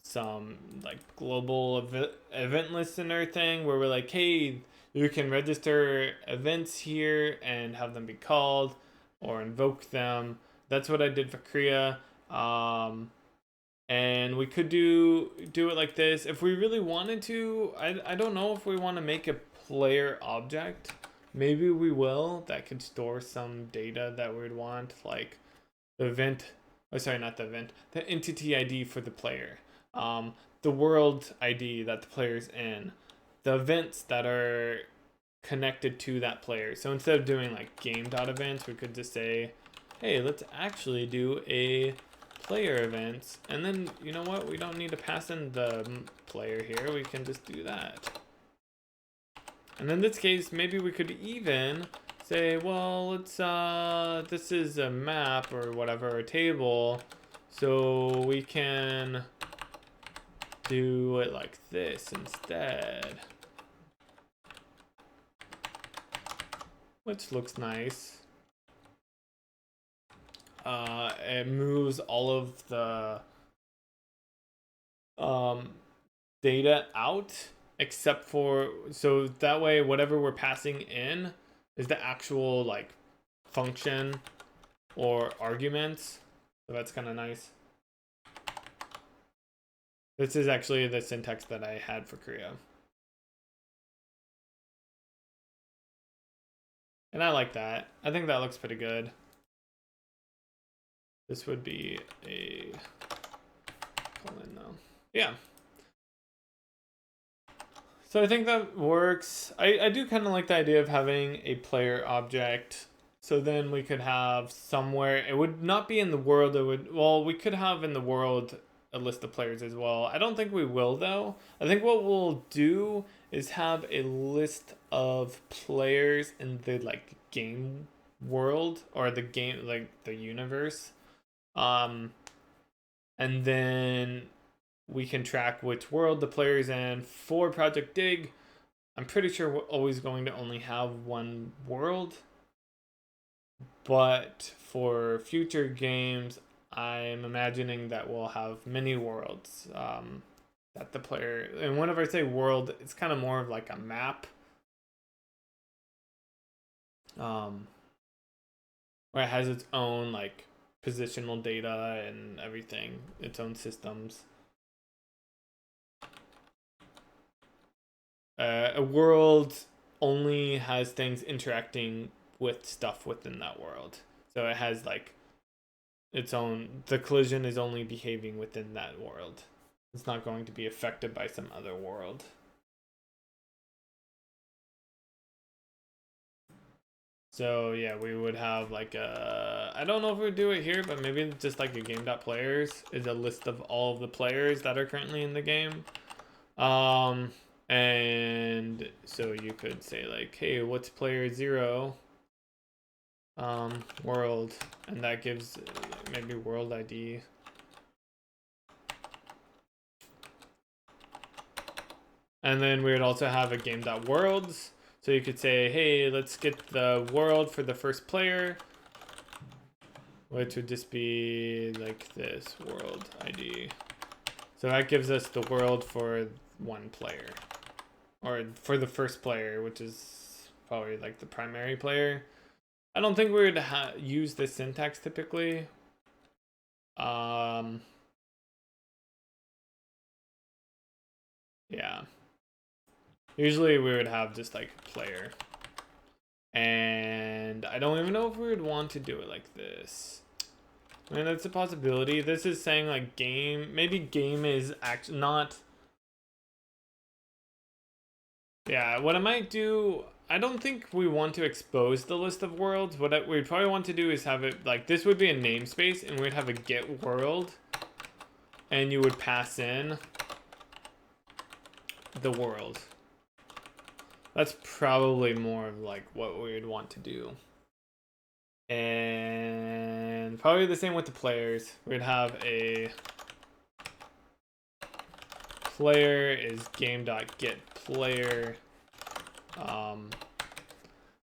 some like global event listener thing where we're like, hey, you can register events here and have them be called or invoke them. That's what I did for Kriya. And we could do it like this if we really wanted to. I don't know if we want to make a player object. Maybe we will. That could store some data that we'd want, like the event. Oh, sorry, not the event. The entity ID for the player. The world ID that the player's in. The events that are connected to that player. So instead of doing like game.events, we could just say, hey, let's actually do a player events. And then, you know what? We don't need to pass in the player here. We can just do that. And in this case, maybe we could even say, well, let's, this is a map or whatever, a table. So we can do it like this instead. Which looks nice. It moves all of the data out except for, so that way whatever we're passing in is the actual like function or arguments. So that's kind of nice. This is actually the syntax that I had for Kriya. And I like that. I think that looks pretty good. This would be a colon though. Yeah. So I think that works. I do kind of like the idea of having a player object. So then we could have somewhere, it would not be in the world, it would, well, we could have in the world a list of players as well. I don't think we will though. I think what we'll do is have a list of players in the like game world or the game, like the universe. And then we can track which world the player's in. For projectDIG, I'm pretty sure we're always going to only have one world. But for future games, I'm imagining that we'll have many worlds that the player... And whenever I say world, it's kind of more of like a map. Where it has its own like positional data and everything, its own systems. A world only has things interacting with stuff within that world. So it has like its own, the collision is only behaving within that world. It's not going to be affected by some other world. So yeah, we would have like a, I don't know if we would do it here, but maybe just like a game.players is a list of all of the players that are currently in the game. And so you could say like, hey, what's player 0? World, and that gives maybe world ID. And then we would also have a game.worlds. So you could say, hey, let's get the world for the first player, which would just be like this, world ID. So that gives us the world for one player, or for the first player, which is probably like the primary player. I don't think we would use this syntax typically. Yeah. Usually we would have just like player. And I don't even know if we would want to do it like this. I mean, that's a possibility. This is saying like game. Maybe game is actually not. Yeah, what I might do, I don't think we want to expose the list of worlds. What we'd probably want to do is have it like this would be a namespace, and we'd have a get world, and you would pass in the world. That's probably more of like what we would want to do. And probably the same with the players. We'd have a player is game.getPlayer.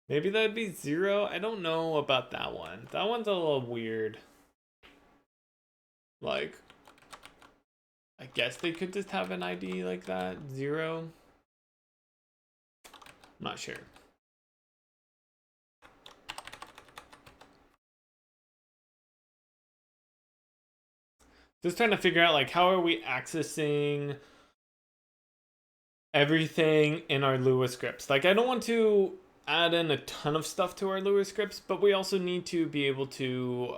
Maybe that'd be 0. I don't know about that one. That one's a little weird. Like, I guess they could just have an ID like that, 0. I'm not sure. Just trying to figure out like how are we accessing everything in our Lua scripts. Like I don't want to add in a ton of stuff to our Lua scripts, but we also need to be able to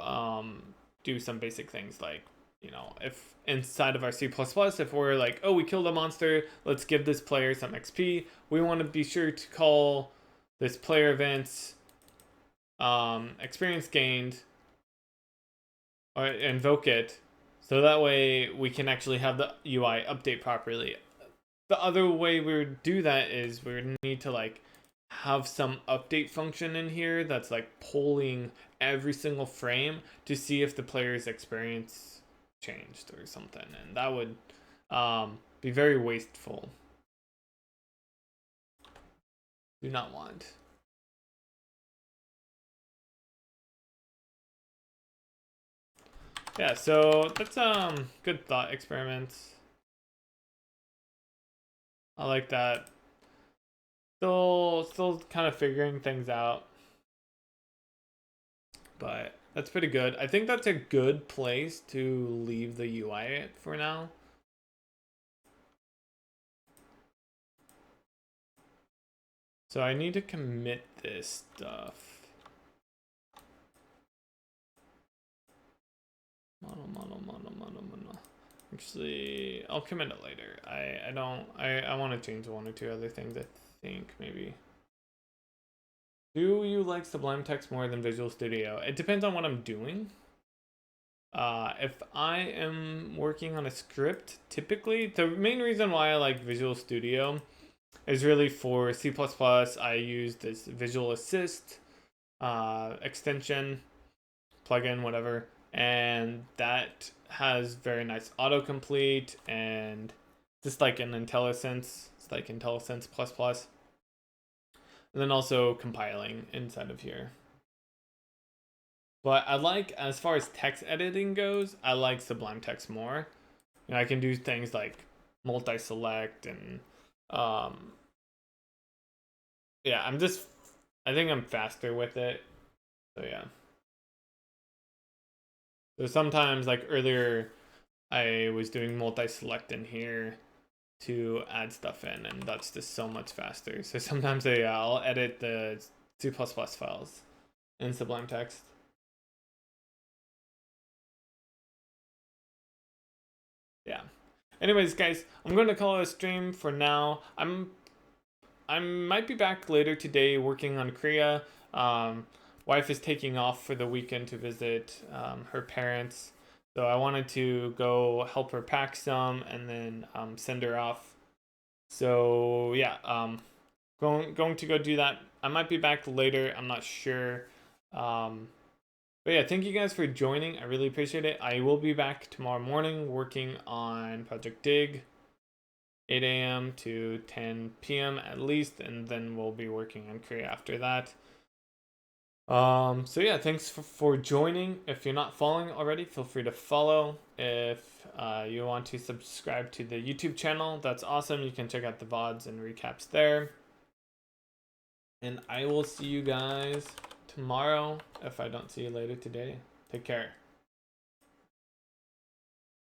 do some basic things like, you know, if inside of our C++, if we're like, oh, we killed a monster, let's give this player some XP, we want to be sure to call this player events experience gained or invoke it, so that way we can actually have the UI update properly. The other way we would do that is we would need to like have some update function in here that's like polling every single frame to see if the player's experience changed or something, and that would be very wasteful. Do not want. Yeah, so that's good thought experiments. I like that. Still kind of figuring things out, but that's pretty good. I think that's a good place to leave the UI at for now. So I need to commit this stuff. Model. Actually, I'll commit it later. I want to change 1 or 2 other things, I think, maybe. Do you like Sublime Text more than Visual Studio? It depends on what I'm doing. If I am working on a script, typically, the main reason why I like Visual Studio is really for C++. I use this Visual Assist extension, plugin, whatever, and that has very nice autocomplete and just like an IntelliSense. It's like IntelliSense++. And then also compiling inside of here. But I like, as far as text editing goes, I like Sublime Text more. You know, I can do things like multi-select and yeah, I think I'm faster with it. So yeah. So sometimes, like earlier, I was doing multi-select in here to add stuff in, and that's just so much faster. So sometimes I'll edit the C++ files in Sublime Text. Yeah. Anyways, guys, I'm going to call it a stream for now. I might be back later today working on Korea. Wife is taking off for the weekend to visit her parents, so I wanted to go help her pack some and then send her off. So yeah, going to go do that. I might be back later. I'm not sure. But yeah, thank you guys for joining. I really appreciate it. I will be back tomorrow morning working on projectDIG, 8 a.m. to 10 p.m. at least, and then we'll be working on Korea after that. So yeah, thanks for joining. If you're not following already, feel free to follow. If you want to subscribe to the YouTube channel, that's awesome. You can check out the VODs and recaps there. And I will see you guys tomorrow if I don't see you later today. Take care.